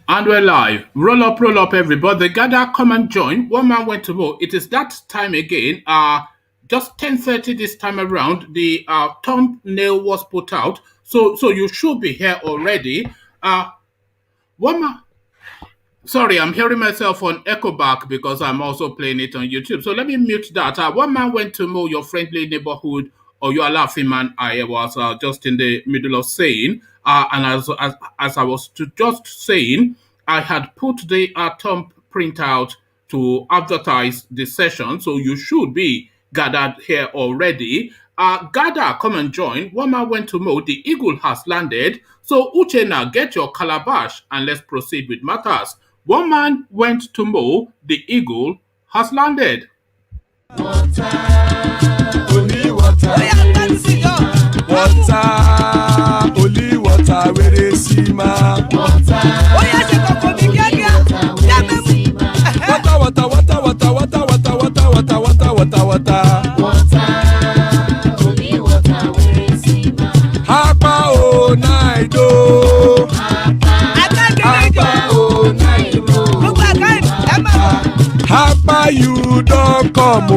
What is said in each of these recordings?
And we're live. Roll up, everybody. Gather, come and join. One man went to vote. It is that time again. Just 10:30 this time around. The thumbnail was put out, so you should be here already. One man. Sorry, I'm hearing myself on echo back because I'm also playing it on YouTube. So let me mute that. One man went to mow your friendly neighborhood, or you are laughing, man. I was just in the middle of saying, and as I was just saying, I had put the thumb printout to advertise the session. So you should be gathered here already. Gather, come and join. One man went to mow. The eagle has landed. So Uchena, get your calabash and let's proceed with matters. One man went to mow, the eagle has landed. Water, only water, water, only water, where they see ma. Water, water, water, water, water, water, water, water, water, water, water. Only water, where they see ma. Hapa o naido. Hapa you don't come o.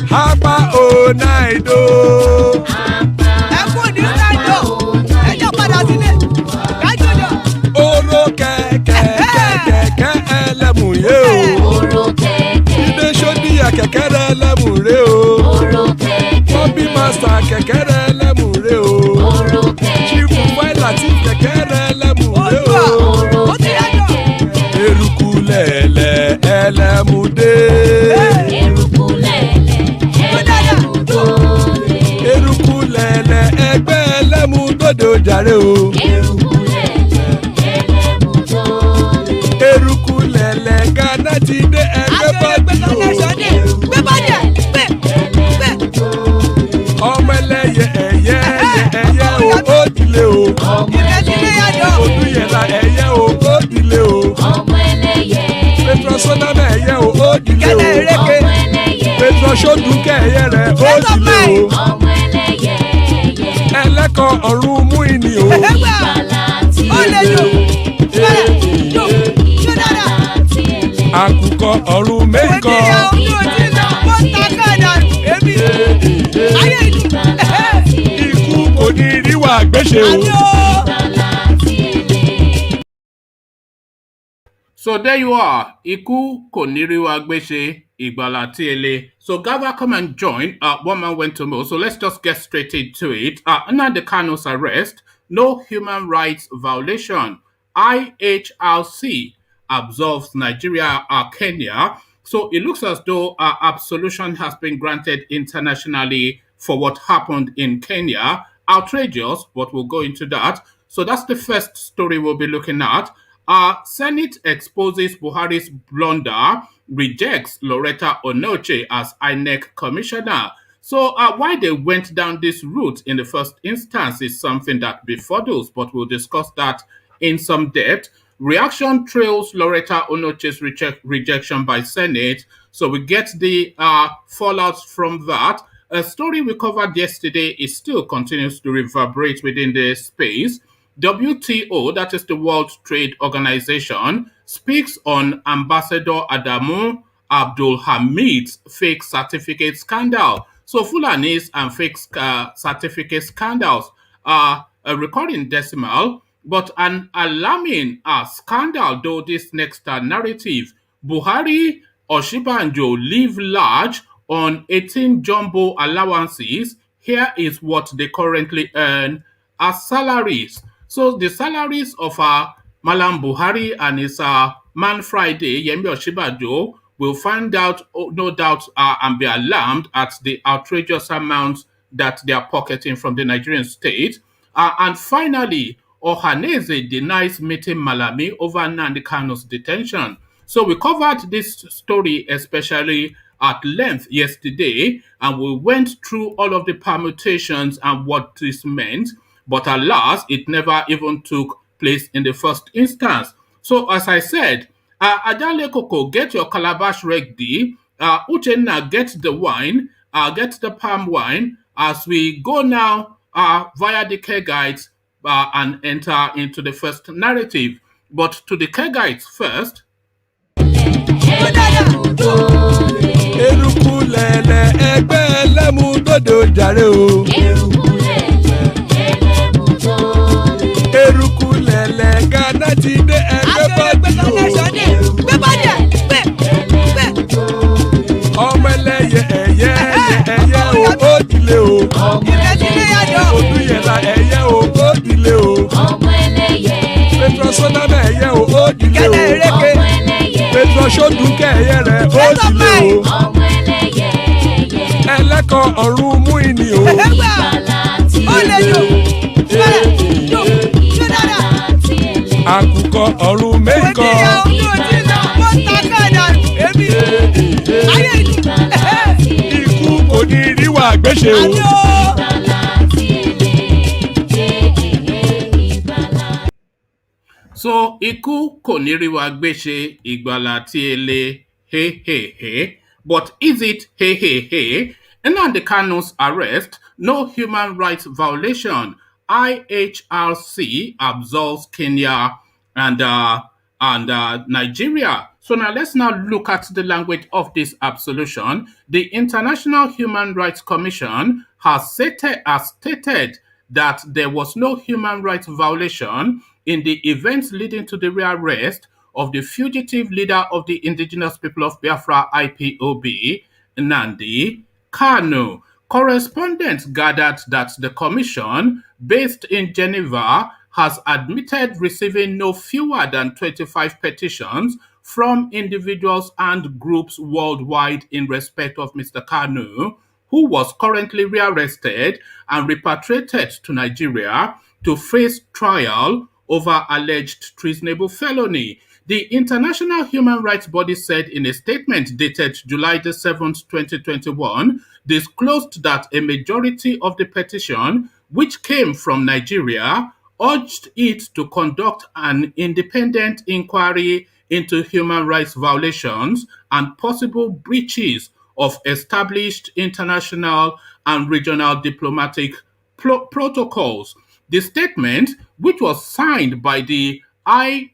Hapa o naido. Oro kẹ̀kẹ́ ẹlẹ́mù yé o. Ilé sọ́dí àkẹ́kẹ́ ẹlẹ́mù ré o. Bobby master kẹ̀kẹ́ ẹlẹ́mù ré o. Chief Fáìlà tí kẹ̀kẹ́ ẹlẹ́mù ré o. Eruku lẹ̀lẹ̀ ẹlẹ́mù dé. Eruku lẹ̀lẹ̀ ẹgbẹ́ ẹlẹ́mù dòde ojàre o. Eruku lẹ̀lẹ̀ Ghana ti dé ẹgbẹ́ bọ́dì o. Ọmọ ẹlẹ́yẹ ẹyẹ o ó dilé o. Odúyẹ̀lá ẹyẹ o ó dilé o. Petrosonama ẹyẹ o ó dilé o. Petrosodúnkẹ́ ẹyẹ rẹ̀ ó dilé o. Ẹlẹ́kọ̀ ọ̀run mú ìní o. Àkùkọ ọ̀run mẹ́kọ̀. Ikú kò ní rí wa gbéṣe o. So there you are. Iku kò ní rí wa gbéṣe, ìgbàlà tí ele. So gather, come and join. One man went to mow. So let's just get straight into it. Nnamdi Kanu's arrest, no human rights violation. IHRC absolves Nigeria, Kenya. So it looks as though absolution has been granted internationally for what happened in Kenya. Outrageous, but we'll go into that. So that's the first story we'll be looking at. Senate exposes Buhari's blunder, rejects Lauretta Onochie as INEC commissioner. So why they went down this route in the first instance is something that befuddles, but we'll discuss that in some depth. Reaction trails Lauretta Onochie's rejection by Senate. So we get the fallout from that. A story we covered yesterday is still continues to reverberate within the space. WTO, that is the World Trade Organization, speaks on Ambassador Adamu Abdul Hamid's fake certificate scandal. So Fulani's and fake certificate scandals are a recurring decimal, but an alarming scandal, though this next narrative. Buhari OSINBAJO live large on 18 jumbo allowances. Here is what they currently earn as salaries. So the salaries of Malam Buhari and his man Friday, Yemi OSINBAJO, will find out, no doubt, and be alarmed at the outrageous amounts that they are pocketing from the Nigerian state. And finally, Ohanaeze denies meeting Malami over Nnamdi Kanu's detention. So we covered this story especially at length yesterday, and we went through all of the permutations and what this meant. But alas, it never even took place in the first instance. So as I said, Ajale Koko, get your calabash ready. Uchenna, get the wine. Get the palm wine. As we go now via the care guides and enter into the first narrative. But to the care guides first. eruku lẹ̀lẹ̀ ẹgbẹ́ ẹlẹ́mu dòdò jàre o. eruku lẹ̀lẹ̀ Ghana ti dé ẹgbẹ́ bọ́dì o. ọmọ ẹlẹ́yẹ ẹ̀yẹ ẹ̀yẹ o ó dilé o. odúyẹ̀lá ẹ̀yẹ o ó dilé o. petrosonama ẹ̀yẹ o ó dilé o. petrosodúnkẹ́ ẹ̀yẹ rẹ̀ ó dilé o. ẹlẹ́kọ̀ ọ̀run mú ìní o. àkùkọ ọ̀run mẹ́kọ̀. ikú kò ní ríwà gbéṣe o. So ikú kò ní rí wa gbéṣe ìgbàlà tí ele he. But is it he? Nnamdi Kanu's arrest, no human rights violation. IHRC absolves Kenya and Nigeria. So now let's now look at the language of this absolution. The International Human Rights Commission has stated that there was no human rights violation in the events leading to the rearrest of the fugitive leader of the indigenous people of Biafra, IPOB, Nnamdi Kanu. Correspondents gathered that the commission, based in Geneva, has admitted receiving no fewer than 25 petitions from individuals and groups worldwide in respect of Mr. Kanu, who was currently rearrested and repatriated to Nigeria to face trial over alleged treasonable felony. The international human rights body said in a statement dated July the 7th, 2021, disclosed that a majority of the petition, which came from Nigeria, urged it to conduct an independent inquiry into human rights violations and possible breaches of established international and regional diplomatic protocols. The statement, which was signed by the IHRC's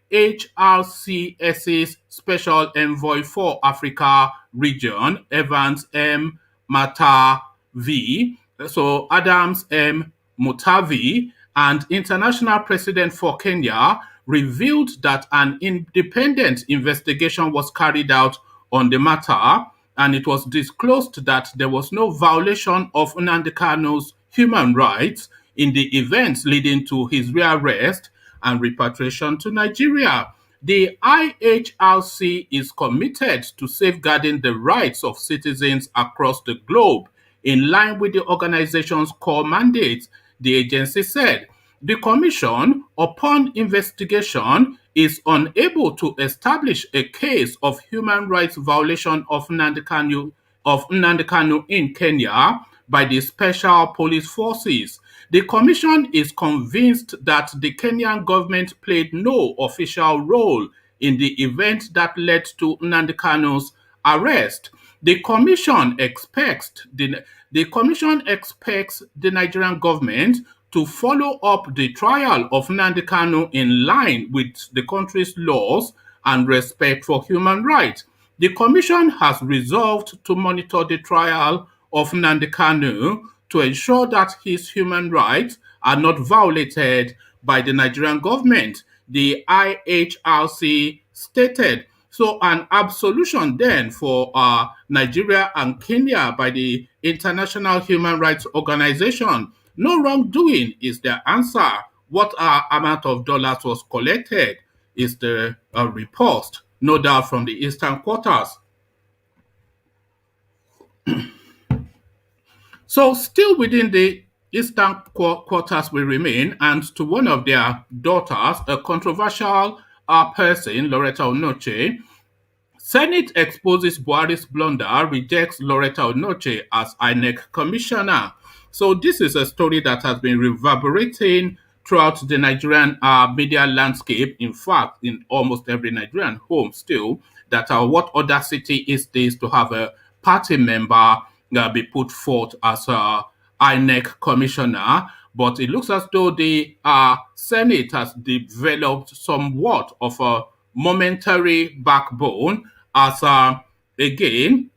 Special Envoy for Africa Region, Evans M. Matavi, so Adams M. Mutavi, and International President for Kenya, revealed that an independent investigation was carried out on the matter, and it was disclosed that there was no violation of Nnamdi Kanu's human rights in the events leading to his rearrest and repatriation to Nigeria. The IHRC is committed to safeguarding the rights of citizens across the globe in line with the organization's core mandates, the agency said. The commission, upon investigation, is unable to establish a case of human rights violation of Nnamdi Kanu in Kenya by the special police forces. The commission is convinced that the Kenyan government played no official role in the event that led to Nnamdi Kanu's arrest. The commission expects the Nigerian government to follow up the trial of Nnamdi Kanu in line with the country's laws and respect for human rights. The commission has resolved to monitor the trial of Nnamdi Kanu to ensure that his human rights are not violated by the Nigerian government, the IHRC stated. So an absolution then for Nigeria and Kenya by the International Human Rights Organization. No wrongdoing is the answer. What amount of dollars was collected is the report, no doubt from the Eastern Quarters. So still within the Eastern Quarters we remain, and to one of their daughters, a controversial person, Lauretta Onochie, Senate exposes Buhari's blunder, rejects Lauretta Onochie as INEC commissioner. So this is a story that has been reverberating throughout the Nigerian media landscape, in fact, in almost every Nigerian home still, that what audacity is this to have a party member be put forth as a INEC commissioner. But it looks as though the Senate has developed somewhat of a momentary backbone as, again,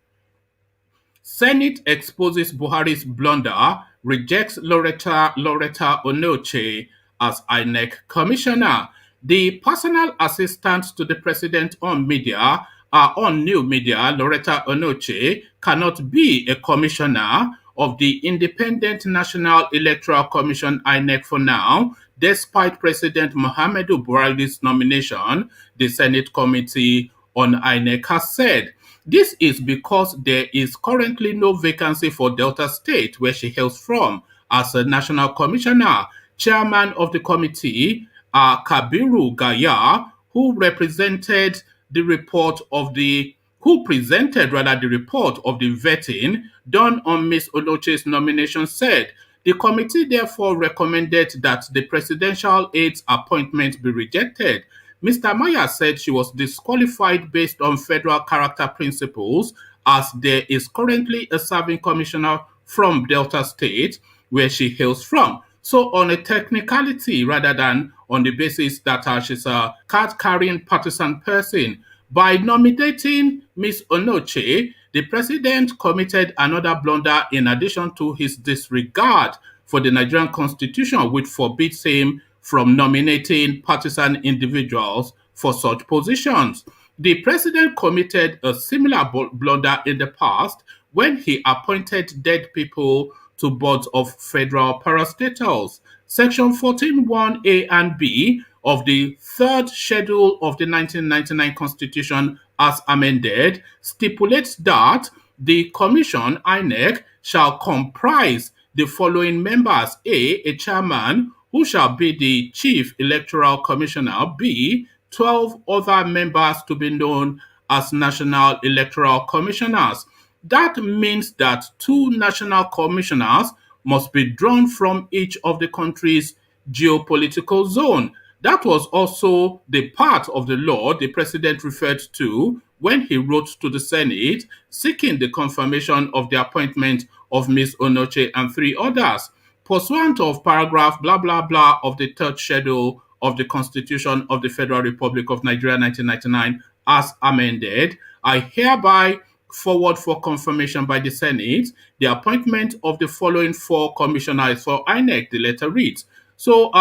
Senate exposes Buhari's blunder, rejects Lauretta Onochie as INEC commissioner. The personal assistant to the president on media, on new media, Lauretta Onochie, cannot be a commissioner of the Independent National Electoral Commission INEC for now, despite President Muhammadu Buhari's nomination, the Senate Committee on INEC has said. This is because there is currently no vacancy for Delta State, where she hails from, as a national commissioner. Chairman of the committee, Kabiru Gaya, who presented the report of the report of the vetting done on Ms. Onochie's nomination, said the committee therefore recommended that the presidential aide's appointment be rejected. Mr. Maya said she was disqualified based on federal character principles, as there is currently a serving commissioner from Delta State, where she hails from. So on a technicality rather than on the basis that she's a card-carrying partisan person, by nominating Ms. Onochie, the president committed another blunder in addition to his disregard for the Nigerian constitution, which forbids him from nominating partisan individuals for such positions. The president committed a similar blunder in the past when he appointed dead people to boards of federal parastatals. Section 14(1)(a) and (b) of the third schedule of the 1999 Constitution, as amended, stipulates that the commission, INEC, shall comprise the following members: A chairman, who shall be the chief electoral commissioner; B, 12 other members to be known as national electoral commissioners. That means that 2 national commissioners must be drawn from each of the country's geopolitical zone. That was also the part of the law the president referred to when he wrote to the Senate seeking the confirmation of the appointment of Ms. Onochie and 3 others. Pursuant of paragraph blah blah blah of the third schedule of the Constitution of the Federal Republic of Nigeria 1999, as amended, I hereby forward for confirmation by the Senate the appointment of the following 4 commissioners for INEC, the letter reads. So,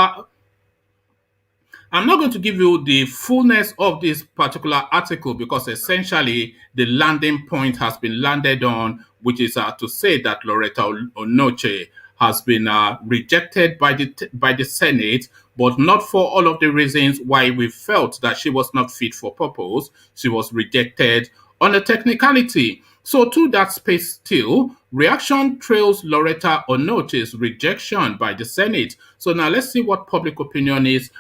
I'm not going to give you the fullness of this particular article because essentially the landing point has been landed on, which is to say that Lauretta Onochie has been rejected by the Senate, but not for all of the reasons why we felt that she was not fit for purpose. She was rejected on a technicality. So to that space still, reaction trails Lauretta Onochie's rejection by the Senate. So now let's see what public opinion is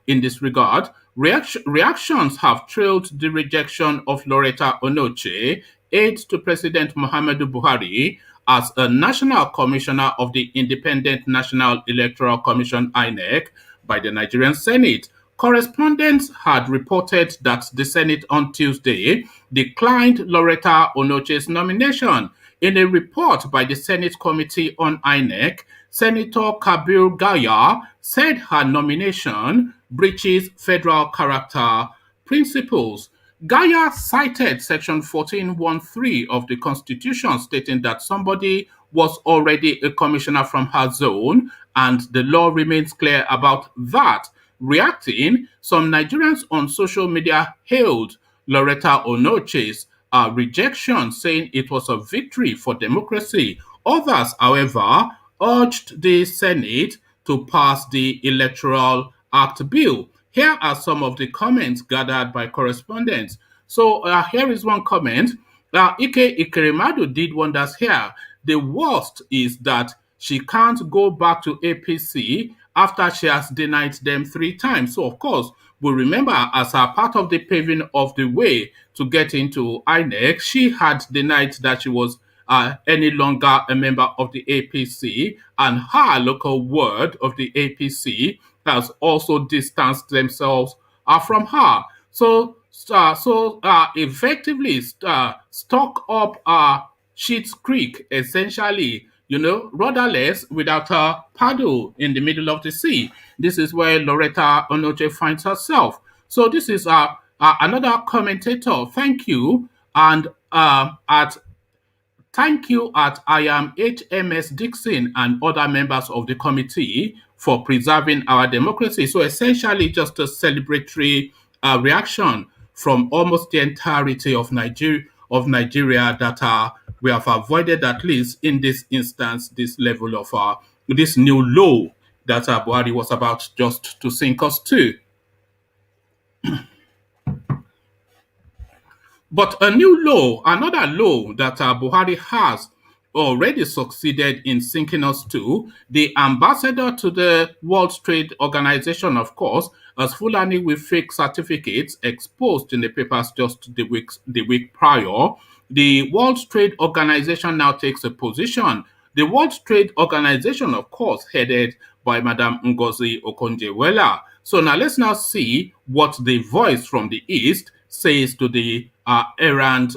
in this regard. Reactions have trailed the rejection of Lauretta Onochie, aide to President Muhammadu Buhari, as a national commissioner of the Independent National Electoral Commission, INEC, by the Nigerian Senate. Correspondents had reported that the Senate on Tuesday declined Lauretta Onochie's nomination. In a report by the Senate Committee on INEC, Senator Kabir Gaya said her nomination breaches federal character principles. Gaya cited Section 14(1)(3) of the Constitution, stating that somebody was already a commissioner from her zone, and the law remains clear about that. Reacting, some Nigerians on social media hailed Lauretta Onochie's rejection, saying it was a victory for democracy. Others, however, urged the Senate to pass the Electoral Act bill. Here are some of the comments gathered by correspondents. So here is one comment. Ike Ikeremadu did wonders here. The worst is that she can't go back to APC after she has denied them 3 times. So, of course, we remember as a part of the paving of the way to get into INEC, she had denied that she was any longer a member of the APC, and her local ward of the APC has also distanced themselves from her. So effectively stock up Sheets Creek, essentially, rudderless without a paddle in the middle of the sea. This is where Lauretta Onoche finds herself. So this is another commentator. Thank you. And thank you at I am HMS Dixon and other members of the committee for preserving our democracy. So essentially just a celebratory reaction from almost the entirety of Nigeria that we have avoided, at least in this instance, this level of this new low that Buhari was about just to sink us to. But another law that Buhari has already succeeded in sinking us to, the ambassador to the World Trade Organization, of course, as Fulani with fake certificates exposed in the papers just the week prior. The World Trade Organization now takes a position. The World Trade Organization, of course, headed by Madam NGOZI Okonjo-Iweala. So now let's now see what the voice from the East says to the errant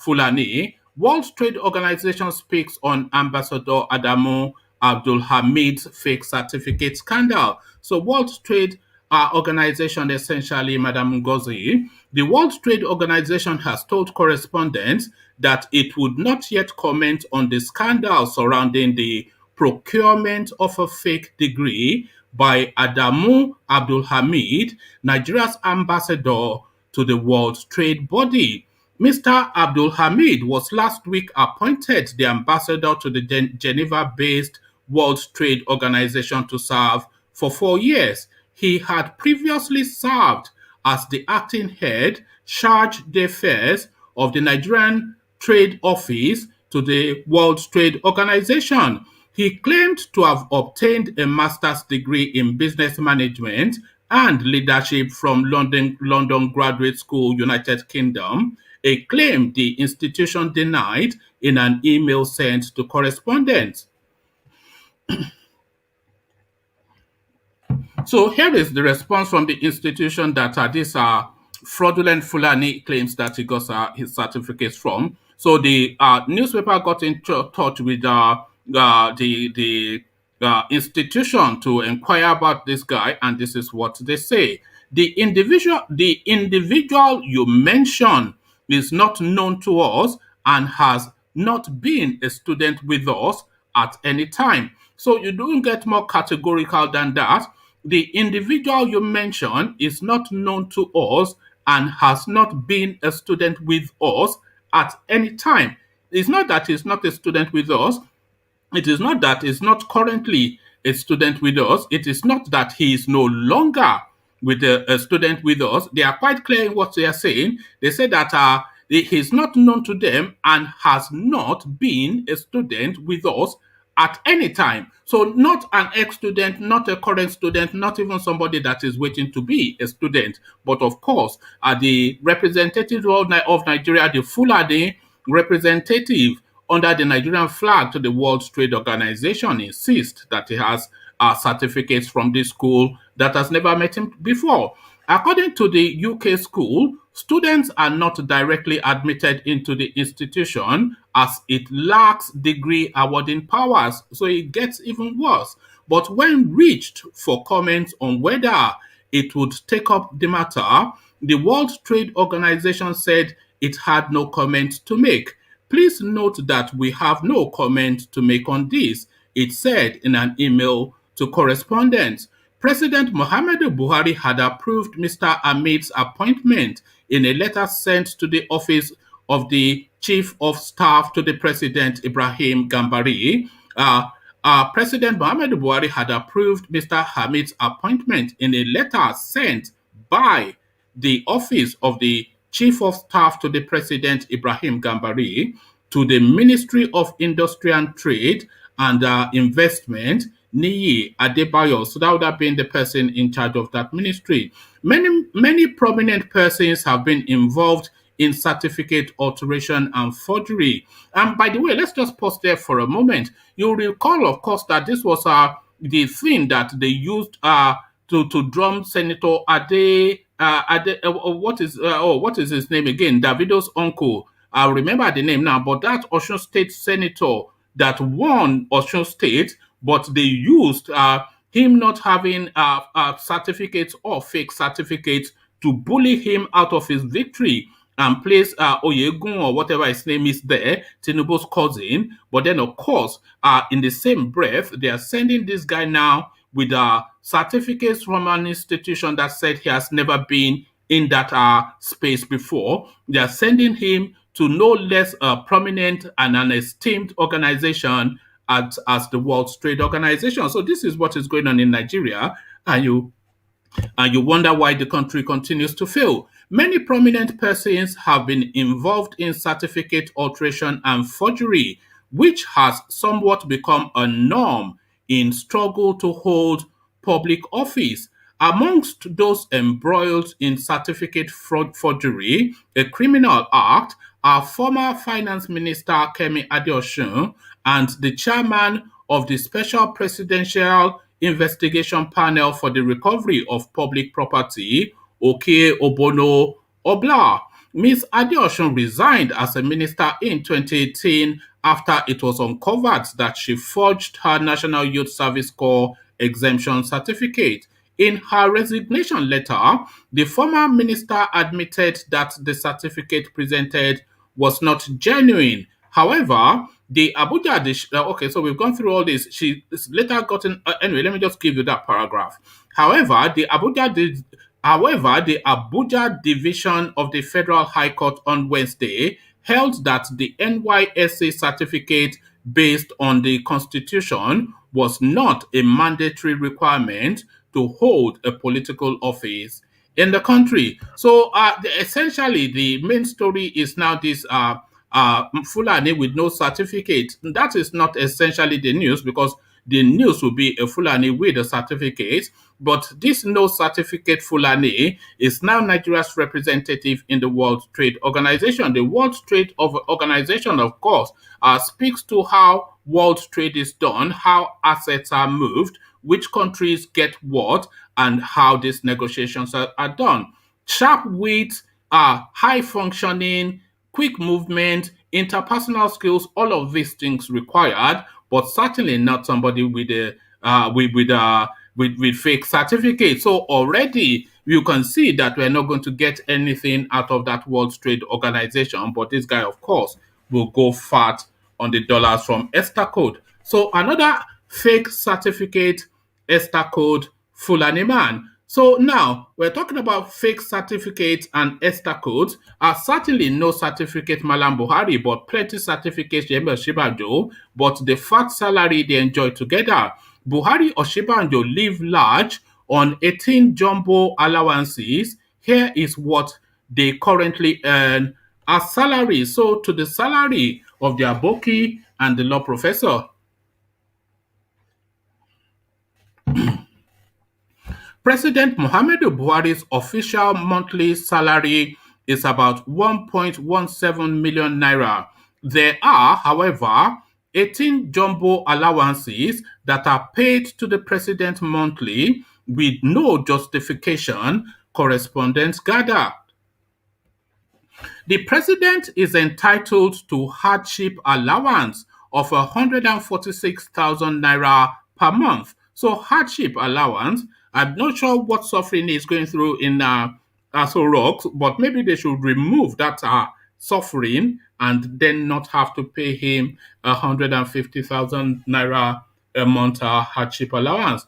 Fulani. World Trade Organization speaks on Ambassador Adamu Abdul Hamid's fake certificate scandal. So World Trade Organization, essentially, Madam Ngozi, the World Trade Organization has told correspondents that it would not yet comment on the scandal surrounding the procurement of a fake degree by Adamu Abdul Hamid, Nigeria's ambassador to the World Trade Body. Mr. Abdul Hamid was last week appointed the ambassador to the Geneva-based World Trade Organization to serve for 4 years. He had previously served as the acting head, charge d'affaires of the Nigerian Trade Office to the World Trade Organization. He claimed to have obtained a master's degree in business management and leadership from London Graduate School, United Kingdom, a claim the institution denied in an email sent to correspondents. So here is the response from the institution that these are fraudulent Fulani claims that he got his certificates from. So the newspaper got in touch with the institution to inquire about this guy, and this is what they say. The individual you mention is not known to us and has not been a student with us at any time. So you don't get more categorical than that. The individual you mention is not known to us and has not been a student with us at any time. It's not that he's not a student with us. It is not that he's not currently a student with us. It is not that he is no longer with a student with us. They are quite clear in what they are saying. They say that he's not known to them and has not been a student with us at any time. So not an ex-student, not a current student, not even somebody that is waiting to be a student. But of course, the representative of Nigeria, the Fulani representative under the Nigerian flag to the World Trade Organization, insists that he has certificates from this school that has never met him before. According to the UK school, students are not directly admitted into the institution as it lacks degree awarding powers, so it gets even worse. But when reached for comments on whether it would take up the matter, the World Trade Organization said it had no comment to make. Please note that we have no comment to make on this, it said in an email to correspondents. President Muhammadu Buhari had approved Mr. Hamid's appointment in a letter sent to the office of the Chief of Staff to the President, Ibrahim Gambari. President Muhammadu Buhari had approved Mr. Hamid's appointment in a letter sent by the office of the Chief of Staff to the President, Ibrahim Gambari, to the Ministry of Industry and Trade and Investment, Niyi Adebayo. So that would have been the person in charge of that ministry. Many prominent persons have been involved in certificate alteration and forgery. And by the way, let's just pause there for a moment. You'll recall, of course, that this was the thing that they used to drum Senator what is his name again? Davido's uncle. I remember the name now, but that Osun State senator that won Osun State, but they used him not having certificates or fake certificates to bully him out of his victory and place Oyegun or whatever his name is there, Tinubu's cousin. But then, of course, in the same breath, they are sending this guy now with certificates from an institution that said he has never been in that space before. They are sending him to no less prominent and an esteemed organization as the World Trade Organization. So this is what is going on in Nigeria, and you wonder why the country continues to fail. Many prominent persons have been involved in certificate alteration and forgery, which has somewhat become a norm in struggle to hold public office. Amongst those embroiled in certificate fraud forgery, a criminal act, are former Finance Minister Kemi Adeosun and the chairman of the Special Presidential Investigation Panel for the Recovery of Public Property, Oke Obono Obla. Ms. Adeosun resigned as a minister in 2018 after it was uncovered that she forged her National Youth Service Corps exemption certificate. In her resignation letter, the former minister admitted that the certificate presented was not genuine. However, the okay, so we've gone through all this. She later gotten anyway. Let me just give you that paragraph. However, the Abuja division of the Federal High Court on Wednesday held that the NYSC certificate based on the Constitution was not a mandatory requirement to hold a political office in the country. So essentially, the main story is now this Fulani with no certificate. That is not essentially the news, because the news will be a Fulani with a certificate. But this no certificate Fulani is now Nigeria's representative in the World Trade Organization. The World Trade Organization, of course, speaks to how world trade is done, how assets are moved, which countries get what, and how these negotiations are done. Sharp wit, high functioning, quick movement, interpersonal skills, all of these things required, but certainly not somebody with a with fake certificates. So already you can see that we're not going to get anything out of that World Trade Organization. But this guy, of course, will go fat on the dollars from Esther Code. So another fake certificate, Esther Code, Fulani man. So now we're talking about fake certificates and Esther codes. Certainly no certificate Malam Buhari, but plenty certificates OSINBAJO, but the fat salary they enjoy together. Buhari OSINBAJO live large on 18 jumbo allowances. Here is what they currently earn as salary. So to the salary of the Aboki and the law professor, President Muhammadu Buhari's official monthly salary is about 1.17 million naira. There are, however, 18 jumbo allowances that are paid to the president monthly with no justification, correspondents gather. The president is entitled to hardship allowance of 146,000 naira per month. So hardship allowance, I'm not sure what suffering is going through in Aso Rocks, but maybe they should remove that suffering and then not have to pay him 150,000 naira a month hardship allowance.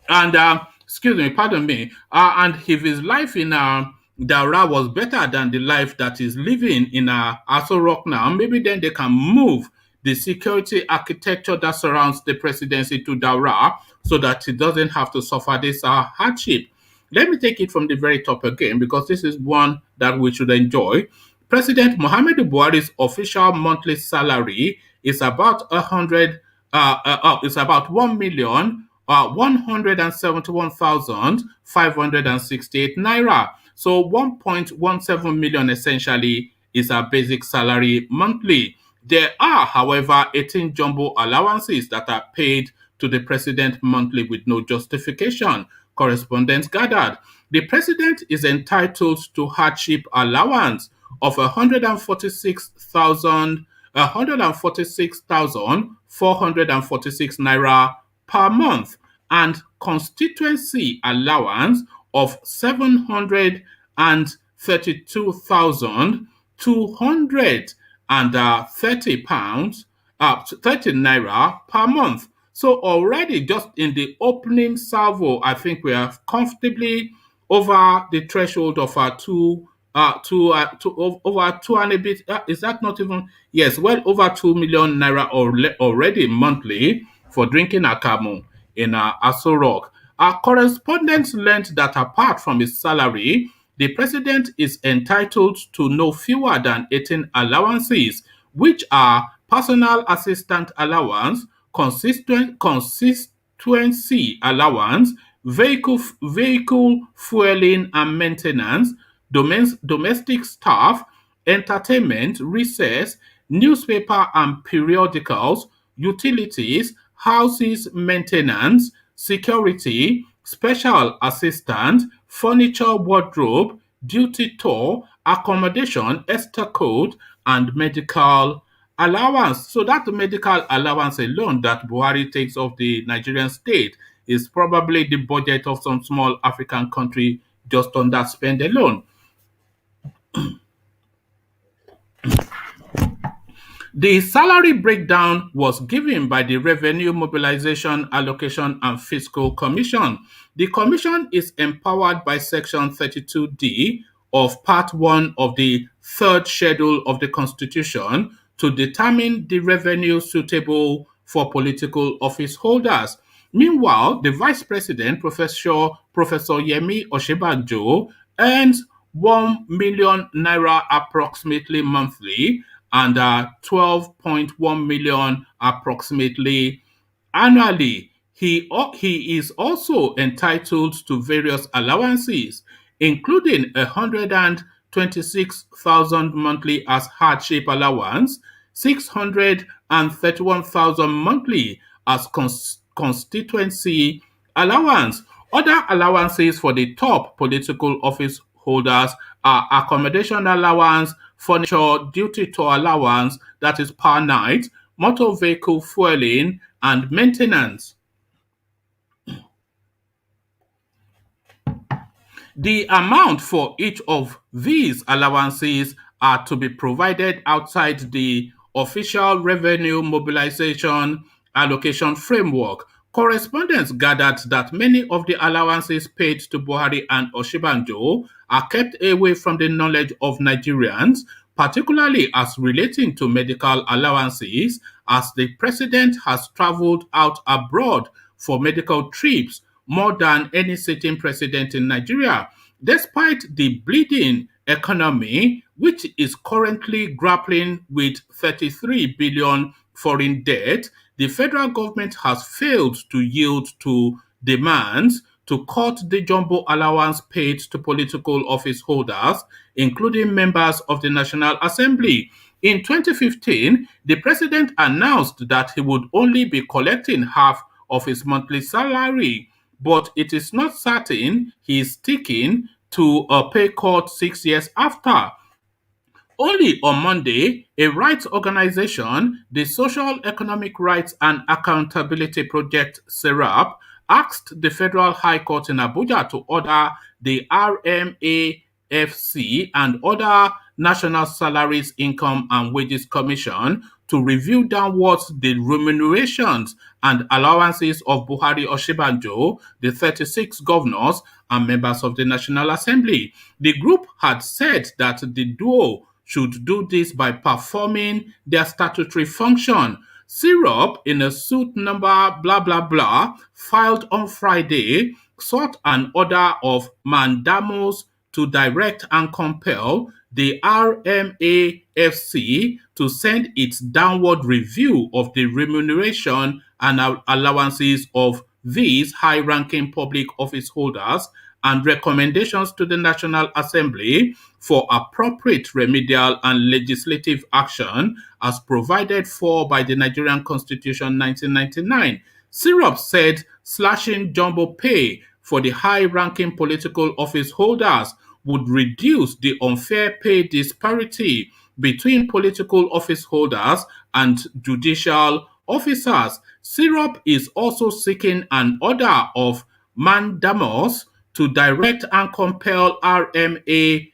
And excuse me, pardon me. And if his life in Daura was better than the life that is living in Aso Rock now, maybe then they can move the security architecture that surrounds the presidency to Daura so that he doesn't have to suffer this hardship. Let me take it from the very top again, because this is one that we should enjoy. President Muhammadu Buhari's official monthly salary is about 1,171,568 naira. So 1.17 million essentially is her basic salary monthly. There are, however, 18 jumbo allowances that are paid to the president monthly with no justification. Correspondents gathered. The president is entitled to hardship allowance of 146,446 naira per month and constituency allowance of 732,230 pounds, 30 naira per month. So already just in the opening salvo, I think we are comfortably over the threshold of our over two and a bit. Is that not even? Yes, well over 2 million naira already monthly for drinking akamu in Aso Rock. Our correspondents learned that apart from his salary, the president is entitled to no fewer than 18 allowances, which are personal assistant allowance, constituency allowance, vehicle fueling and maintenance, domestic staff, entertainment, recess, newspaper and periodicals, utilities, houses maintenance, security, special assistant, furniture wardrobe, duty tour, accommodation, Esther code, and medical allowance. So that medical allowance alone that Buhari takes of the Nigerian state is probably the budget of some small African country just on that spend alone. The salary breakdown was given by the Revenue Mobilization, Allocation and Fiscal Commission. The commission is empowered by Section 32D of Part 1 of the Third Schedule of the Constitution to determine the revenue suitable for political office holders. Meanwhile, the Vice President, Professor Yemi Osinbajo, earns 1 million naira approximately monthly and 12.1 million approximately annually. He is also entitled to various allowances, including 126,000 monthly as hardship allowance, 631,000 monthly as constituency allowance. Other allowances for the top political office holders are accommodation allowance, furniture, duty tour allowance, that is per night, motor vehicle fueling, and maintenance. The amount for each of these allowances are to be provided outside the official revenue mobilization allocation framework. Correspondents gathered that many of the allowances paid to Buhari and Osinbajo are kept away from the knowledge of Nigerians, particularly as relating to medical allowances, as the president has traveled out abroad for medical trips more than any sitting president in Nigeria. Despite the bleeding economy, which is currently grappling with 33 billion foreign debt, the federal government has failed to yield to demands to cut the jumbo allowance paid to political office holders, including members of the National Assembly. In 2015, the president announced that he would only be collecting half of his monthly salary, but it is not certain he is sticking to a pay cut 6 years after. Only on Monday, a rights organization, the Social Economic Rights and Accountability Project (CERAP), asked the Federal High Court in Abuja to order the RMAFC and other National Salaries, Income and Wages Commission to review downwards the remunerations and allowances of Buhari, Osinbajo, the 36 governors and members of the National Assembly. The group had said that the duo should do this by performing their statutory function. Syrup, in a suit number blah blah blah, filed on Friday, sought an order of mandamus to direct and compel the RMAFC to send its downward review of the remuneration and allowances of these high-ranking public office holders and recommendations to the National Assembly for appropriate remedial and legislative action as provided for by the Nigerian Constitution 1999. Syrup said slashing jumbo pay for the high-ranking political office holders would reduce the unfair pay disparity between political office holders and judicial officers. Syrup is also seeking an order of mandamus to direct and compel RMAFC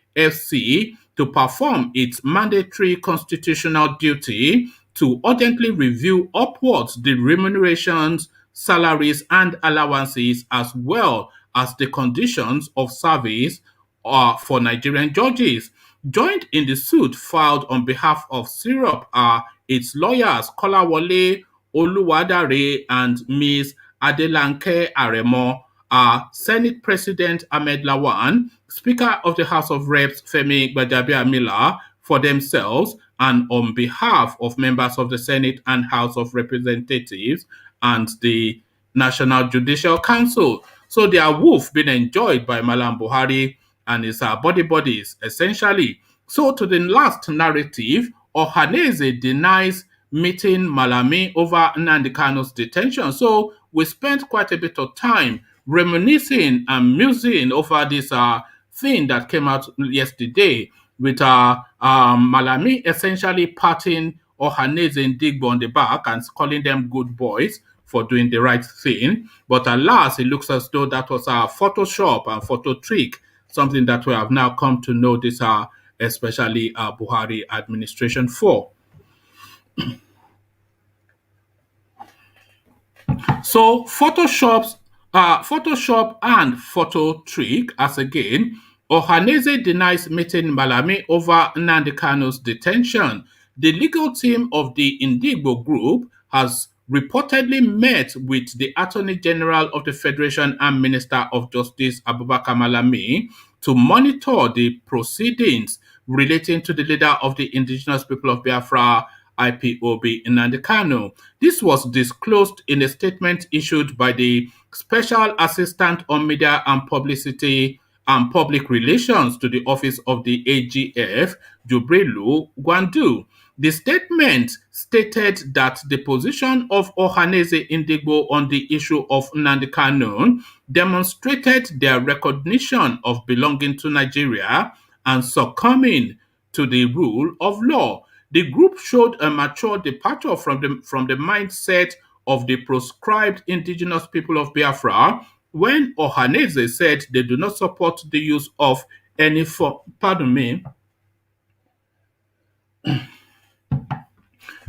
to perform its mandatory constitutional duty to urgently review upwards the remunerations, salaries, and allowances, as well as the conditions of service for Nigerian judges. Joined in the suit filed on behalf of Syrup are its lawyers Kolawole Oluwadare and Ms. Adelanke Aremo, Senate President Ahmed Lawan, Speaker of the House of Reps Femi Gbajabiamila for themselves and on behalf of members of the Senate and House of Representatives and the National Judicial Council. So their woof been enjoyed by Malam Buhari and his body bodies, essentially. So to the last narrative, Ohanaeze denies meeting Malami over Nnamdi Kanu's detention. So we spent quite a bit of time reminiscing and musing over this thing that came out yesterday with Malami essentially patting Ohanaeze Ndigbo on the back and calling them good boys for doing the right thing. But alas, it looks as though that was a Photoshop and photo trick, something that we have now come to know this especially Buhari administration for. So Photoshop and photo trick, as again, Ohanaeze denies meeting Malami over Nnamdi Kanu's detention. The legal team of the Ndigbo group has reportedly met with the Attorney General of the Federation and Minister of Justice Abubakar Malami to monitor the proceedings relating to the leader of the indigenous people of Biafra, IPOB, Nnamdi Kanu. This was disclosed in a statement issued by the Special Assistant on Media and Publicity and Public Relations to the Office of the AGF, Jubrelu Gwandu. The statement stated that the position of Ohanaeze Ndigbo on the issue of Nnamdi Kanu demonstrated their recognition of belonging to Nigeria and succumbing to the rule of law. The group showed a mature departure from the mindset of the proscribed indigenous people of Biafra when Ohanaeze said they do not support the use of any form.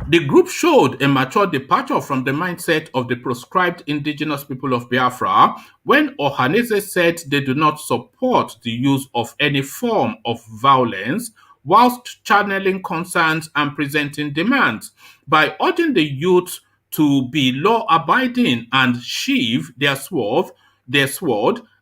The group showed a mature departure from the mindset of the proscribed indigenous people of Biafra when Ohanaeze said they do not support the use of any form of violence whilst channeling concerns and presenting demands. By urging the youth to be law-abiding and sheathe their sword,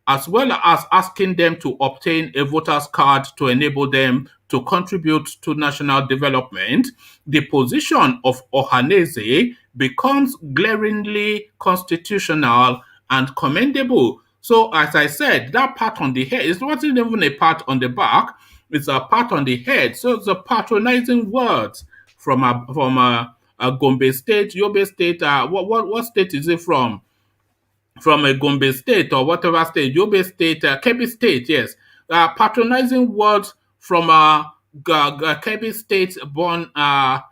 as well as asking them to obtain a voter's card to enable them to contribute to national development, the position of Ohanaeze becomes glaringly constitutional and commendable. So, as I said, that part on the head, it wasn't even a part on the back, it's a part on the head. So it's a patronizing words from a Gombe state, Yobe state, what state is it from? From a Gombe state or whatever state, Yobe state, Kebbi state, yes. Patronizing words from Kebbi state born Uthman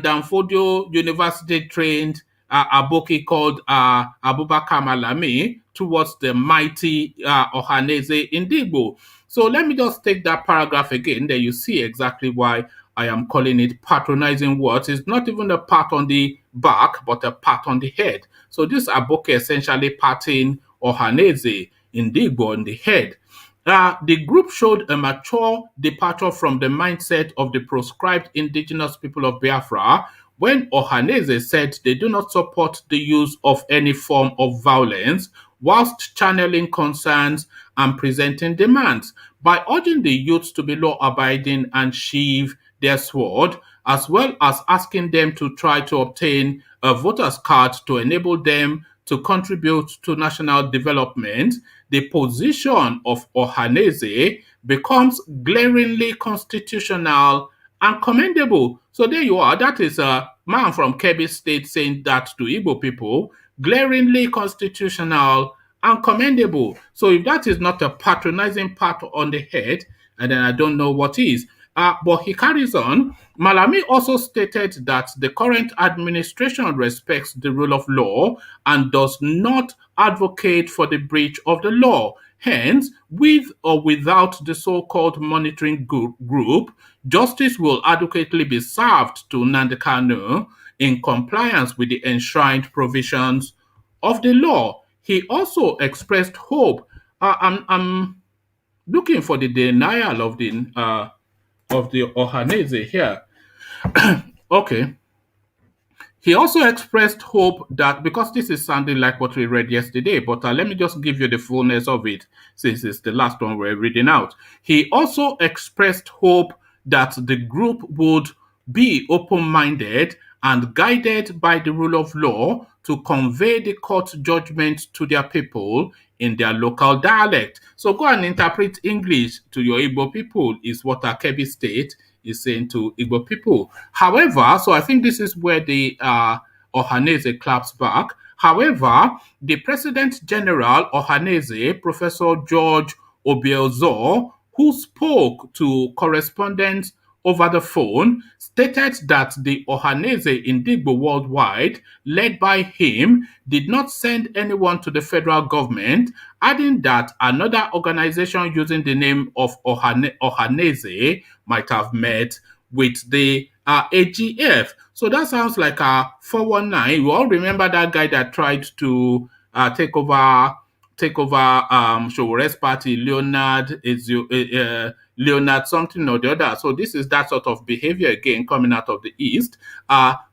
Danfodio University trained Aboki called Abubakar Malami towards the mighty Ohanaeze Ndigbo. So let me just take that paragraph again. There you see exactly why I am calling it patronizing words. It's not even a pat on the back, but a pat on the head. So this Aboki essentially patting Ohanaeze Ndigbo on the head. The group showed a mature departure from the mindset of the proscribed indigenous people of Biafra when Ohanaeze said they do not support the use of any form of violence whilst channeling concerns and presenting demands. By urging the youth to be law-abiding and sheathe their sword, as well as asking them to try to obtain a voter's card to enable them to contribute to national development, the position of Ohanaeze becomes glaringly constitutional and commendable. So there you are. That is a man from Kebbi State saying that to Igbo people, glaringly constitutional and commendable. So if that is not a patronizing pat on the head, and then I don't know what is. But he carries on. Malami also stated that the current administration respects the rule of law and does not advocate for the breach of the law. Hence, with or without the so-called monitoring group, justice will adequately be served to Nnamdi Kanu in compliance with the enshrined provisions of the law. He also expressed hope. I'm looking for the denial of the Ohanaeze here. Okay. He also expressed hope that, because this is sounding like what we read yesterday, but let me just give you the fullness of it since it's the last one we're reading out. He also expressed hope that the group would be open-minded and guided by the rule of law to convey the court judgment to their people in their local dialect. So go and interpret English to your Igbo people is what Kebbi State is saying to Igbo people. However, so I think this is where the Ohanaeze claps back. However, the President General Ohanaeze, Professor George Obiozor, who spoke to correspondents over the phone, stated that the Ohanaeze Indigbo worldwide, led by him, did not send anyone to the federal government, adding that another organization using the name of Ohanaeze might have met with the AGF. So that sounds like a 419. You all remember that guy that tried to take over Showore's party, Leonard something or the other. So this is that sort of behavior again coming out of the East.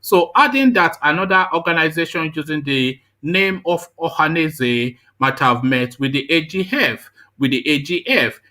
So adding that another organization using the name of Ohanaeze might have met with the AGF.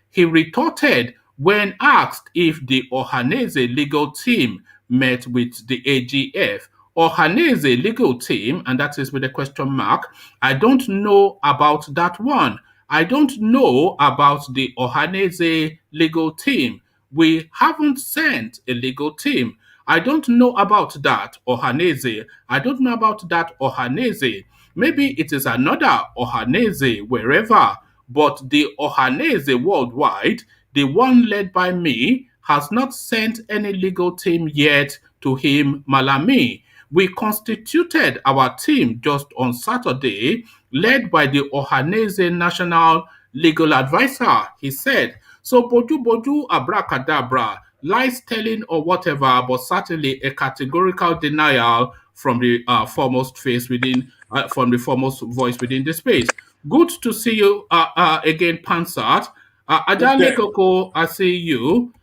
He retorted when asked if the Ohanaeze legal team met with the AGF. Ohanaeze legal team, and that is with a question mark, I don't know about that one. I don't know about the Ohanaeze legal team. We haven't sent a legal team. I don't know about that Ohanaeze. I don't know about that Ohanaeze. Maybe it is another Ohanaeze wherever, but the Ohanaeze worldwide, the one led by me, has not sent any legal team yet to him, Malami. We constituted our team just on Saturday, led by the Ohanaeze National Legal Advisor, he said. So Boju abracadabra, lies telling or whatever, but certainly a categorical denial from the foremost face within, from the foremost voice within the space. Good to see you again, Pansat. Ajale Koko, I see you.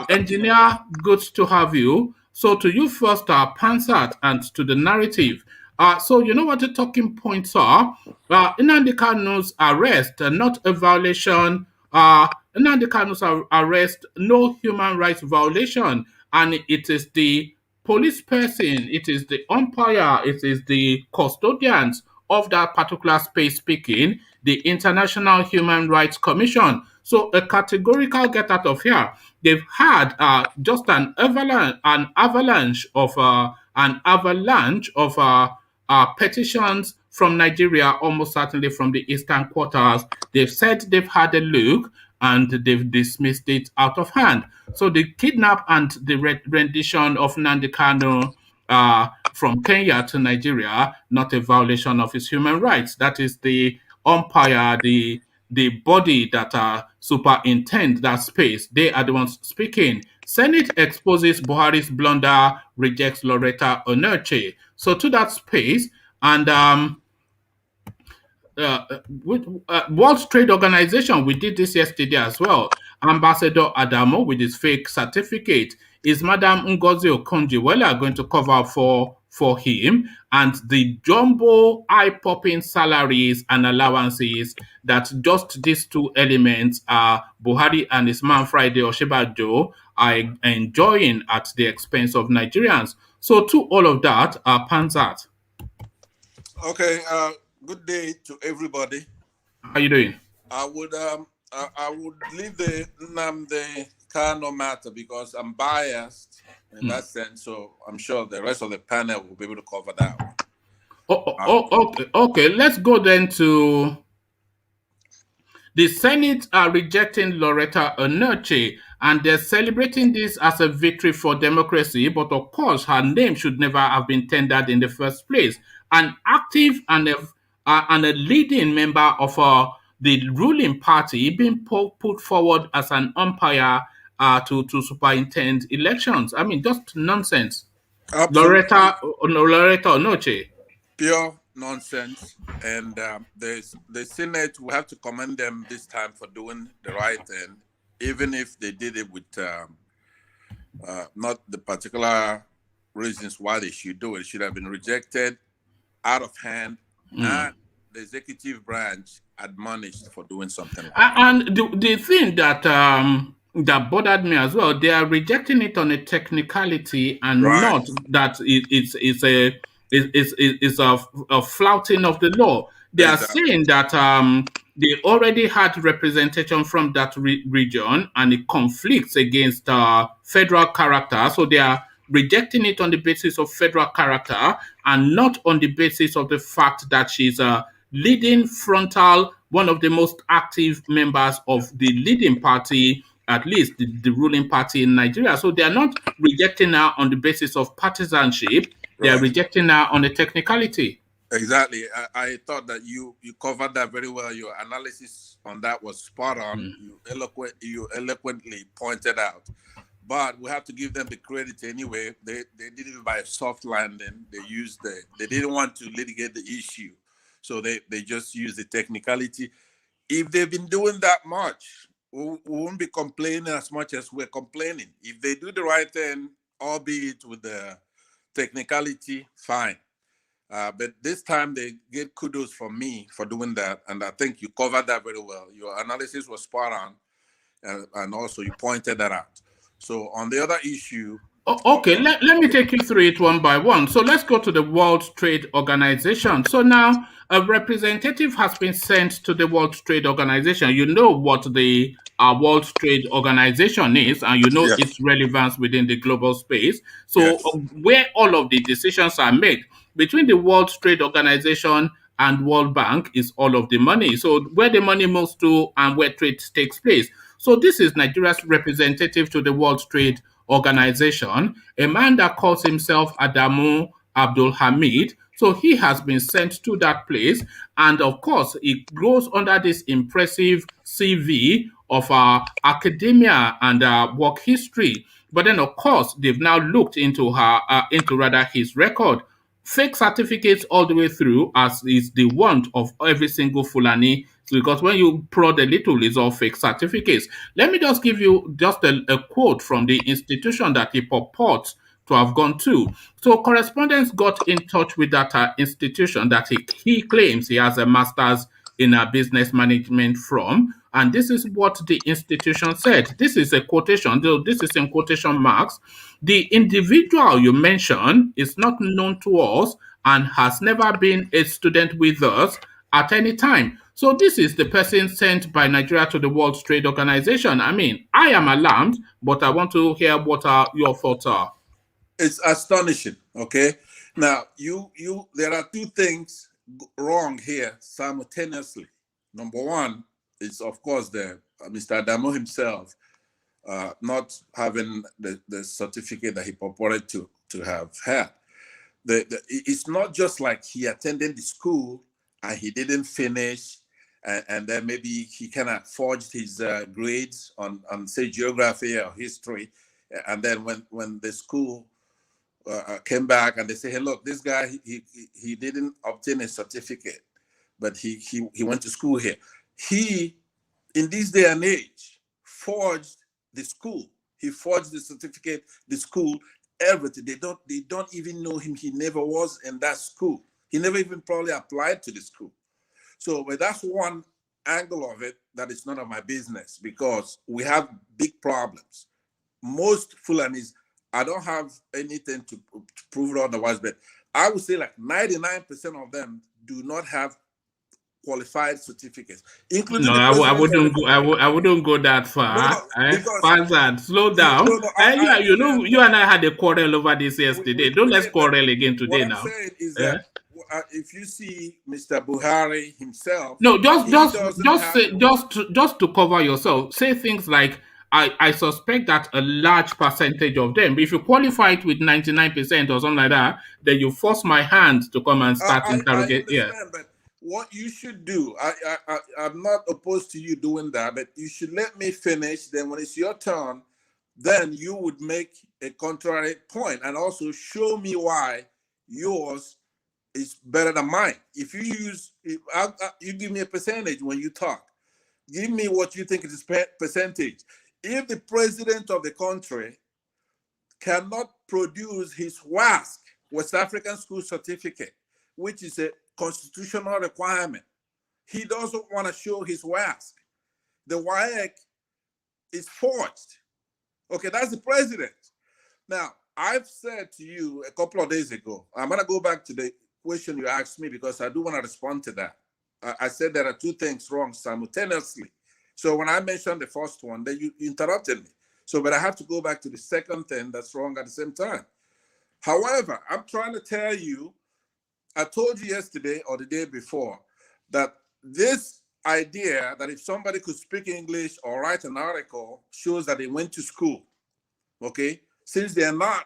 Engineer, good to have you. So to you first, Pansat, and to the narrative. So you know what the talking points are. Nnamdi Kanu's arrest, not a violation. Nnamdi Kanu's arrest, no human rights violation, and it is the police person, it is the umpire, it is the custodians of that particular space speaking, the International Human Rights Commission. So a categorical get out of here. They've had just an avalanche of petitions from Nigeria, almost certainly from the eastern quarters. They've said they've had a look and they've dismissed it out of hand. So the kidnap and the rendition of Nnamdi Kanu from Kenya to Nigeria, not a violation of his human rights. That is the umpire, the body that superintend that space. They are the ones speaking. Senate exposes Buhari's blunder, rejects LAURETTA ONOCHIE. So to that space, and World Trade Organization, we did this yesterday as well. Ambassador Adamo with his fake certificate. Is Madam NGOZI Okonjo-Iweala going to cover for him? And the jumbo eye-popping salaries and allowances that just these two elements are Buhari and his man Friday OSINBAJO are enjoying at the expense of Nigerians. So to all of that, Panzat. Okay, good day to everybody. How are you doing? I would leave the Nnamdi Kanu matter because I'm biased in that sense. So I'm sure the rest of the panel will be able to cover that one. Okay. Let's go then to the Senate are rejecting Lauretta Onochie, and they're celebrating this as a victory for democracy. But of course, her name should never have been tendered in the first place. An active and a leading member of the ruling party being put forward as an umpire to superintend elections. I mean, just nonsense. Absolutely. Lauretta Onochie. Pure nonsense. And the Senate, we have to commend them this time for doing the right thing, even if they did it with not the particular reasons why they should do it. It should have been rejected out of hand, and the executive branch admonished for doing something like that. And the thing that that bothered me as well, they are rejecting it on a technicality and Right. not that it's a flouting of the law. They are Exactly. saying that they already had representation from that region and it conflicts against federal character. So they are rejecting it on the basis of federal character and not on the basis of the fact that she's a leading frontal, one of the most active members of the leading party, at least the ruling party in Nigeria. So they are not rejecting her on the basis of partisanship. They are Right. rejecting her on a technicality. Exactly. I thought that you covered that very well. Your analysis on that was spot on. You eloquently pointed out. But we have to give them the credit anyway. They did it by a soft landing. They didn't want to litigate the issue. So they just used the technicality. If they've been doing that much, we won't be complaining as much as we're complaining. If they do the right thing, albeit with the technicality, fine. But this time they get kudos from me for doing that. And I think you covered that very well. Your analysis was spot on. And also you pointed that out. So on the other issue. Okay, let me take you through it one by one. So let's go to the World Trade Organization. So now a representative has been sent to the World Trade Organization. You know what the World Trade Organization is, and you know Yes. its relevance within the global space. So Yes. where all of the decisions are made between the World Trade Organization and World Bank is all of the money. So where the money moves to and where trade takes place. So this is Nigeria's representative to the World Trade Organization, a man that calls himself Adamu Abdul Hamid. So he has been sent to that place, and of course, it goes under this impressive CV of academia and work history. But then, of course, they've now looked into his record. Fake certificates all the way through, as is the want of every single Fulani, because when you prod a little, it's all fake certificates. Let me just give you just a quote from the institution that he purports to have gone to. So correspondents got in touch with that institution that he claims he has a master's in business management from. And this is what the institution said. This is a quotation, though this is in quotation marks. The individual you mentioned is not known to us and has never been a student with us at any time. So this is the person sent by Nigeria to the World Trade Organization. I mean, I am alarmed, but I want to hear what your thoughts are. It's astonishing. Okay. Now, there are two things wrong here simultaneously. Number one is, of course, the Mr. Adamo himself not having the certificate that he purported to have had. It's not just like he attended the school and he didn't finish, and then maybe he kind of forged his grades on say geography or history, and then when the school came back and they say, hey, look, this guy he didn't obtain a certificate, but he went to school here. He, in this day and age, forged the school. He forged the certificate, the school, everything. They don't even know him. He never was in that school. He never even probably applied to the school. So, but that's one angle of it that is none of my business, because we have big problems. Most Fulanis, I don't have anything to prove it otherwise, but I would say like 99% of them do not have qualified certificates, including No, the I wouldn't president. go. I wouldn't go that far. Because Fazad, slow down. no, Yeah, you know, you and I had a quarrel over this yesterday. Don't let's did, but quarrel again today what I'm now. saying is that if you see Mr. Buhari himself, No, just to cover yourself, say things like I suspect that a large percentage of them, if you qualify it with 99% or something like that, then you force my hand to come and start I interrogating. Yeah. understand, but what you should do, I'm not opposed to you doing that, but you should let me finish. Then when it's your turn, then you would make a contrary point and also show me why yours is better than mine. If you give me a percentage when you talk, give me what you think is percentage. If the president of the country cannot produce his WASC, West African School Certificate, which is a constitutional requirement, he doesn't want to show his WASC. The WAEC is forged. Okay, that's the president. Now, I've said to you a couple of days ago, I'm going to go back to the question you asked me because I do want to respond to that. I said there are two things wrong simultaneously. So when I mentioned the first one, then you interrupted me. So, but I have to go back to the second thing that's wrong at the same time. However, I'm trying to tell you, I told you yesterday or the day before that this idea that if somebody could speak English or write an article shows that they went to school, okay? Since they're not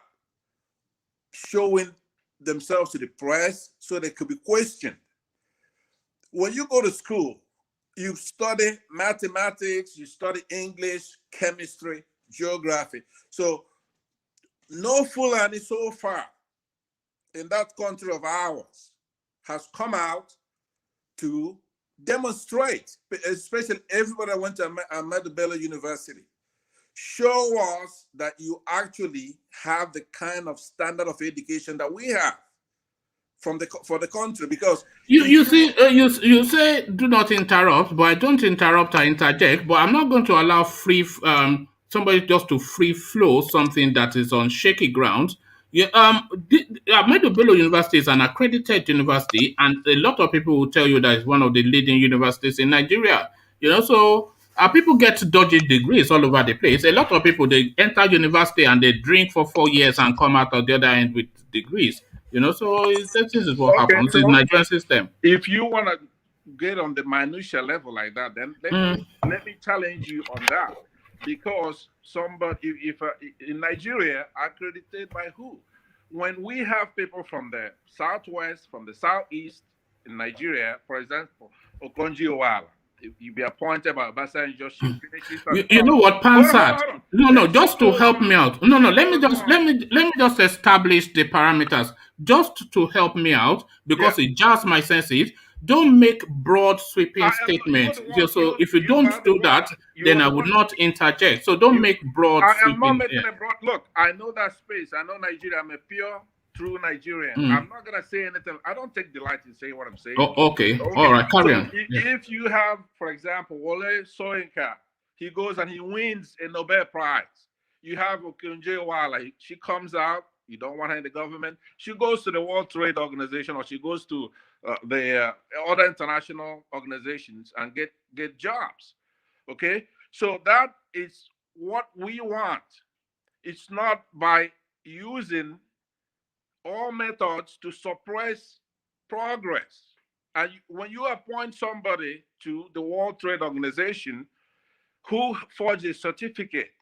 showing themselves to the press so they could be questioned. When you go to school, you study mathematics, you study English, chemistry, geography. So no Fulani so far in that country of ours has come out to demonstrate, especially everybody that went to Ahmadu Bello University, show us that you actually have the kind of standard of education that we have for the country. Because you say do not interrupt, but I don't interrupt, I interject. But I'm not going to allow somebody just to free flow something that is on shaky ground. Yeah, Ahmadu Bello University is an accredited university, and a lot of people will tell you that it's one of the leading universities in Nigeria. You know, so people get dodgy degrees all over the place. A lot of people, they enter university and they drink for 4 years and come out of the other end with degrees. You know, so this is what happens in the Nigerian system. If you want to get on the minutia level like that, then let me challenge you on that. Because somebody, if in Nigeria, accredited by who? When we have people from the southwest, from the southeast in Nigeria, for example, Okonjo-Iweala, you be appointed by Obasanjo. You know what, Pansat? No, just to help me out. No, let me just establish the parameters just to help me out because it jars my senses. Don't make broad sweeping statements. So if you don't do that, then I would not interject. So don't make broad sweeping. I am not making a broad look. I know that space. I know Nigeria. I'm a pure, true Nigerian. I'm not gonna say anything. I don't take delight in saying what I'm saying. Okay. All right, carry on. If you have, for example, Wole Soyinka, he goes and he wins a Nobel Prize. You have Okonjo-Iweala. She comes out. You don't want her in the government. She goes to the World Trade Organization or she goes to the other international organizations and get jobs. Okay, so that is what we want. It's not by using all methods to suppress progress. And when you appoint somebody to the World Trade Organization who forged a certificate,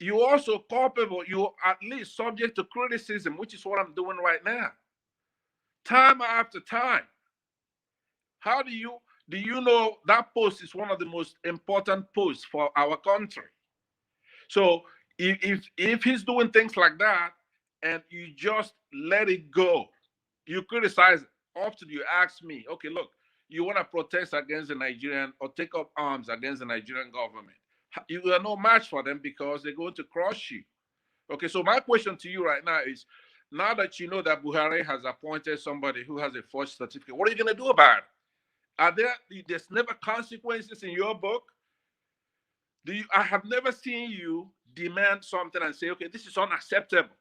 you also culpable, you're at least subject to criticism, which is what I'm doing right now. Time after time. How do you know that post is one of the most important posts for our country? So if he's doing things like that and you just let it go, you criticize it. Often you ask me, okay, look, you want to protest against the Nigerian or take up arms against the Nigerian government. You are no match for them because they're going to crush you. Okay, so my question to you right now is, now that you know that Buhari has appointed somebody who has a forged certificate, what are you going to do about it? There's never consequences in your book? I have never seen you demand something and say, okay, this is unacceptable.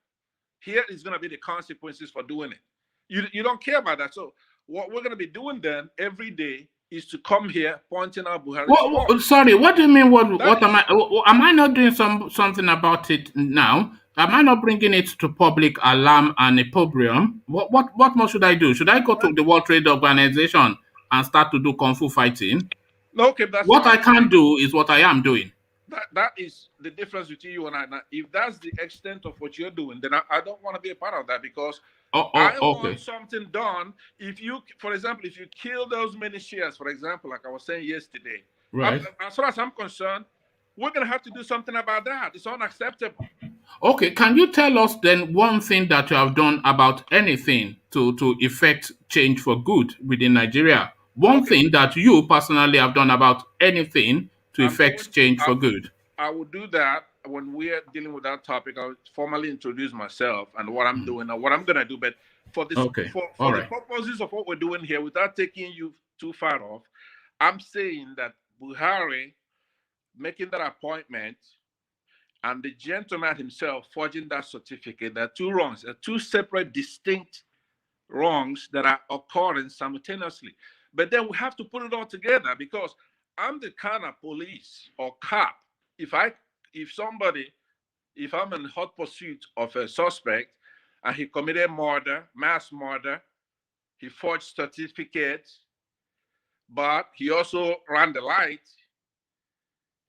Here is going to be the consequences for doing it. You don't care about that. So what we're going to be doing then every day is to come here pointing out Buhari's fault. Sorry, what do you mean? Am I not doing something about it now? Am I not bringing it to public alarm and opprobrium? What more should I do? Should I go to the World Trade Organization and start to do kung fu fighting? No, okay, that's what fine. I can't do is what I am doing. That is the difference between you and I. Now, if that's the extent of what you're doing, then I don't want to be a part of that, because I want something done. If you, for example, if you kill those many shares, for example, like I was saying yesterday, right? As far as I'm concerned, we're going to have to do something about that. It's unacceptable. Okay, can you tell us then one thing that you have done about anything to effect change for good within Nigeria? One thing that you personally have done about anything to effect change for good. I will do that when we're dealing with that topic. I'll formally introduce myself and what I'm doing and what I'm going to do. But for this, for the purposes of what we're doing here, without taking you too far off, I'm saying that Buhari making that appointment and the gentleman himself forging that certificate, there are two wrongs, there are two separate, distinct wrongs that are occurring simultaneously. But then we have to put it all together, because I'm the kind of police or cop. If I'm in hot pursuit of a suspect and he committed murder, mass murder, he forged certificates, but he also ran the light,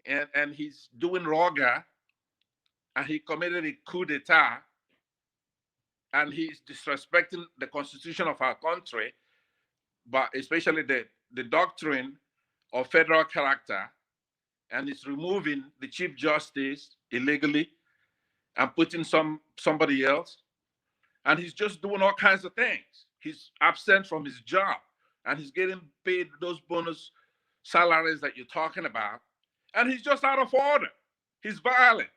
and he's doing ROGA, and he committed a coup d'etat, and he's disrespecting the constitution of our country, but especially the doctrine of federal character, and he's removing the Chief Justice illegally and putting somebody else, and he's just doing all kinds of things. He's absent from his job, and he's getting paid those bonus salaries that you're talking about, and he's just out of order. He's violent.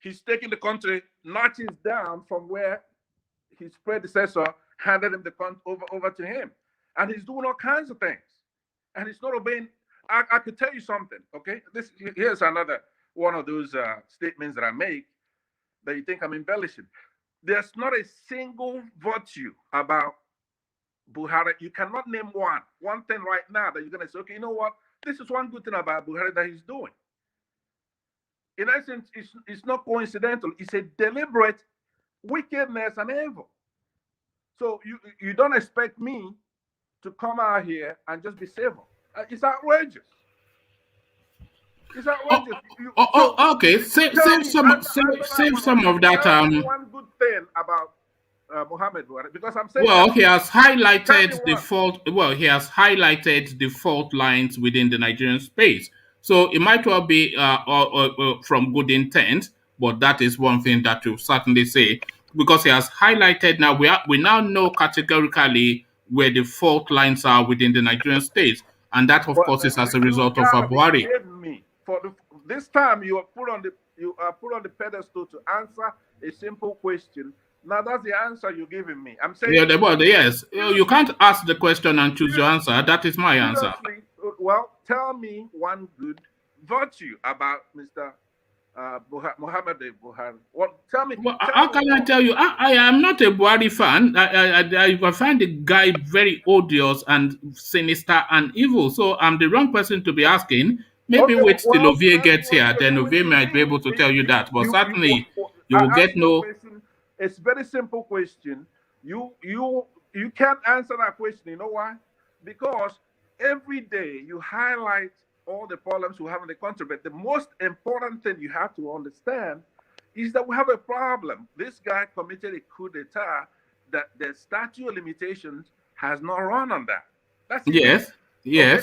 He's taking the country notches down from where his predecessor handed him the country over to him. And he's doing all kinds of things. And he's not obeying. I could tell you something, okay? Here's another one of those statements that I make that you think I'm embellishing. There's not a single virtue about Buhari. You cannot name one thing right now that you're going to say, okay, you know what? This is one good thing about Buhari that he's doing. In essence, it's not coincidental. It's a deliberate wickedness and evil. So you don't expect me to come out here and just be civil. It's outrageous. It's outrageous. Okay. Save some of that. One good thing about Muhammad Buhari, because I'm saying. Well, he has highlighted the fault. Well, he has highlighted the fault lines within the Nigerian space. So it might well be from good intent, but that is one thing that you certainly say, because he has highlighted. Now we now know categorically where the fault lines are within the Nigerian state, and that of course is as a result of Buhari. This time you are put on the pedestal to answer a simple question. Now that's the answer you're giving me. I'm saying yes. You can't ask the question and choose your answer. That is my answer. Well, tell me one good virtue about Mr. Muhammad Buhari. Tell me. Well, how can I tell you? I am not a Buhari fan. I find the guy very odious and sinister and evil. So I'm the wrong person to be asking. Maybe wait till Ovie gets here, then Ovie might be able to tell you that. But certainly, you will get no. It's a very simple question. You can't answer that question. You know why? Because every day you highlight all the problems we have in the country, but the most important thing you have to understand is that we have a problem. This guy committed a coup d'etat that the statute of limitations has not run on that. That's yes. Okay?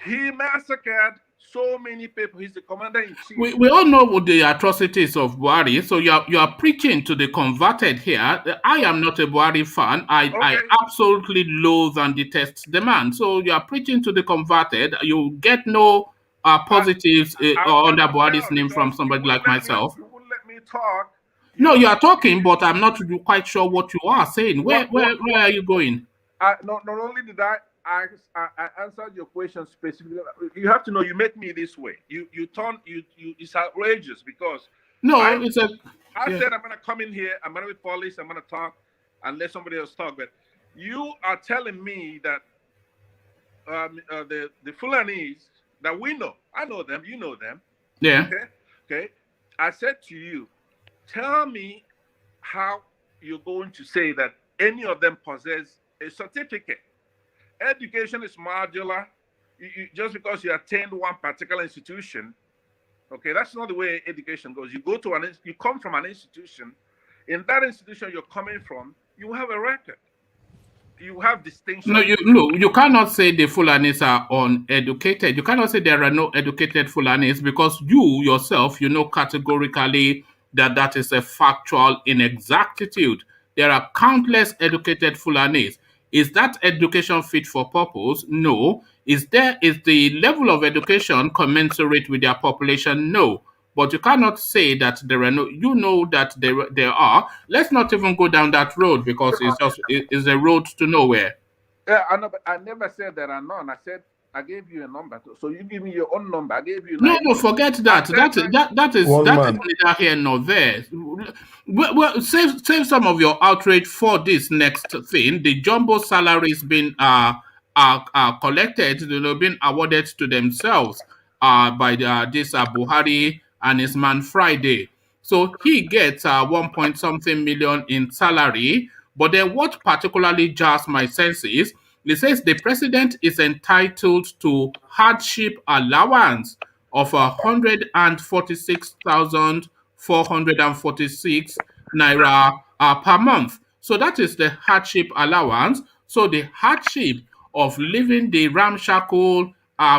He massacred so many people. He's the commander-in-chief. We all know the atrocities of Buhari, so you are preaching to the converted here. I am not a Buhari fan. I absolutely loathe and detest the man. So you are preaching to the converted. You get no positives under Buhari's name from somebody like myself. You wouldn't let me talk. No, you are talking, but I'm not quite sure what you are saying. Where are you going? Not only did I answered your question specifically. You have to know you make me this way. It's outrageous because I said I'm gonna come in here, I'm gonna be polished, I'm gonna talk and let somebody else talk. But You are telling me that the Fulanis that we know, I know them, you know them. Yeah. Okay. I said to you, tell me how you're going to say that any of them possess a certificate. Education is modular. Just because you attend one particular institution, okay, that's not the way education goes. You come from an institution. In that institution you're coming from, you have a record. You have distinction. You cannot say the Fulanis are uneducated. You cannot say there are no educated Fulanis because you yourself, you know categorically that is a factual inexactitude. There are countless educated Fulanis. Is that education fit for purpose? No. Is the level of education commensurate with their population? No. But you cannot say that there are no. You know that there are. Let's not even go down that road because it's a road to nowhere. Yeah, I know, but I never said there are none. I said I gave you a number, so you give me your own number. I gave you. No, forget that. That is neither here nor there. Well, save some of your outrage for this next thing. The jumbo salaries being collected, being awarded to themselves by this Buhari and his man Friday. So he gets 1 point something million in salary. But then what particularly jars my senses, it says the president is entitled to hardship allowance of 146,446 naira per month. So that is the hardship allowance. So the hardship of living the ramshackle,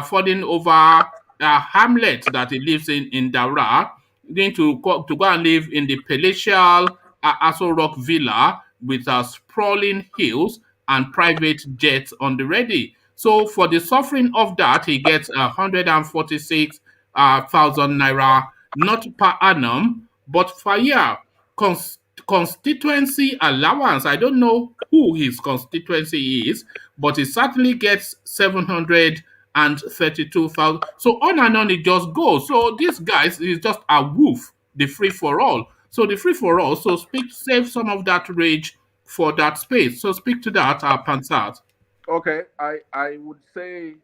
falling over hamlet that he lives in Daura, going to go and live in the palatial Aso Rock villa with sprawling hills and private jets on the ready. So for the suffering of that, he gets 146,000 naira, not per annum, but per year. Constituency allowance. I don't know who his constituency is, but he certainly gets 732,000. So on and on it just goes. So these guys is just a woof, the free for all. So the free for all. So save some of that rage for that space. So speak to that, Pansat. Okay, I would say,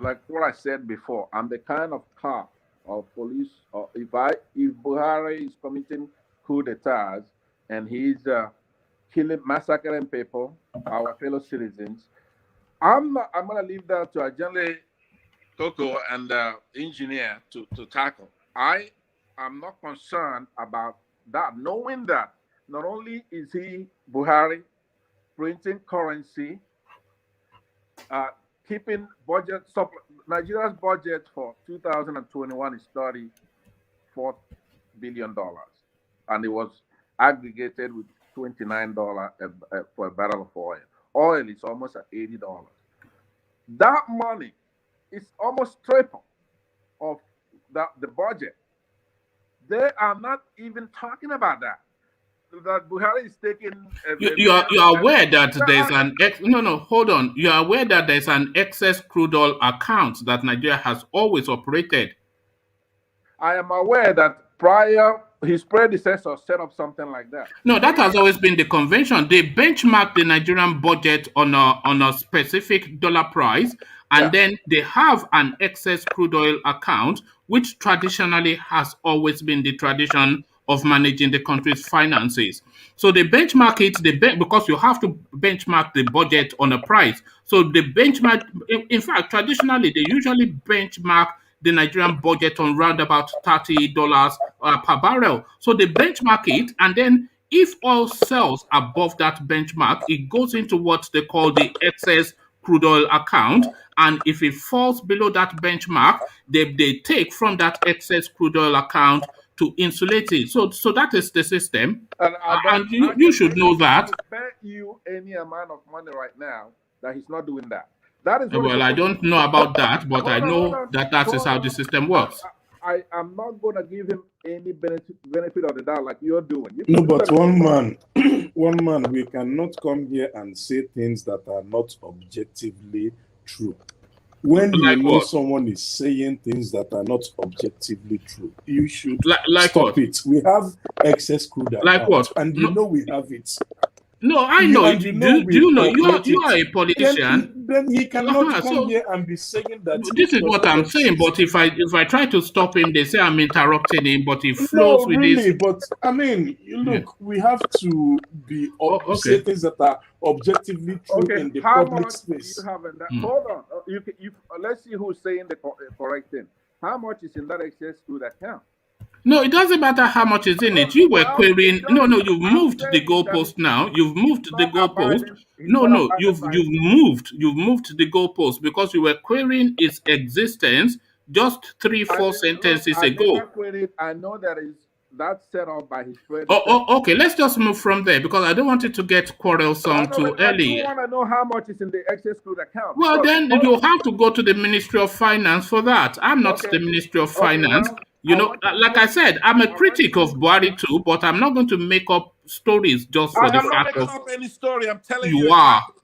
like what I said before, I'm the kind of cop or police, or if Buhari is committing coup d'etats and he's massacring people, our fellow citizens, I'm gonna leave that to Ajanle Coco and engineer to tackle. I am not concerned about that, knowing that not only is Buhari printing currency, keeping budget. Nigeria's budget for 2021 is $34 billion, and it was aggregated with $29 for a barrel of oil. Oil is almost at $80. That money is almost triple of the budget. They are not even talking about that. That Buhari is taking. You are aware that there's hold on. You are aware that there's an excess crude oil account that Nigeria has always operated. I am aware that his predecessor set up something like that. No, that has always been the convention. They benchmark the Nigerian budget on a specific dollar price, and then they have an excess crude oil account, which traditionally has always been the tradition of managing the country's finances. So they benchmark it, because you have to benchmark the budget on a price. So they benchmark, in fact, traditionally, they usually benchmark the Nigerian budget on round about $30 per barrel. So they benchmark it, and then if oil sells above that benchmark, it goes into what they call the excess crude oil account. And if it falls below that benchmark, they take from that excess crude oil account to insulate it. So that is the system. And you should know that. I bet you any amount of money right now that he's not doing that. That is well, I don't know about that, but I know that is how the system works. I am not going to give him any benefit of the doubt like you're doing. No, but one man, we cannot come here and say things that are not objectively true. When you know someone is saying things that are not objectively true, you should stop it. We have excess crude. Like what? And you know we have it. No, I know. And Do you know you are a then politician? he cannot come So here and be saying that this it is does what not I'm saying. exist. But if I try to stop him, they say I'm interrupting him. But he flows No, with really, this. but I mean, Yeah. look, we have to be say Okay. things that are objectively true in the how public much space. do you have in that? Hold on. Let's see who's saying the correct thing. How much is in that excess to that account? No, it doesn't matter how much is in it. You were querying. No, you've moved the goalpost now. You've moved the goalpost. No, you've moved the goalpost because you were querying its existence just 3-4 sentences I ago. never queried. I know that's set up by his predecessor. Okay. Let's just move from there because I don't want it to get quarrelsome too early. I do want to know how much is in the excess crude account. Well, then you have to go to the Ministry of Finance for that. I'm not the Ministry of Finance. Like I said, I'm a critic of Buhari too, but I'm not going to make up stories just for the I'm not fact making of. up any story. I'm telling you.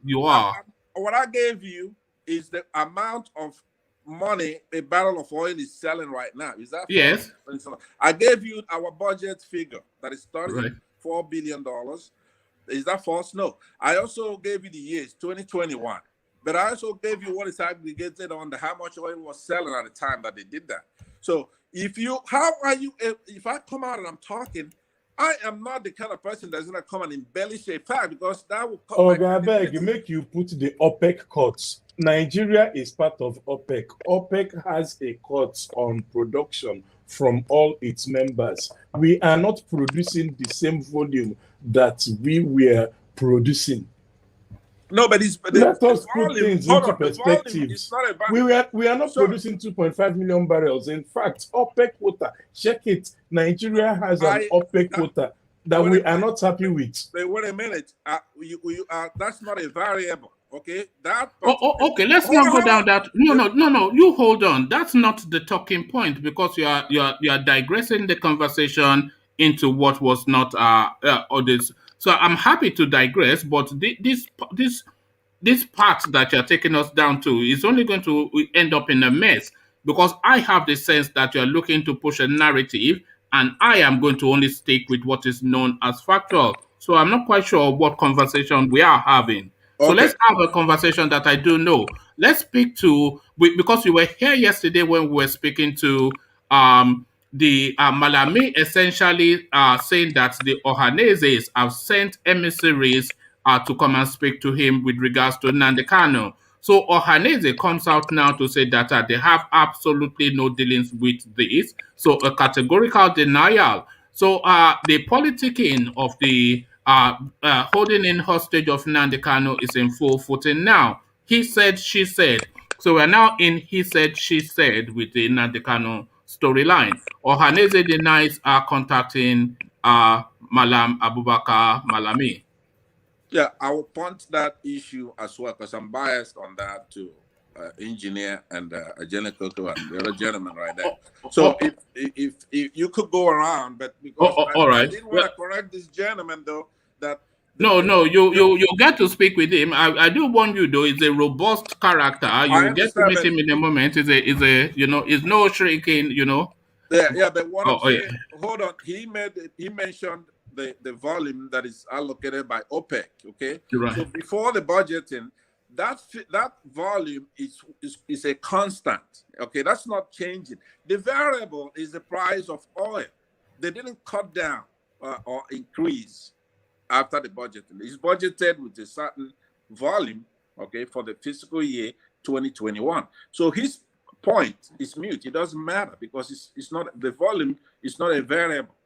You are. What I gave you is the amount of money a barrel of oil is selling right now. Is that yes? I gave you our budget figure that is $34 billion. Is that false? No. I also gave you the years 2021, but I also gave you what is aggregated on how much oil was selling at the time that they did that. So if I come out and I'm talking, I am not the kind of person that's gonna come and embellish a fact because that will come. I beg, make you put the OPEC cuts. Nigeria is part of OPEC. OPEC has a cut on production from all its members. We are not producing the same volume that we were producing. No, but let us put things into perspective. We are not producing 2.5 million barrels. In fact, OPEC quota, check it. Nigeria has an OPEC quota that we are not happy with. Wait a minute. That's not a variable. Okay. Okay. Let's not go down that. No. You hold on. That's not the talking point because you are digressing the conversation into what was not or this. So I'm happy to digress, but this part that you're taking us down to is only going to end up in a mess because I have the sense that you're looking to push a narrative and I am going to only stick with what is known as factual. So I'm not quite sure what conversation we are having. So let's have a conversation that I do know. Let's speak to, because you were here yesterday when we were speaking to the Malami essentially saying that the Ohanaezes have sent emissaries to come and speak to him with regards to Nnamdi Kanu. So Ohanaeze comes out now to say that they have absolutely no dealings with this. So a categorical denial. So the politicking of the holding in hostage of Nnamdi Kanu is in full footing now. He said, she said. So we're now in he said, she said with the Nnamdi Kanu storyline. Ohanaeze denies contacting Malam Abubakar Malami. Yeah, I will point that issue as well because I'm biased on that too. Engineer and Jenny Koto and the other gentleman right there. So if you could go around, but because I didn't want to correct this gentleman though that. No, you get to speak with him. I do warn you though, he's a robust character. You get to meet him in a moment. Is no shrinking, Yeah, but what I'm saying, hold on. He mentioned the volume that is allocated by OPEC. Okay, right. So before the budgeting, that volume is a constant. Okay, that's not changing. The variable is the price of oil. They didn't cut down or increase after the budgeting. It's budgeted with a certain volume. Okay, for the fiscal year 2021. So his point is mute. It doesn't matter because it's not the volume. It's not a variable.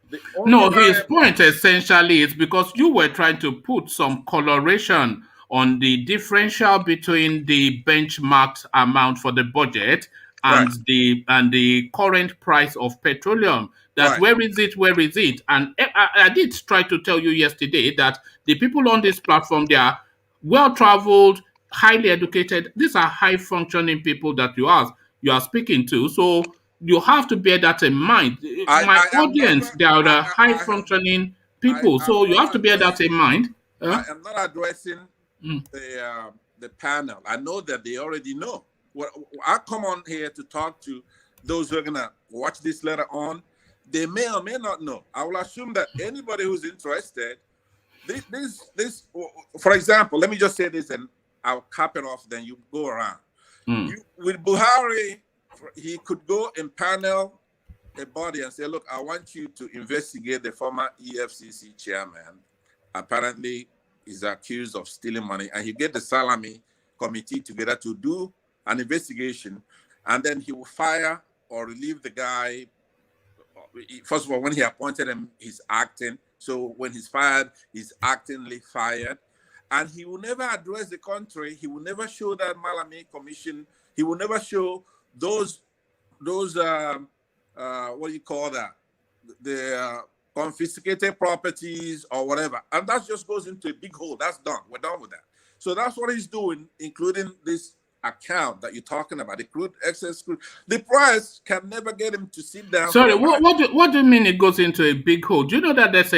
His point essentially is because you were trying to put some coloration on the differential between the benchmarked amount for the budget and the current price of petroleum. That where is it? And I did try to tell you yesterday that the people on this platform, they are well-traveled, highly educated. These are high-functioning people that you are speaking to. So you have to bear that in mind. My audience, they are high-functioning people. So you have to bear that in mind. I am not addressing the panel. I know that they already know. I come on here to talk to those who are going to watch this later on. They may or may not know. I will assume that anybody who's interested this, for example, let me just say this and I'll cap it off, then you go around. With Buhari, he could go and panel a body and say, look, I want you to investigate the former EFCC chairman. Apparently, is accused of stealing money, and he get the Salami committee together to do an investigation, and then he will fire or relieve the guy. First of all, when he appointed him, he's acting. So when he's fired, he's actingly fired. And he will never address the country. He will never show that Malami commission. He will never show those what do you call that? The confiscated properties or whatever. And that just goes into a big hole. That's done. We're done with that. So that's what he's doing, including this account that you're talking about, the crude excess crude. The price can never get him to sit down. Sorry, what do you mean it goes into a big hole? Do you know that there's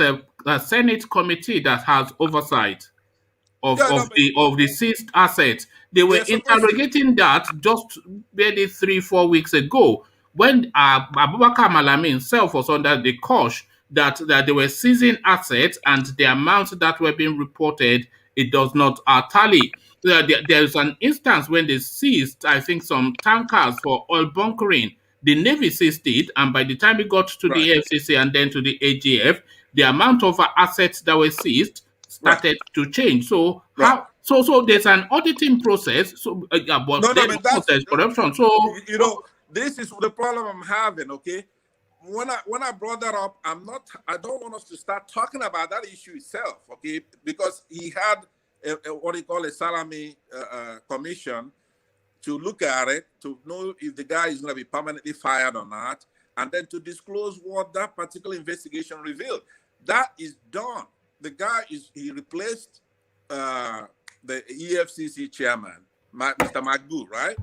a Senate committee that has oversight of the seized assets? They were interrogating that just barely 3-4 weeks ago when Abubakar Malami himself was under the cosh that they were seizing assets and the amounts that were being reported, it does not tally. There's an instance when they seized, I think, some tankers for oil bunkering. The Navy seized it, and by the time it got to the FCC and then to the AGF, the amount of assets that were seized started to change. So so there's an auditing process. So there's corruption. So this is the problem I'm having. Okay, when I brought that up, I don't want us to start talking about that issue itself. Okay, because he had what he call a Salami commission to look at it, to know if the guy is going to be permanently fired or not, and then to disclose what that particular investigation revealed. That is done. The guy he replaced the EFCC chairman, Mr. Magdu, right?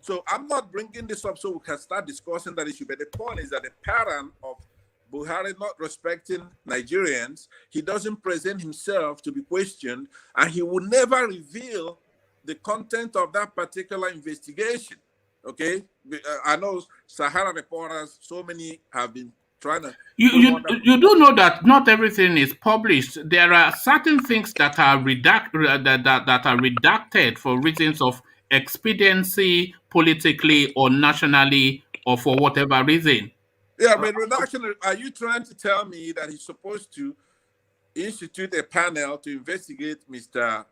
So I'm not bringing this up so we can start discussing that issue, but the point is that the pattern of Buhari not respecting Nigerians, he doesn't present himself to be questioned, and he will never reveal the content of that particular investigation. Okay, I know Sahara reporters, so many have been trying to. You do know that not everything is published. There are certain things that are redacted for reasons of expediency, politically or nationally, or for whatever reason. Yeah, but reduction, are you trying to tell me that he's supposed to institute a panel to investigate Mr.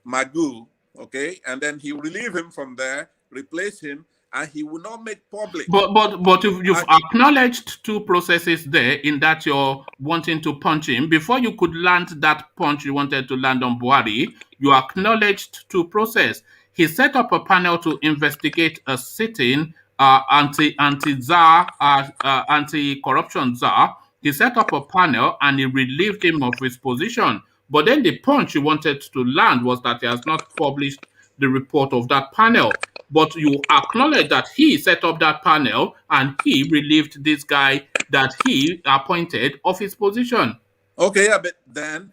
Magdu, okay, and then he will relieve him from there, replace him, and he will not make public. But if you've acknowledged two processes there in that you're wanting to punch him, before you could land that punch you wanted to land on Buhari, you acknowledged two processes. He set up a panel to investigate a sitting anti-corruption czar. He set up a panel and he relieved him of his position. But then the punch he wanted to land was that he has not published the report of that panel. But you acknowledge that he set up that panel and he relieved this guy that he appointed of his position. Okay, yeah, but then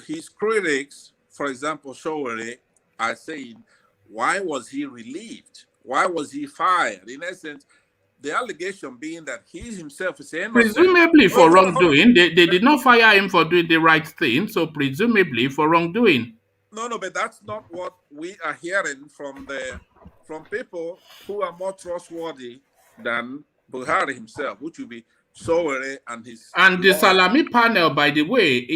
his critics, for example, Showere, are saying, why was he relieved? Why was he fired? In essence, the allegation being that he himself is saying... Presumably for wrongdoing. They did not fire him for doing the right thing, so presumably for wrongdoing. No, but that's not what we are hearing from people who are more trustworthy than Buhari himself, which will be Sowore and his... And the Salami panel, by the way,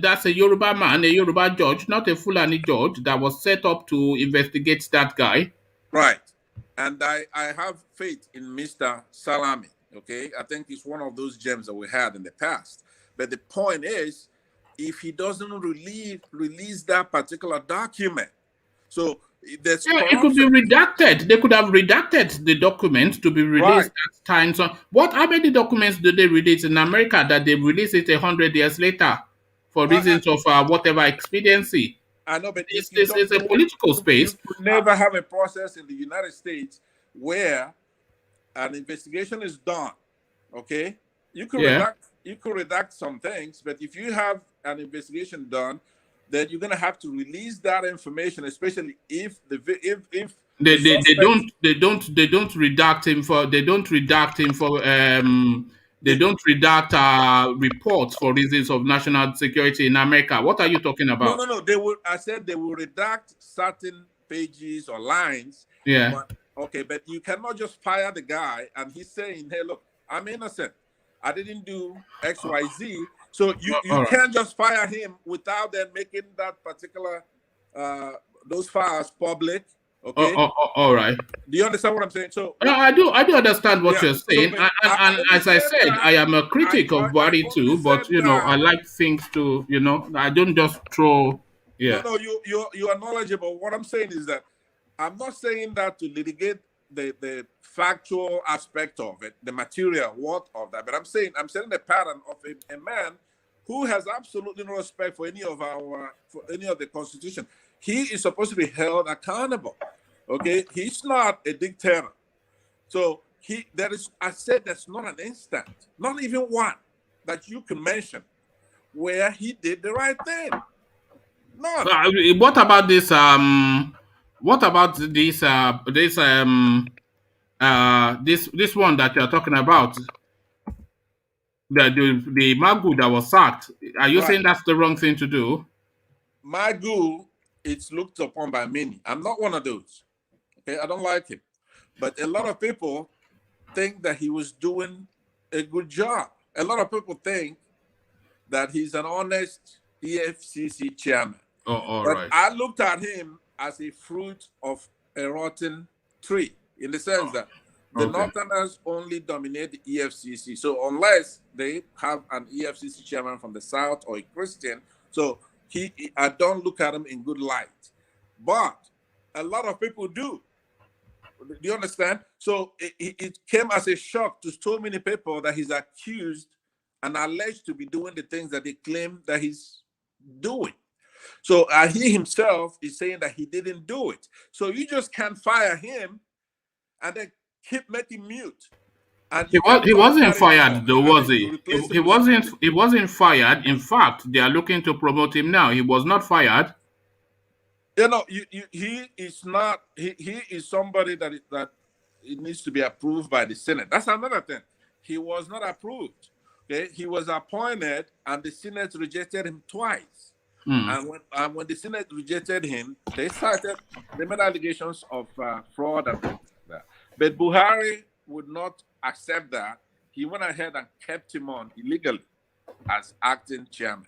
that's a Yoruba man, a Yoruba judge, not a Fulani judge, that was set up to investigate that guy. Right. And I have faith in Mr. Salami, okay? I think he's one of those gems that we had in the past. But the point is, if he doesn't release that particular document, so there's it could be redacted. They could have redacted the document to be released at times. So how many documents do they release in America that they release it 100 years later for reasons of whatever expediency? I know, but it's a political space. You could never have a process in the United States where an investigation is done. Okay, you could redact some things, but if you have an investigation done, then you're gonna have to release that information, especially if they don't redact him for They don't redact reports for reasons of national security in America. What are you talking about? No. I said they will redact certain pages or lines. Yeah. But, okay, but you cannot just fire the guy and he's saying, "Hey, look, I'm innocent. I didn't do X, Y, Z." So you can't just fire him without them making that particular those files public. Okay. All right. Do you understand what I'm saying? So I do understand what you're saying, so, and as I said, I am a critic of Buhari too. But I like things to I don't just throw. Yeah. No, you are knowledgeable. What I'm saying is that I'm not saying that to litigate the factual aspect of it, the material what of that, but I'm saying the pattern of a man who has absolutely no respect for any of the Constitution. He is supposed to be held accountable. Okay, he's not a dictator. So I said there's not an instant, not even one, that you can mention where he did the right thing. None. What about this? What about this? This one that you're talking about? The Magu that was sacked. Are you saying that's the wrong thing to do? Magu, it's looked upon by many. I'm not one of those. Okay, I don't like him. But a lot of people think that he was doing a good job. A lot of people think that he's an honest EFCC chairman. But I looked at him as a fruit of a rotten tree, in the sense that the Northerners only dominate the EFCC. So unless they have an EFCC chairman from the South or a Christian, so I don't look at him in good light. But a lot of people do. Do you understand? So it came as a shock to so many people that he's accused and alleged to be doing the things that they claim that he's doing. So he himself is saying that he didn't do it. So you just can't fire him and then keep making mute. And he wasn't fired though, was he? He wasn't fired. In fact, they are looking to promote him now. He was not fired. He is not. He is somebody that it needs to be approved by the Senate. That's another thing. He was not approved. Okay, he was appointed, and the Senate rejected him twice. And when the Senate rejected him, they made allegations of fraud and things like that. But Buhari would not accept that. He went ahead and kept him on illegally as acting chairman.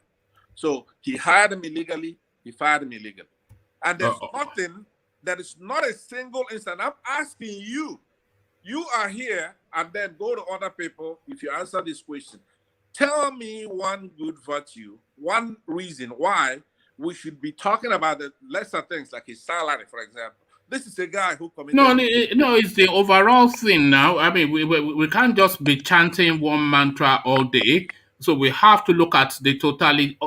So he hired him illegally. He fired him illegally. And there's nothing, there is not a single instance. I'm asking you. You are here, and then go to other people if you answer this question. Tell me one good virtue, one reason why we should be talking about the lesser things like his salary, for example. This is a guy who committed... No, it's the overall thing now. I mean, we can't just be chanting one mantra all day. So we have to look at the totality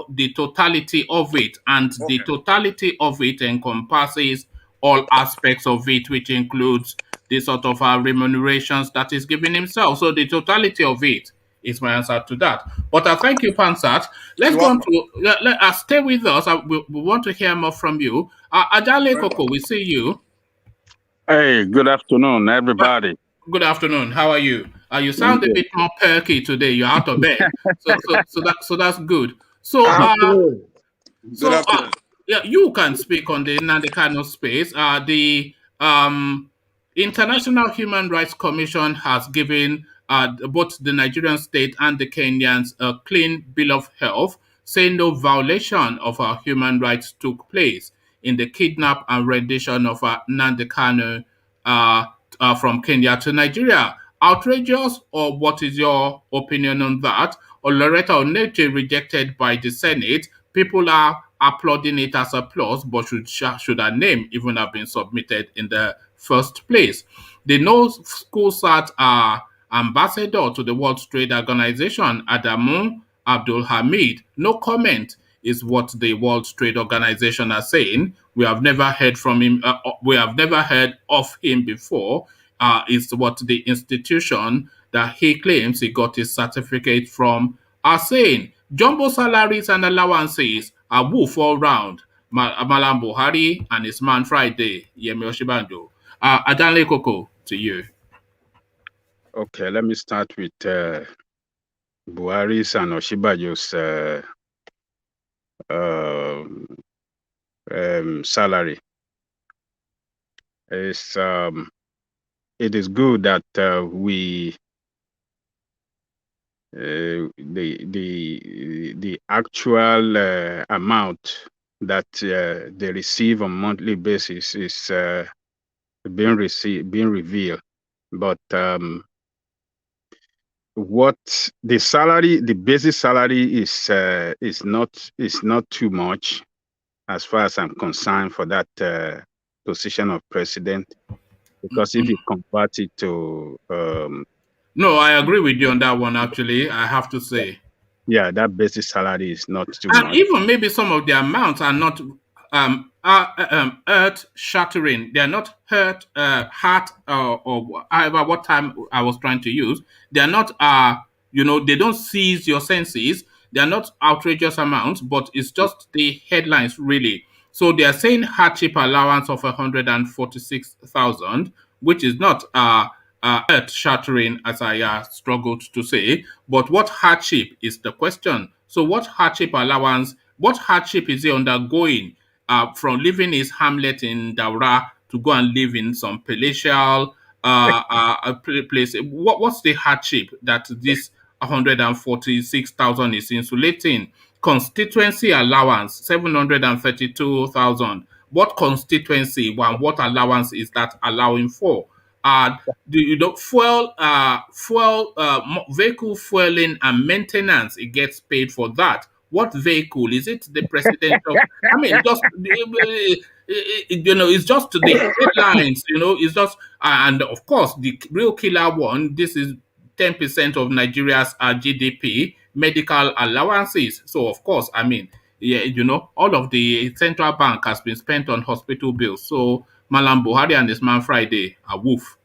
of it, and the totality of it encompasses all aspects of it, which includes the sort of remunerations that is given himself. So the totality of it is my answer to that. But thank you, Pansat. Let's go on to stay with us. We want to hear more from you. Ajale Koko, we see you. Hey, good afternoon, everybody. Good afternoon. How are you? You sound a bit more perky today. You're out of bed, so that's good. So, yeah, you can speak on the Nnamdi Kanu space. The International Human Rights Commission has given both the Nigerian state and the Kenyans a clean bill of health, saying no violation of our human rights took place in the kidnap and rendition of Nnamdi Kanu from Kenya to Nigeria. Outrageous, or what is your opinion on that? Or LAURETTA Oneche rejected by the Senate. People are applauding it as applause, but should a name even have been submitted in the first place? The No School Sat ambassador to the World Trade Organization, Adamu Abdul Hamid, no comment is what the World Trade Organization are saying. We have never heard from him. We have never heard of him before. Is what the institution that he claims he got his certificate from are saying. Jumbo salaries and allowances are woof all round. Malam Buhari and his man Friday, Yemi Osinbajo. Adanle Koko, to you. Okay, let me start with Buhari's and OSINBAJO'S salary. It is good that we the actual amount that they receive on monthly basis is being revealed, but what the salary, the basic salary is not too much, as far as I'm concerned, for that position of president, because if you convert it to no, I agree with you on that one. Actually, I have to say, yeah, that basic salary is not too and much. even maybe some of the amounts are not earth shattering. They are not heart or however what time I was trying to use. They are not they don't seize your senses. They are not outrageous amounts, but it's just the headlines really. So they are saying hardship allowance of 146,000, which is not earth shattering, as I struggled to say. But what hardship is the question? So, what hardship allowance? What hardship is he undergoing from living his hamlet in Daura to go and live in some palatial place? What's the hardship that this 146,000 is insulating? Constituency allowance 732,000. What constituency and what allowance is that allowing for? Vehicle fueling and maintenance, it gets paid for that. What vehicle is it? The presidential. I mean, just it's just the headlines. It's just and of course the real killer one. This is 10% of Nigeria's GDP, medical allowances. So of course, I mean, yeah, all of the central bank has been spent on hospital bills. So Malam Buhari and this man Friday are woof.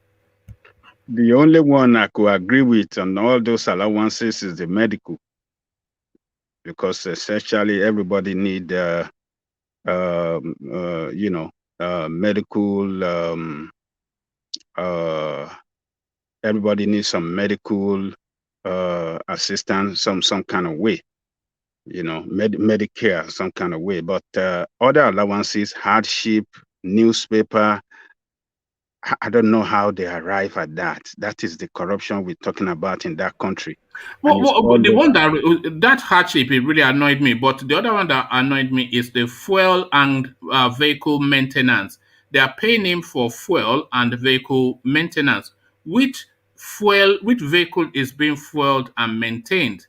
The only one I could agree with on all those allowances is the medical, because essentially everybody need medical. Everybody needs some medical assistance, some kind of way, Medicare, some kind of way. But other allowances, hardship, newspaper, I don't know how they arrive at that. That is the corruption we're talking about in that country. Well, the one that hardship, it really annoyed me. But the other one that annoyed me is the fuel and vehicle maintenance. They are paying him for fuel and vehicle maintenance. Which vehicle is being fueled and maintained?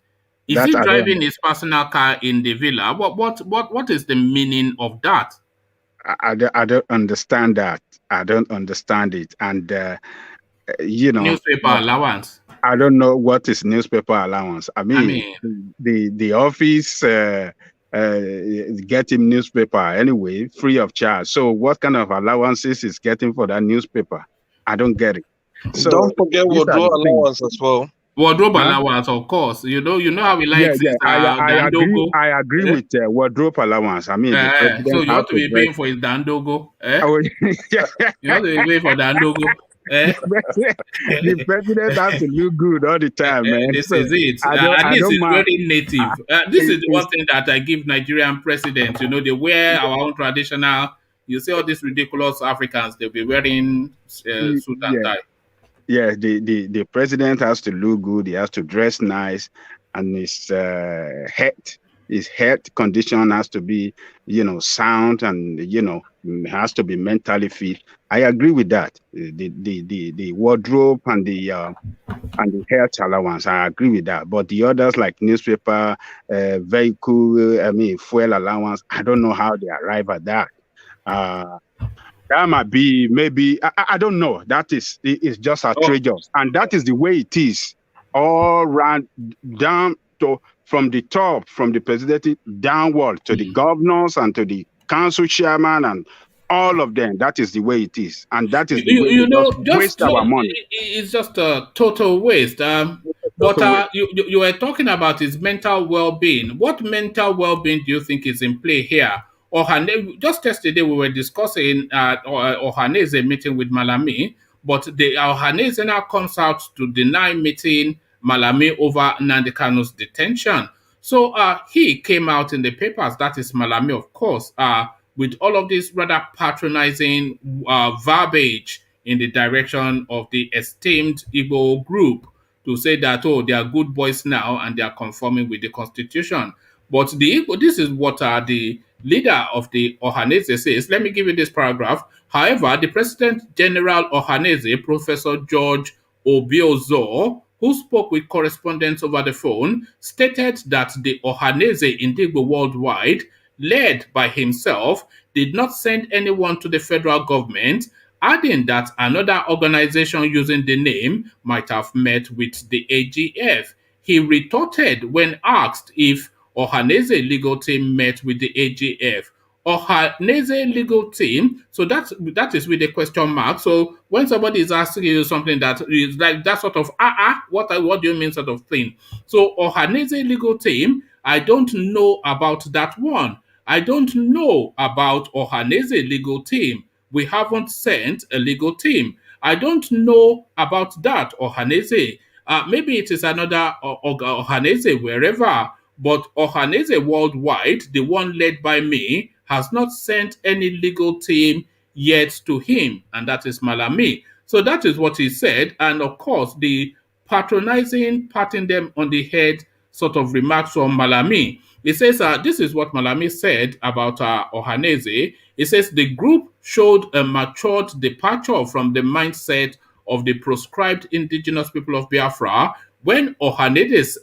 Is he driving his personal car in the villa? What is the meaning of that? I don't understand that. I don't understand it. And newspaper allowance. I don't know what is newspaper allowance. I mean the office get him newspaper anyway, free of charge. So what kind of allowances is getting for that newspaper? I don't get it. So don't forget wardrobe allowance as well. Wardrobe allowance, of course. You know how we like I agree with wardrobe allowance. I mean, the president so you have to be paying for his dandogo. You have to be paying for dandogo. The president has to look good all the time, man. This is it. This is very native. This is the one thing that I give Nigerian presidents. They wear our own traditional. You see all these ridiculous Africans, they'll be wearing suit and tie. Yeah, the president has to look good. He has to dress nice, and his health condition has to be, sound, and has to be mentally fit. I agree with that. The wardrobe and the health allowance, I agree with that. But the others, like newspaper, vehicle, fuel allowance, I don't know how they arrive at that. That might be maybe I don't know. That is it's just outrageous, and that is the way it is all round down to from the top, from the president downward to the governors and to the council chairman and all of them. That is the way it is, and that is the way we waste our money. It's just a total waste. But you were talking about his mental well-being. What mental well-being do you think is in play here? Just yesterday we were discussing Ohanaeze meeting with Malami, but the Ohanaeze now comes out to deny meeting Malami over Nnamdi Kanu's detention. So he came out in the papers, that is Malami, of course, with all of this rather patronizing verbiage in the direction of the esteemed Igbo group to say that, oh, they are good boys now and they are conforming with the constitution. But the Igbo, this is what the leader of the Ohanaeze says. Let me give you this paragraph. However, the President General Ohanaeze, Professor George Obiozo, who spoke with correspondents over the phone, stated that the Ohanaeze Indigbo worldwide, led by himself, did not send anyone to the federal government, adding that another organization using the name might have met with the AGF. He retorted when asked if Ohanaeze legal team met with the AGF. Ohanaeze legal team, so that is with a question mark. So when somebody is asking you something that is like that sort of what do you mean sort of thing? So Ohanaeze legal team, I don't know about that one. I don't know about Ohanaeze legal team. We haven't sent a legal team. I don't know about that Ohanaeze. Maybe it is another Ohanaeze wherever, but Ohanaeze worldwide, the one led by me, has not sent any legal team yet to him, and that is Malami. So that is what he said, and of course, the patronizing, patting them on the head sort of remarks from Malami. He says, this is what Malami said about Ohanaeze. He says, the group showed a matured departure from the mindset of the proscribed indigenous people of Biafra when Ohanaeze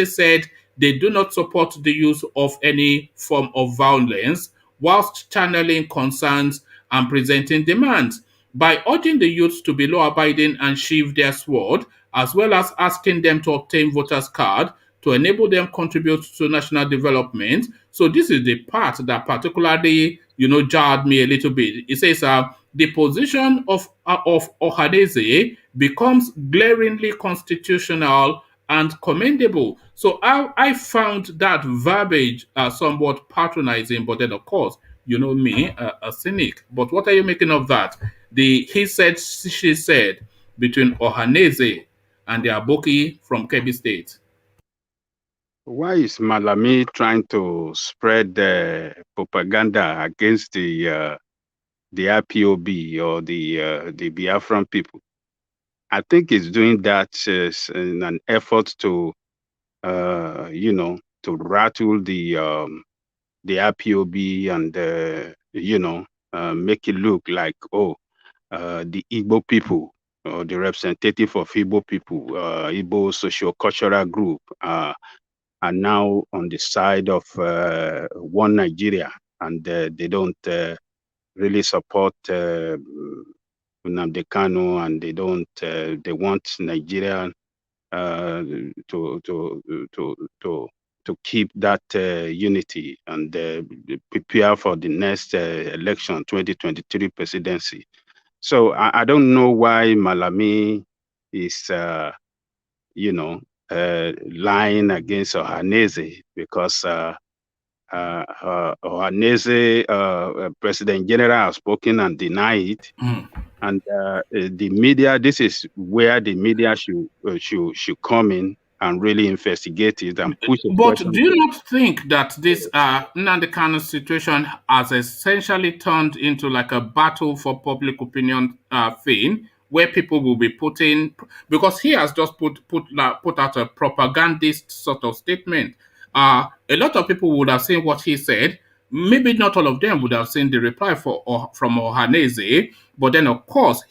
said they do not support the use of any form of violence whilst channeling concerns and presenting demands. By urging the youth to be law-abiding and sheathe their sword, as well as asking them to obtain voters' card to enable them contribute to national development. So this is the part that particularly, jarred me a little bit. It says the position of Ohanaeze becomes glaringly constitutional and commendable. So I found that verbiage somewhat patronizing, but then of course, you know me, a cynic. But what are you making of that? The he said, she said between Ohanaeze and the Aboki from Kebbi State. Why is Malami trying to spread propaganda against the IPOB or the Biafran people? I think he's doing that in an effort to, to rattle the IPOB and make it look like the Igbo people, or the representative of Igbo people, Igbo socio-cultural group, are now on the side of one Nigeria, and they don't really support Nnamdi Kanu, and they don't. They want Nigeria to keep that unity and prepare for the next election, 2023 presidency. So I don't know why Malami is, lying against Ohanaeze, because Ohanaeze, President General, has spoken and denied it. And the media, this is where the media should come in and really investigate it and push it. But do you not think that this Nnamdi Kanu situation has essentially turned into like a battle for public opinion thing, where people will be putting, because he has just put out a propagandist sort of statement. A lot of people would have seen what he said. Maybe not all of them would have seen the reply from Ohanaeze, but then of course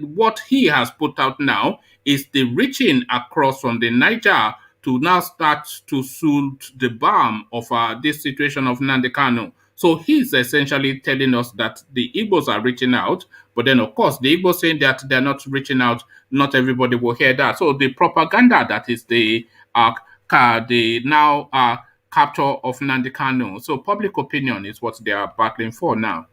what he has put out now is the reaching across from the Niger to now start to soothe the balm of this situation of Nnamdi Kanu. So he's essentially telling us that the Igbos are reaching out, but then of course the Igbos saying that they're not reaching out, not everybody will hear that. So the propaganda that is the capture of Nnamdi Kanu. So public opinion is what they are battling for now.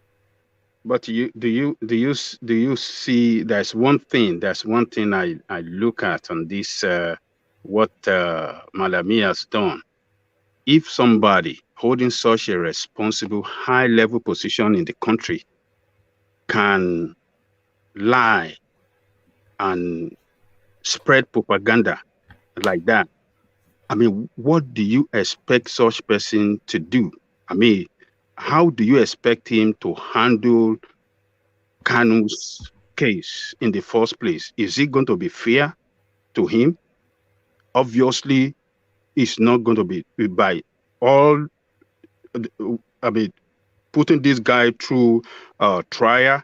But do you see there's one thing I look at on this what Malami has done. If somebody holding such a responsible high level position in the country can lie and spread propaganda like that. I mean, what do you expect such person to do? I mean, how do you expect him to handle Kanu's case in the first place? Is it going to be fair to him? Obviously, it's not going to be by all. I mean, putting this guy through trial,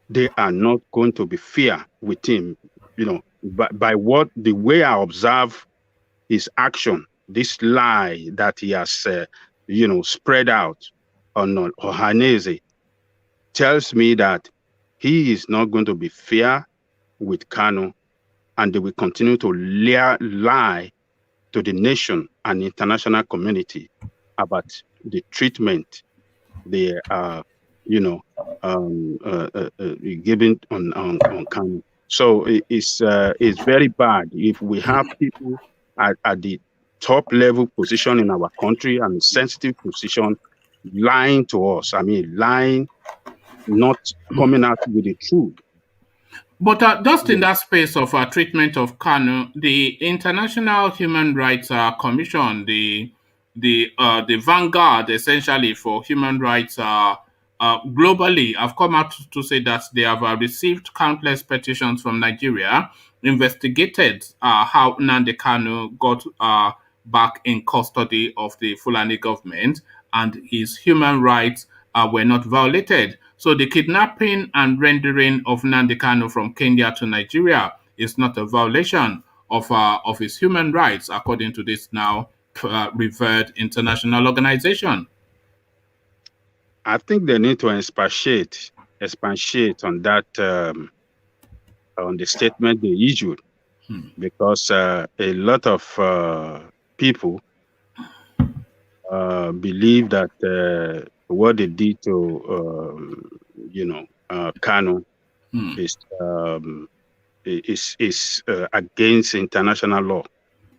they are not going to be fair with him. You know, by what the way I observe his action, this lie that he has, spread out on Ohanaeze, tells me that he is not going to be fair with Kanu, and they will continue to lie to the nation and international community about the treatment they are, given on Kanu. So it's very bad if we have people at the top level position in our country and sensitive position lying to us. I mean, lying, not coming out with the truth. But just in that space of treatment of Kanu, the International Human Rights Commission, the vanguard essentially for human rights globally, have come out to say that they have received countless petitions from Nigeria, investigated how Nnamdi Kanu got back in custody of the Fulani government, and his human rights were not violated. So the kidnapping and rendering of Nnamdi Kanu from Kenya to Nigeria is not a violation of his human rights, according to this now revered international organization. I think they need to expatiate on that, on the statement they issued, because a lot of people believe that what they did to Kanu is against international law.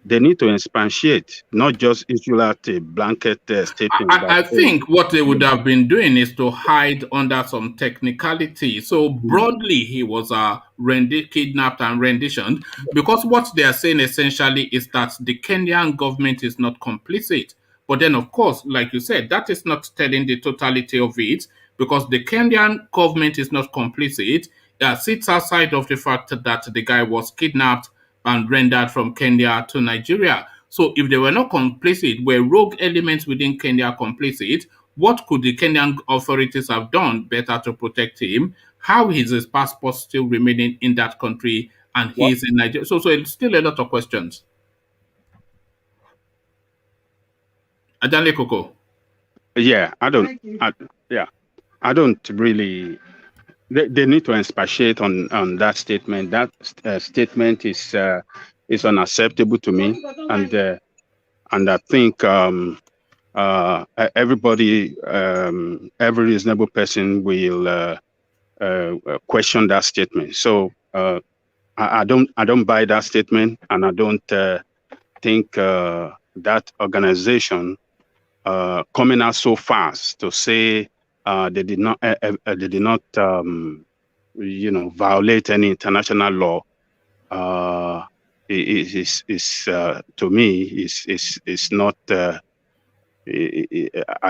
They need to expatiate, not just issue out a blanket statement. I think what they would have been doing is to hide under some technicality. So broadly, he was kidnapped and renditioned, because what they are saying essentially is that the Kenyan government is not complicit. But then, of course, like you said, that is not telling the totality of it, because the Kenyan government is not complicit. Sits outside of the fact that the guy was kidnapped and rendered from Kenya to Nigeria. So if they were not complicit, were rogue elements within Kenya complicit, what could the Kenyan authorities have done better to protect him? How is his passport still remaining in that country and he's in Nigeria? So it's still a lot of questions. Adanle Koko. Yeah, I don't really. They need to expatiate on that statement. That statement is unacceptable to me, and I think everybody, every reasonable person will question that statement. So I don't buy that statement, and I don't think that organization coming out so fast to say they did not violate any international law is to me is not. I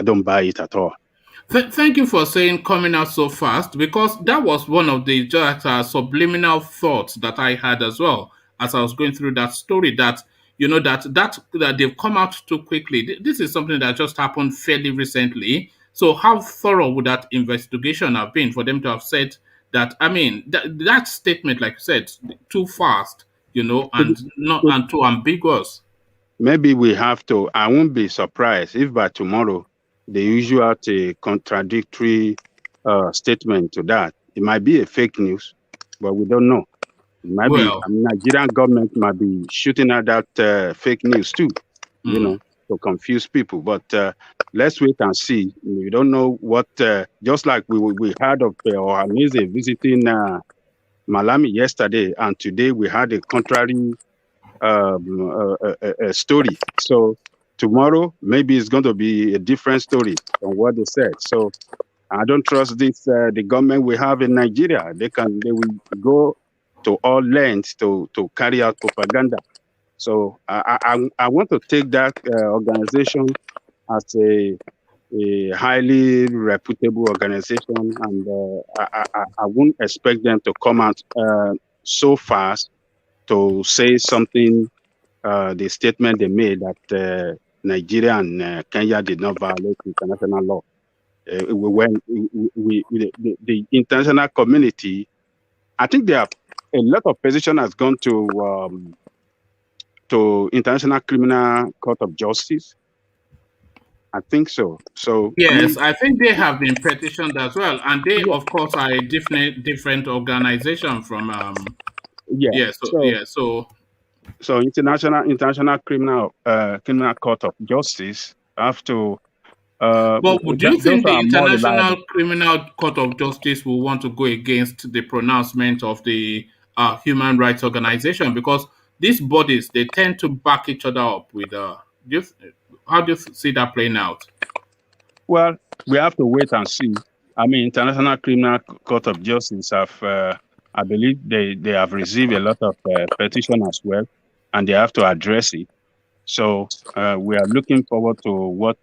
don't buy it at all. Thank you for saying coming out so fast, because that was one of the subliminal thoughts that I had as well as I was going through that story, that that they've come out too quickly. This is something that just happened fairly recently. So how thorough would that investigation have been for them to have said that? I mean, that statement, like you said, too fast, and too ambiguous. Maybe we have to. I won't be surprised if by tomorrow they issue out a contradictory statement to that. It might be a fake news, but we don't know. It might be. Nigerian government might be shooting at that fake news too, to confuse people. But let's wait and see. We don't know what. Just like we heard of Ohanaeze visiting Malami yesterday, and today we had a contrary story. So tomorrow maybe it's going to be a different story from what they said. So I don't trust this the government we have in Nigeria. They will go to all lengths to carry out propaganda. So I want to take that organization as a highly reputable organization, and I wouldn't expect them to come out so fast to say something, the statement they made that Nigeria and Kenya did not violate international law. When the international community, I think there are a lot of petition has gone to International Criminal Court of Justice. I think so. So yes, I think they have been petitioned as well, and they, of course, are a different organization from. So International Criminal Court of Justice have to. But do you think the International reliable. Criminal Court of Justice will want to go against the pronouncement of the human rights organization? Because these bodies, they tend to back each other up with. How do you see that playing out? Well, we have to wait and see. I mean, International Criminal Court of Justice have, I believe they have received a lot of petition as well, and they have to address it. So we are looking forward to what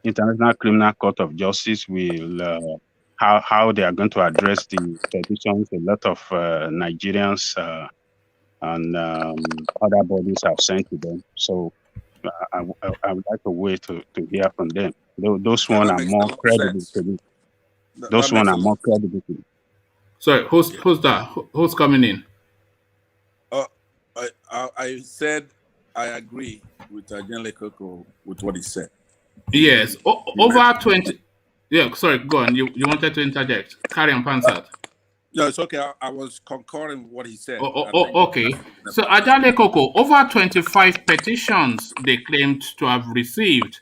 International Criminal Court of Justice will, how they are going to address the petitions. A lot of Nigerians and other bodies have sent to them. So I would like to wait to hear from them. Those ones are more credible to me. Those ones are more credible to me. Sorry, who's that? Who's coming in? I said I agree with General Koko with what he said. Yes, over 20. Yeah, sorry, go on. You wanted to interject. Carry on, Pansat. No, it's okay. I was concurring with what he said. Okay. So, Ajale Koko, over 25 petitions they claimed to have received.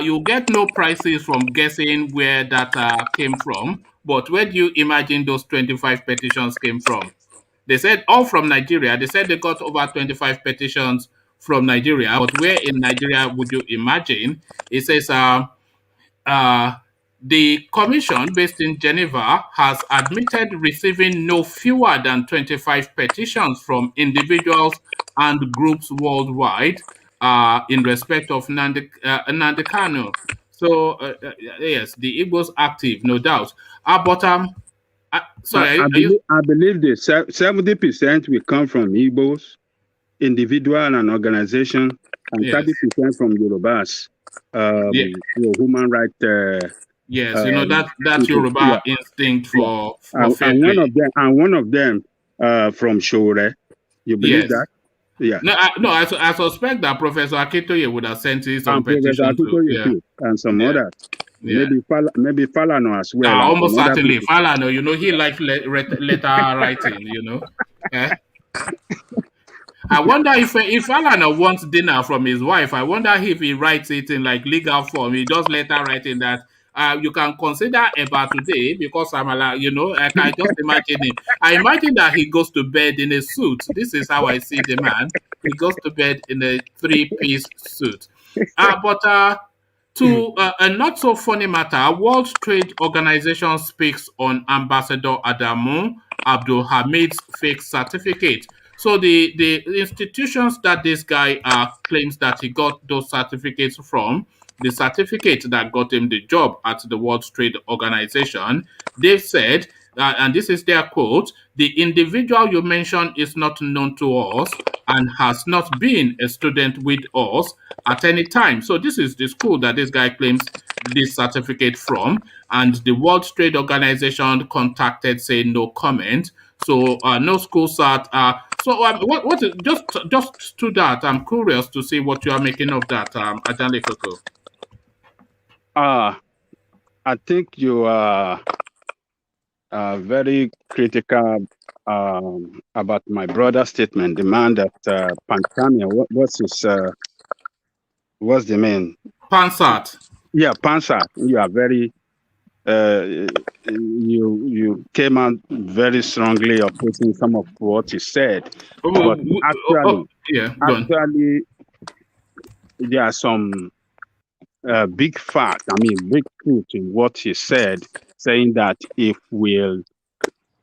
You get no prices from guessing where that came from, but where do you imagine those 25 petitions came from? They said all from Nigeria. They said they got over 25 petitions from Nigeria, but where in Nigeria would you imagine? It says the commission based in Geneva has admitted receiving no fewer than 25 petitions from individuals and groups worldwide in respect of Nnamdi Kanu. So, yes, the Igbos active, no doubt. But sorry, I believe the 70% will come from Igbos, individual and organization, and 30% from Yorubas. Human rights. Yes, that's Yoruba instinct for and one of them from Shore. You believe that? Yeah. No, I suspect that Professor Akintoye would have sent his own petition too. And some others. Yeah. Maybe Falano as well. Almost certainly. Falano, he likes letter writing, I wonder if Falano wants dinner from his wife, I wonder if he writes it in like legal form. He does letter writing that you can consider Eba today because I'm like, I can just imagine him. I imagine that he goes to bed in a suit. This is how I see the man. He goes to bed in a 3-piece suit. But to a not so funny matter, World Trade Organization speaks on Ambassador Adamu Abdul Hamid's fake certificate. So the institutions that this guy claims that he got those certificates from, the certificate that got him the job at the World Trade Organization, they've said, and this is their quote, the individual you mentioned is not known to us and has not been a student with us at any time. So this is the school that this guy claims this certificate from, and the World Trade Organization contacted saying no comment. So no school cert. What just to that, I'm curious to see what you are making of that, Ajale Koko. I think you are very critical about my brother's statement. The man that Pantania, what's the name? Pansat. Yeah, Pansat. You are very. You came out very strongly opposing some of what he said. But actually, there are some big facts. I mean, big truth in what he said, saying that if we'll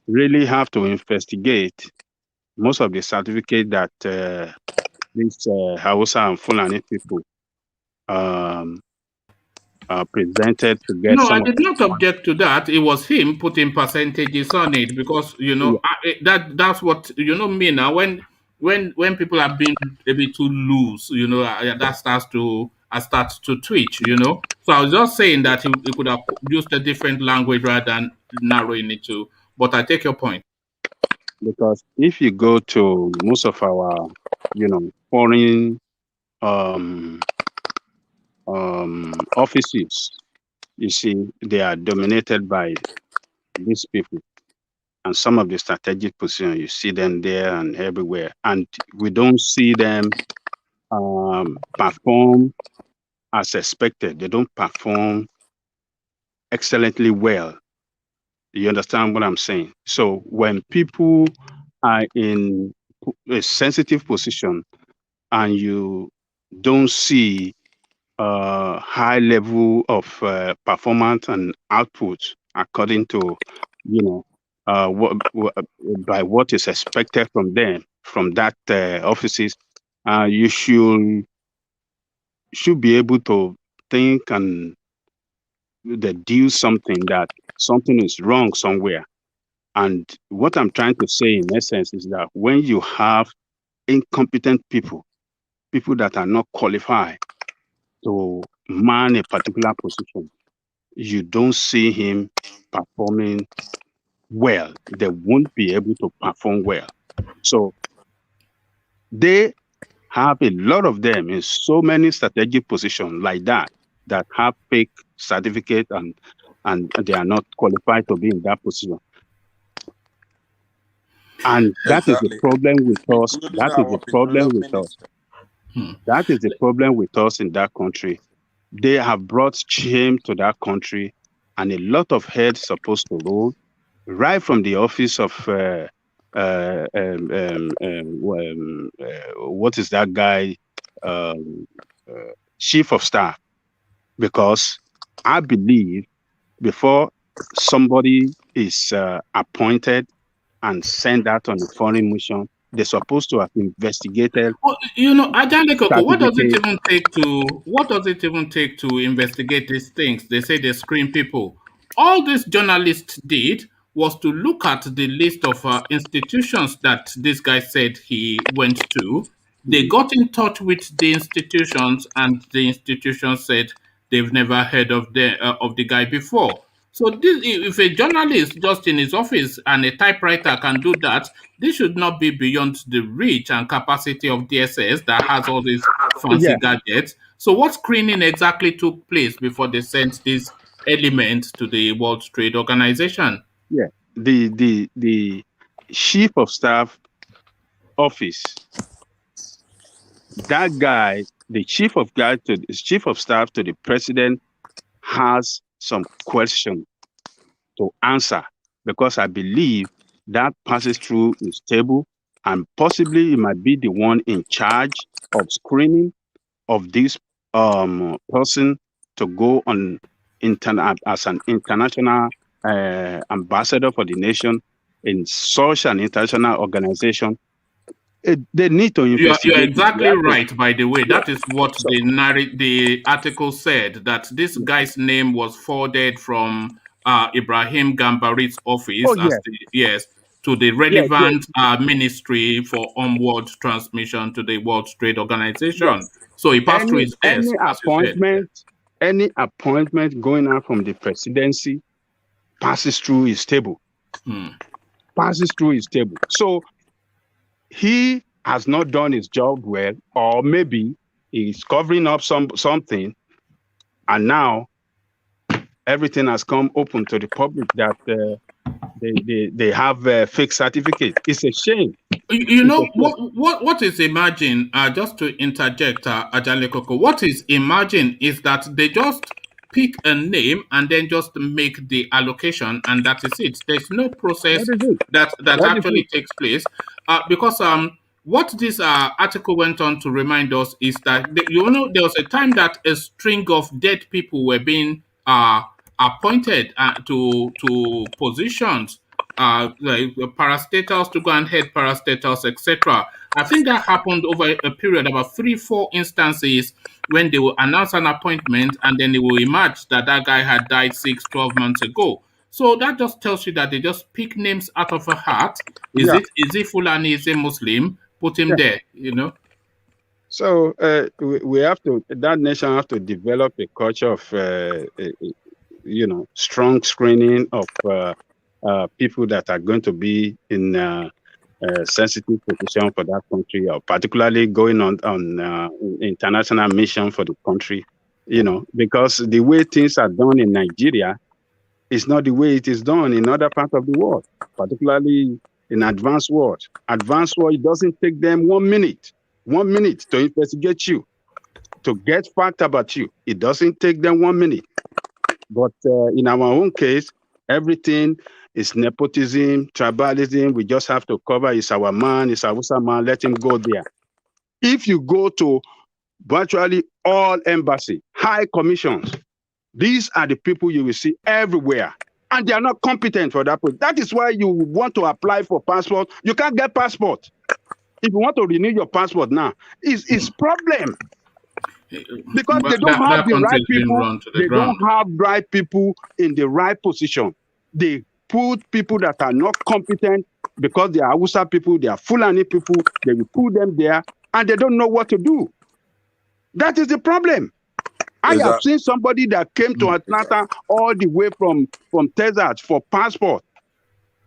really have to investigate most of the certificate that these Hausa and Fulani people presented to get No, some I of did the not object to that. It was him putting percentages on it because that's what me now. When people are being a bit too loose, that starts to twitch. So I was just saying that he could have used a different language rather than narrowing it to. But I take your point. Because if you go to most of our, foreign offices, you see they are dominated by these people, and some of the strategic positions you see them there and everywhere, and we don't see them perform as expected. They don't perform excellently well. You understand what I'm saying? So when people are in a sensitive position and you don't see a high level of performance and output according to, by what is expected from them, from that offices, you should be able to think and deduce something that something is wrong somewhere. And what I'm trying to say in essence is that when you have incompetent people that are not qualified to man a particular position, you don't see him performing well. They won't be able to perform well. So they have a lot of them in so many strategic positions like that have fake certificate and they are not qualified to be in that position. And that is the problem with us. That is the problem with us. That is the problem with us in that country. They have brought shame to that country, and a lot of heads supposed to roll right from the office of what is that guy, chief of staff, because I believe before somebody is appointed and sent out on a foreign mission, they're supposed to have investigated. Ajale Koko, what does it even take to investigate these things? They say they screen people. All these journalists did was to look at the list of institutions that this guy said he went to. They got in touch with the institutions, and the institutions said they've never heard of the guy before. So if a journalist just in his office and a typewriter can do that, this should not be beyond the reach and capacity of DSS that has all these fancy gadgets. So what screening exactly took place before they sent this element to the World Trade Organization? Yeah, the chief of staff office, that guy, the chief of staff to the president has some question to answer, because I believe that passes through his table, and possibly he might be the one in charge of screening of this person to go on as an international ambassador for the nation in such an international organization. They need to investigate. You're exactly right, by the way. That is what the article said, that this guy's name was forwarded from Ibrahim Gambari's office to the relevant ministry for onward transmission to the World Trade Organization. Yes. So he passed through his desk. Any appointment going out from the presidency passes through his table. Passes through his table. So he has not done his job well, or maybe he's covering up something, and now everything has come open to the public that they have a fake certificate. It's a shame. What is emerging, just to interject, Ajale Koko, what is emerging is that they just pick a name and then just make the allocation, and that is it. There's no process that actually takes place, because what this article went on to remind us is that there was a time that a string of dead people were being appointed to positions like parastatals to go and head parastatals, etc. I think that happened over a period of about 3-4 instances when they will announce an appointment and then it will emerge that that guy had died 6-12 months ago. So that just tells you that they just pick names out of a hat. Is it Fulani? Is it Muslim? Put him there, you know. So we have to, that nation have to develop a culture of, strong screening of people that are going to be in sensitive position for that country, or particularly going on international mission for the country, because the way things are done in Nigeria is not the way it is done in other parts of the world, particularly in advanced world. Advanced world, it doesn't take them 1 minute to investigate you, to get fact about you. It doesn't take them 1 minute. But in our own case, everything is nepotism, tribalism. We just have to cover, it's our man, it's our man, let him go there. If you go to virtually all embassy, high commissions, these are the people you will see everywhere. And they are not competent for that. That is why you want to apply for passport. You can't get passport. If you want to renew your passport now, it's problem. Because they don't have the right people. They don't have right people in the right position. They put people that are not competent because they are Hausa people, they are Fulani people. They will put them there and they don't know what to do. That is the problem. I have seen somebody that came to Atlanta all the way from Texas for passport,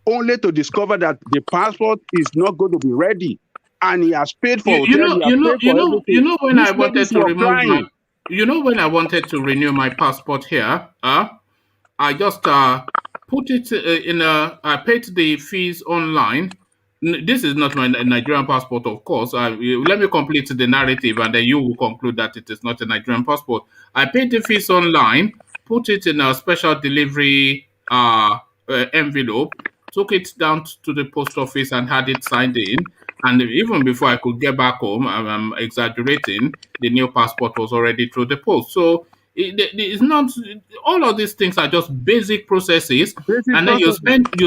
only to discover that the passport is not going to be ready, and he has paid for when I wanted to renew my passport here, I just put it I paid the fees online. This is not my Nigerian passport, of course. Let me complete the narrative and then you will conclude that it is not a Nigerian passport. I paid the fees online, put it in a special delivery envelope, took it down to the post office and had it signed in. And even before I could get back home, I'm exaggerating, the new passport was already through the post. So it's not, all of these things are just basic processes. And then you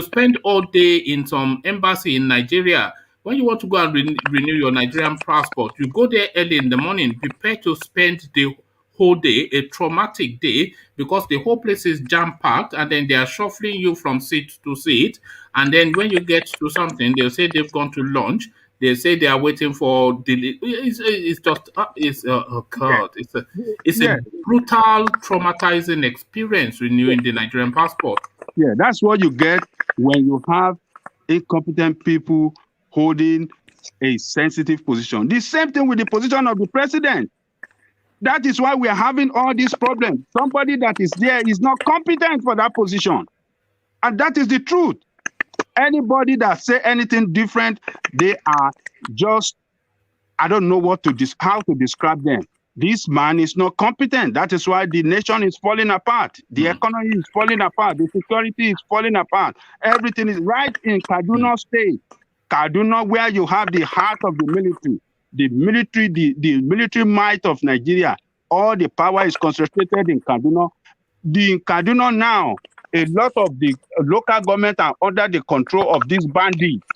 spend all day in some embassy in Nigeria. When you want to go and renew your Nigerian passport, you go there early in the morning, prepare to spend the whole day, a traumatic day, because the whole place is jam-packed, and then they are shuffling you from seat to seat. And then when you get to something, they'll say they've gone to lunch. They say they are waiting for it's just oh God, it's a brutal, traumatizing experience renewing the Nigerian passport. Yeah, that's what you get when you have incompetent people holding a sensitive position. The same thing with the position of the president. That is why we are having all these problems. Somebody that is there is not competent for that position, and that is the truth. Anybody that say anything different, they are just, I don't know how to describe them. This man is not competent. That is why the nation is falling apart. The economy is falling apart. The security is falling apart. Everything is right in Kaduna State. Kaduna, where you have the heart of the military, the military might of Nigeria. All the power is concentrated in Kaduna. In Kaduna now, a lot of the local government are under the control of these bandits.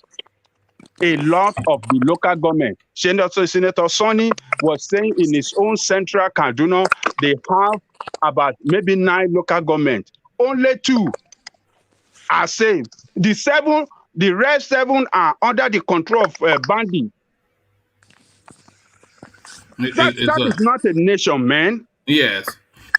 A lot of the local government. Senator Sonny was saying in his own central Kaduna, they have about maybe 9 local governments. Only 2 are safe. The rest 7 are under the control of bandits. That is not a nation, man. Yes.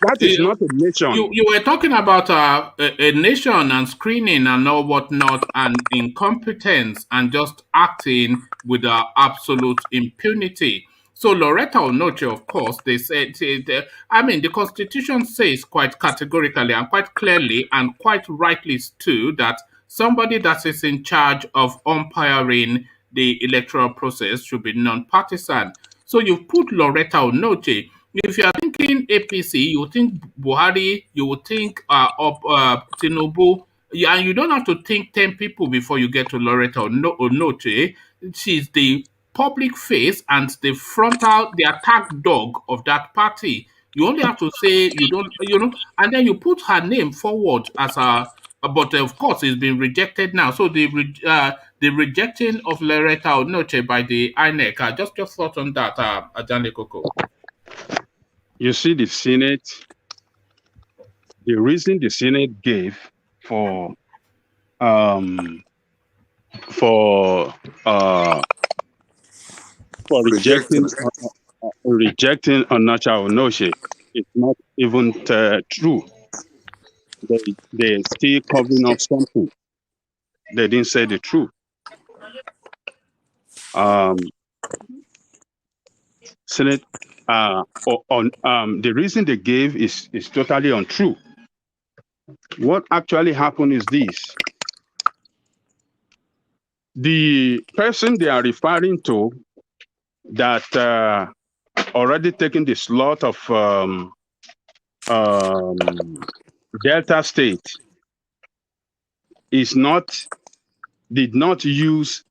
That is not a nation. You were talking about a nation and screening and all whatnot and incompetence and just acting with absolute impunity. So Lauretta Onochie, of course, they said, the Constitution says quite categorically and quite clearly and quite rightly too that somebody that is in charge of umpiring the electoral process should be non-partisan. So you put Lauretta Onochie. If you are thinking APC, you think Buhari, you would think Tinubu, and you don't have to think 10 people before you get to Lauretta Onochie. She's the public face and the attack dog of that party. You only have to say and then you put her name forward as but of course it's been rejected now. So the rejecting of Lauretta Onochie by the INEC, just your thoughts on that, Ajane Koko. You see, the Senate, the reason the Senate gave for rejecting Onacha Onochie is not even true. They still covering up something. They didn't say the truth. Senate, the reason they gave is totally untrue. What actually happened is this: the person they are referring to that already taken the slot of Delta State did not use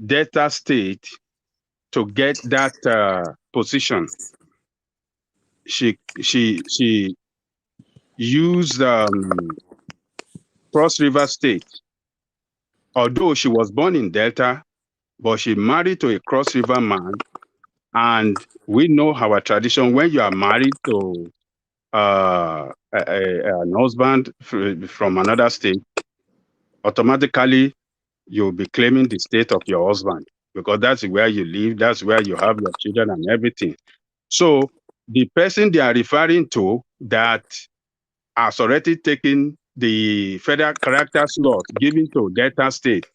Delta State to get that position. She used Cross River State. Although she was born in Delta, but she married to a Cross River man, and we know our tradition. When you are married to an husband from another state, automatically you'll be claiming the state of your husband, because that's where you live, that's where you have your children and everything. So the person they are referring to that has already taken the federal character slot given to Delta State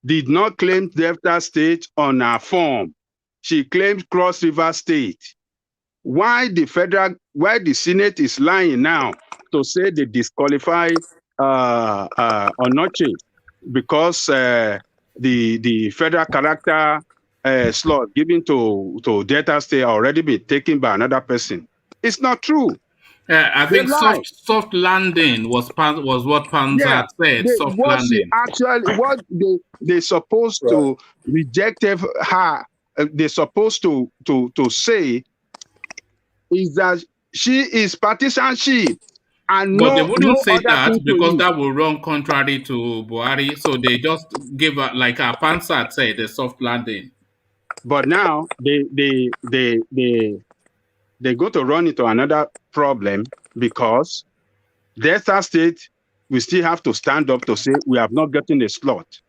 did not claim Delta State on her form. She claimed Cross River State. Why the Senate is lying now to say they disqualify Onochie because the federal character slot given to Delta State already been taken by another person? It's not true. I think soft landing was what Panzer said. Soft landing. What they supposed to reject her. They're supposed to say is that she is partisanship, and but they wouldn't say that because that will run contrary to Buhari. So they just give her, like our Panzer said, the soft landing. But now they go to run into another problem, because Delta State we still have to stand up to say we have not gotten a slot.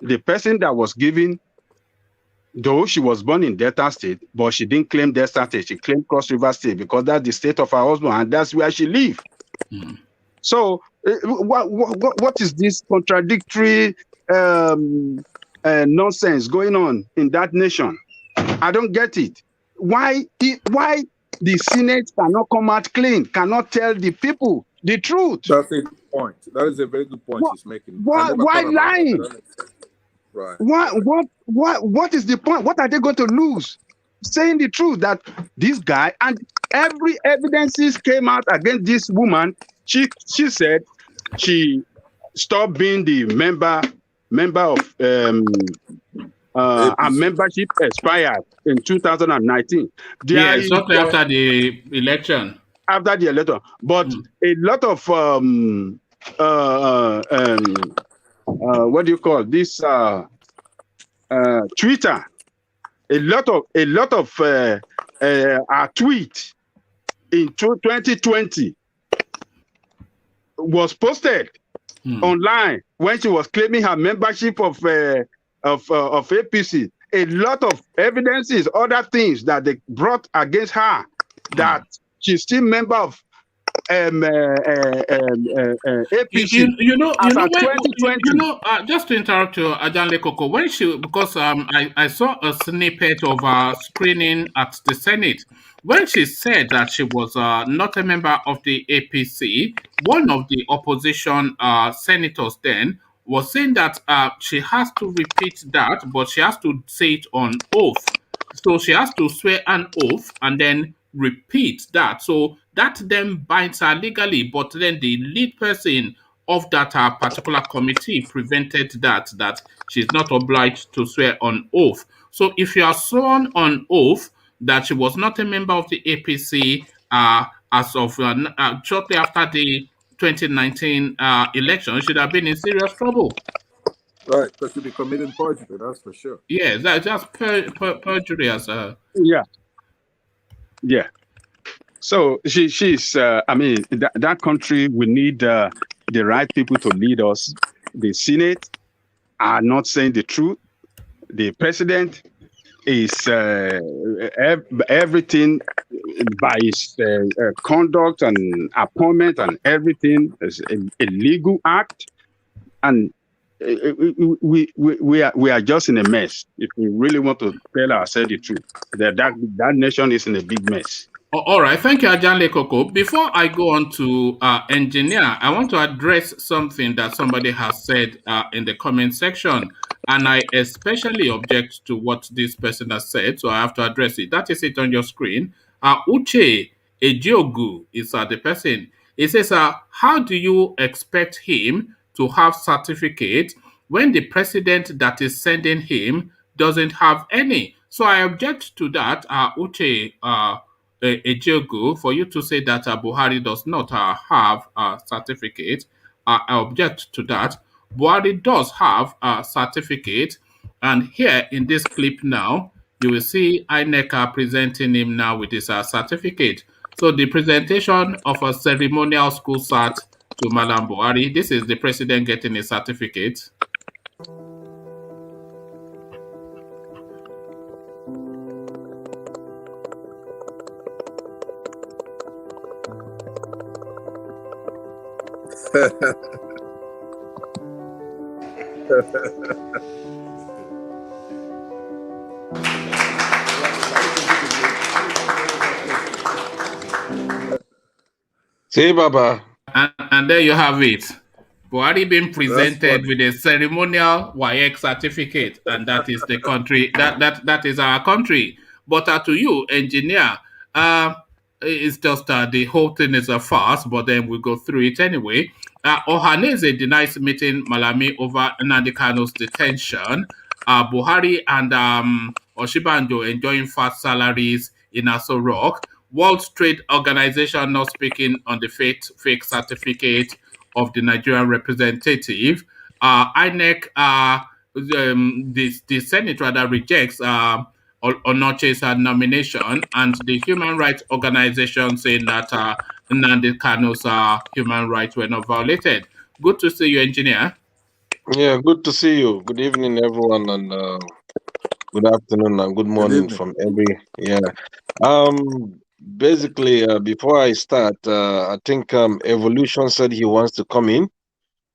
The person that was given, though she was born in Delta State, but she didn't claim Delta State, she claimed Cross River State because that's the state of her husband and that's where she lives. So what is this contradictory nonsense going on in that nation? I don't get it. Why the Senate cannot come out clean, cannot tell the people the truth? That's a good point. That is a very good point he's making. Why lying? Right. What is the point? What are they going to lose? Saying the truth that this guy, and every evidences came out against this woman. She said she stopped being the member of her membership expired in 2019. Shortly after the election. After the election, but a lot of what do you call this? Twitter. A lot of our tweet in 2020 was posted online when she was claiming her membership of APC. A lot of evidences, other things that they brought against her, that she's still member of APC. Just to interrupt you, Ajanle Koko, because I saw a snippet of screening at the Senate when she said that she was not a member of the APC. One of the opposition senators then was saying that she has to repeat that, but she has to say it on oath. So she has to swear an oath and then repeat that. So that then binds her legally, but then the lead person of that particular committee prevented that she's not obliged to swear on oath. So if you are sworn on oath that she was not a member of the APC as of shortly after the 2019 election should have been in serious trouble. Right, because you'll be committing perjury, that's for sure. Yeah, that's just perjury as a... Yeah. Yeah. So she's, I mean, that country, we need the right people to lead us. The Senate are not saying the truth. The president is everything by his conduct and appointment and everything is a legal act. And we are just in a mess. If we really want to tell ourselves the truth, that nation is in a big mess. All right, thank you, Ajanle Koko. Before I go on to engineer, I want to address something that somebody has said in the comment section, and I especially object to what this person has said, so I have to address it. That is it on your screen. Uche Ejiogu is the person. He says, how do you expect him to have certificate when the president that is sending him doesn't have any? So I object to that, Uche Ejiogu, for you to say that Buhari does not have a certificate. I object to that. Buhari does have a certificate, and here in this clip now, you will see INEC presenting him now with his certificate. So the presentation of a ceremonial school cert to Madam Buhari. This is the president getting a certificate. See, Baba. And there you have it. Buhari being presented with a ceremonial WAEC certificate, and that is the country, that is our country. But to you, engineer, it's just the whole thing is a farce, but then we go through it anyway. Ohanaeze denies meeting Malami over Nnamdi Kanu's detention. Buhari and OSINBAJO enjoying fat salaries in Aso Rock. World Trade Organization not speaking on the fake certificate of the Nigerian representative. INEC, the Senate rather rejects ONOCHIE'S nomination, and the human rights organization saying that Nnamdi Kanu's human rights were not violated. Good to see you, engineer. Yeah, good to see you. Good evening, everyone, and good afternoon and good morning from every. Yeah. Basically, before I start, I think Evolution said he wants to come in,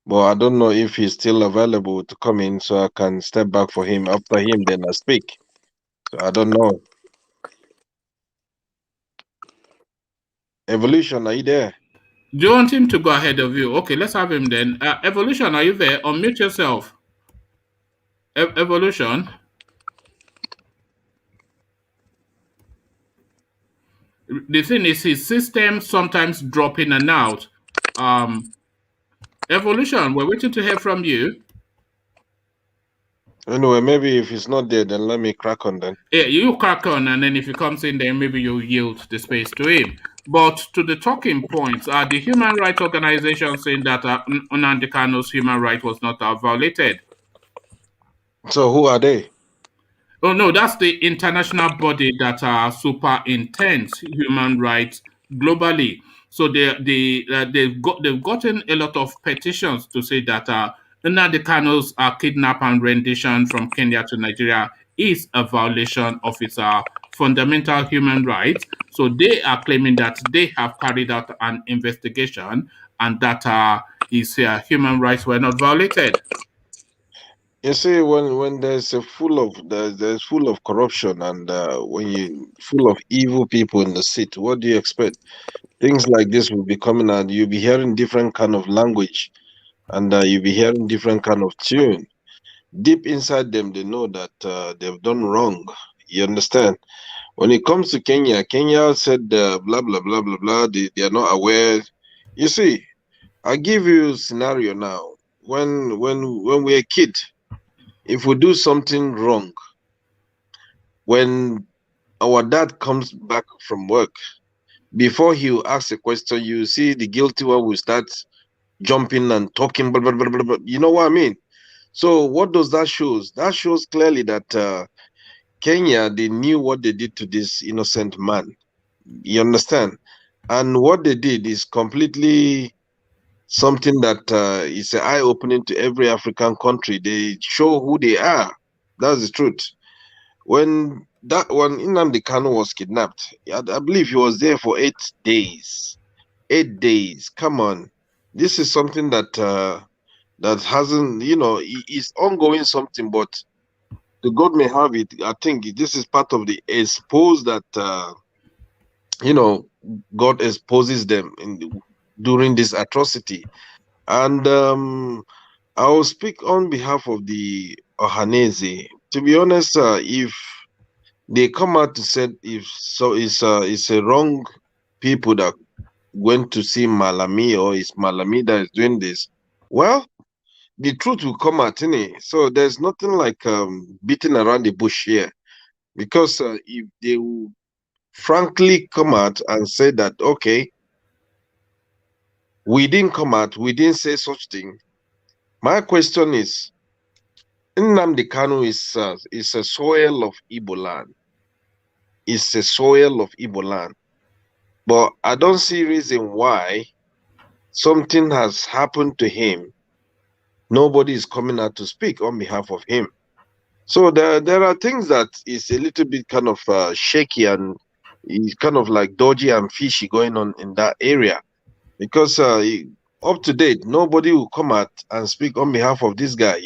but I don't know if he's still available to come in, so I can step back for him. After him, then I speak. So I don't know. Evolution, are you there? Do you want him to go ahead of you? Okay, let's have him then. Evolution, are you there? Unmute yourself. Evolution. The thing is, his system sometimes drop in and out. Evolution, we're waiting to hear from you. Anyway, maybe if he's not there, then let me crack on then. Yeah, you crack on, and then if he comes in, then maybe you yield the space to him. But to the talking points, the human rights organization saying that Nnamdi Kanu's human right was not violated. So who are they? Oh no, that's the international body that superintends human rights globally. So they've gotten a lot of petitions to say that Nnamdi Kanu's kidnap and rendition from Kenya to Nigeria is a violation of its fundamental human rights. So they are claiming that they have carried out an investigation and that his human rights were not violated. You see, when there's full of corruption and when you full of evil people in the seat, what do you expect? Things like this will be coming out. You'll be hearing different kind of language, and you'll be hearing different kind of tune. Deep inside them, they know that they've done wrong. You understand? When it comes to Kenya, Kenya said blah blah blah blah blah. They are not aware. You see, I'll give you a scenario now. When we're a kid, if we do something wrong, when our dad comes back from work, before he will ask a question, you see the guilty one will start jumping and talking, blah, blah, blah, blah, blah. You know what I mean? So what does that shows? That shows clearly that Kenya, they knew what they did to this innocent man. You understand? And what they did is completely something that is an eye-opening to every African country. They show who they are. That's the truth. When Nnamdi Kanu was kidnapped, I believe he was there for 8 days. 8 days. Come on, this is something that that hasn't, is ongoing something, but the God may have it. I think this is part of the expose that God exposes them during this atrocity. And I will speak on behalf of the Ohanaeze. To be honest, if they come out to say it's a wrong people that went to see Malami, or it's Malami that is doing this, well, the truth will come out, innit? So there's nothing like beating around the bush here, because if they will frankly come out and say that, okay, we didn't come out, we didn't say such thing. My question is, Nnamdi Kanu is a soil of Igbo land. It's a soil of Igbo land. But I don't see reason why something has happened to him. Nobody is coming out to speak on behalf of him. So there are things that is a little bit kind of shaky, and it's kind of like dodgy and fishy going on in that area. Because up to date, nobody will come out and speak on behalf of this guy,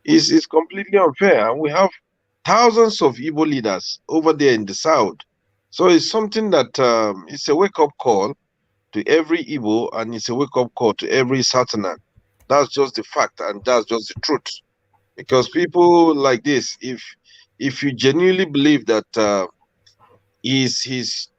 It's completely unfair. And we have thousands of Igbo leaders over there in the south. So it's something that it's a wake-up call to every Igbo, and it's a wake-up call to every Southerner. That's just the fact, and that's just the truth. Because people like this, if you genuinely believe that he's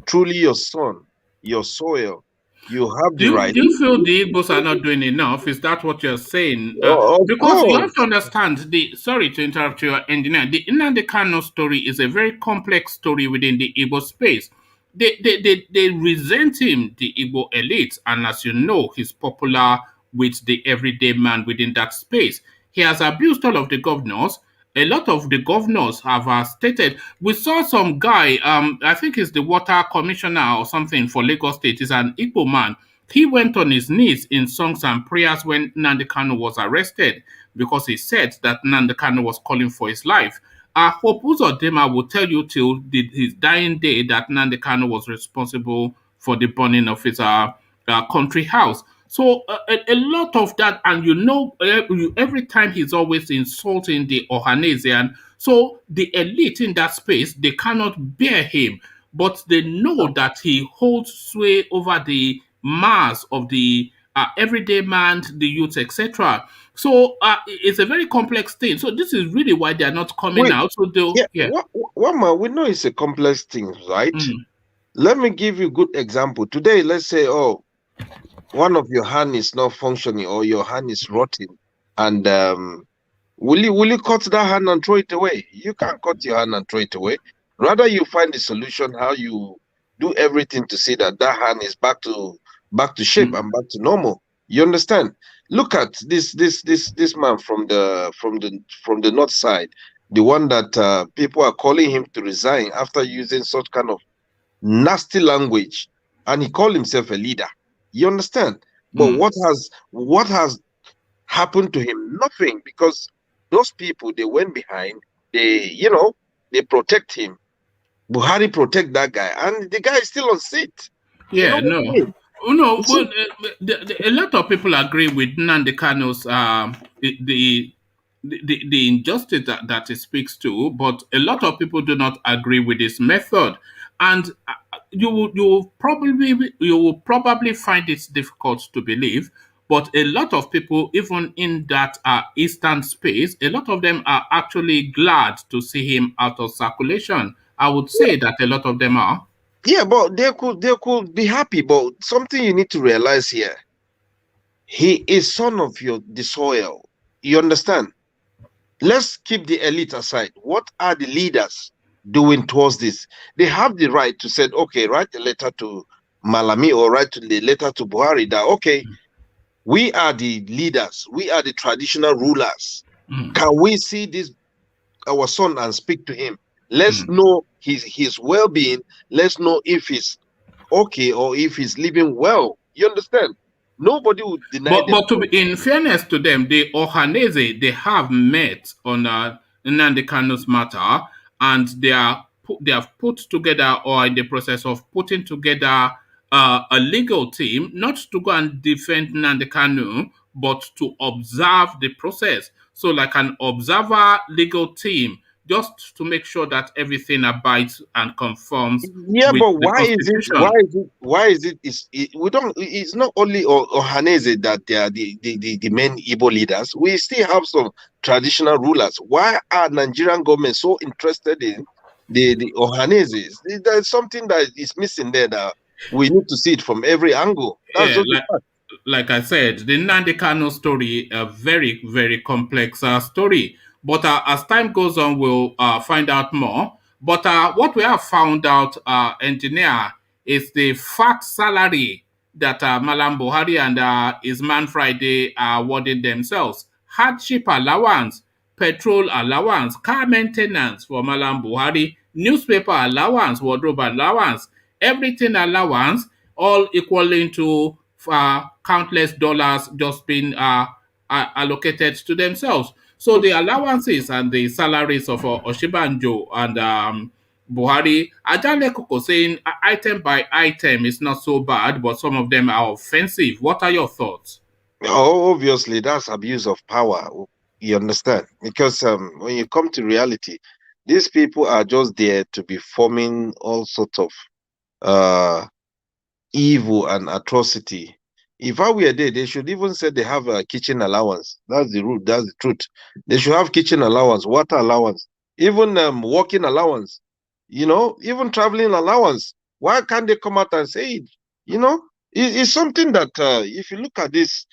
truly your son, your soil, you have the right. Do you feel the Igbos are not doing enough? Is that what you're saying? Of Because you have course. to understand, sorry to interrupt you, engineer, the Nnamdi Kanu story is a very complex story within the Igbo space. They resent him, the Igbo elites, and as you know, he's popular with the everyday man within that space. He has abused all of the governors. A lot of the governors have stated. We saw some guy, I think he's the water commissioner or something for Lagos State. He's an Igbo man. He went on his knees in songs and prayers when Nnamdi Kanu was arrested, because he said that Nnamdi Kanu was calling for his life. Hope Uzodinma will tell you till his dying day that Nnamdi Kanu was responsible for the burning of his country house. So a lot of that, and every time he's always insulting the Ohanaeze. So the elite in that space, they cannot bear him, but they know that he holds sway over the mass of the everyday man, the youth, etc. So it's a very complex thing. So this is really why they are not coming out. So One man, we know it's a complex thing, right? Let me give you a good example. Today, let's say, one of your hand is not functioning, or your hand is rotting, and will you cut that hand and throw it away? You can't cut your hand and throw it away. Rather, you find the solution how you do everything to see that hand is back to shape and back to normal. You understand? Look at this man from the north side, the one that people are calling him to resign after using such kind of nasty language, and he called himself a leader. You understand? But what has happened to him? Nothing, because those people, they went behind, they protect him. Buhari protect that guy, and the guy is still on seat. Yeah, no. No, well, a lot of people agree with Nnamdi Kanu's the injustice that it speaks to, but a lot of people do not agree with his method, and you will probably find it difficult to believe. But a lot of people, even in that eastern space, a lot of them are actually glad to see him out of circulation. I would say that a lot of them are. Yeah, but they could be happy. But something you need to realize here: he is son of the soil. You understand? Let's keep the elite aside. What are the leaders doing towards this. They have the right to say, okay, write a letter to Malami or write the letter to Buhari that, okay, we are the leaders, we are the traditional rulers. Can we see this our son and speak to him? Let's know his well-being. Let's know if he's okay or if he's living well. You understand? Nobody would deny them. But to be, in fairness to them, the Ohanaeze, they have met on Nnamdi Kanu's matter, and they have put together, or in the process of putting together, a legal team, not to go and defend Nnamdi Kanu, but to observe the process. So like an observer legal team, just to make sure that everything abides and conforms. Yeah, with but the Constitution. why is it we don't, it's not only Ohanaeze that they are the main Igbo leaders. We still have some traditional rulers. Why are Nigerian government so interested in the Ohanaezes? There's something that is missing there that we need to see it from every angle. That's Yeah, just the fact. like I said, the Nnamdi Kanu story, a very, very complex story. But as time goes on, we'll find out more. But what we have found out, engineer, is the fat salary that Malam Buhari and his man Friday are awarding themselves. Hardship allowance, petrol allowance, car maintenance for Malam Buhari, newspaper allowance, wardrobe allowance, everything allowance, all equaling to countless dollars just being allocated to themselves. So the allowances and the salaries of OSINBAJO and Buhari, Ajale Koko saying item by item is not so bad, but some of them are offensive. What are your thoughts? Oh, obviously, that's abuse of power. You understand? Because when you come to reality, these people are just there to be forming all sorts of evil and atrocity. If I were there, they should even say they have a kitchen allowance. That's the root. That's the truth. They should have kitchen allowance, water allowance, even working allowance. You know, even traveling allowance. Why can't they come out and say it? You know, it's something that if you look at this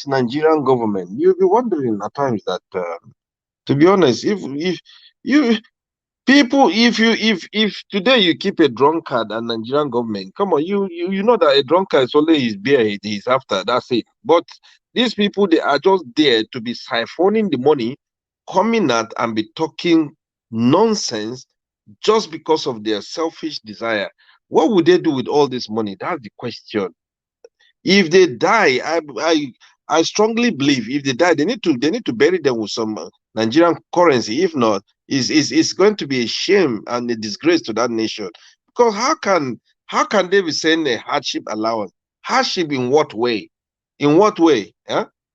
Nigerian government, you'll be wondering at times that, to be honest, if you people, if today you keep a drunkard and Nigerian government, come on, you know that a drunkard is only his beer he's after. That's it. But these people, they are just there to be siphoning the money, coming out and be talking nonsense just because of their selfish desire. What would they do with all this money? That's the question. If they die, I strongly believe if they die, they need to bury them with some Nigerian currency. If not, it's going to be a shame and a disgrace to that nation. Because how can they be saying a hardship allowance? Hardship in what way? In what way?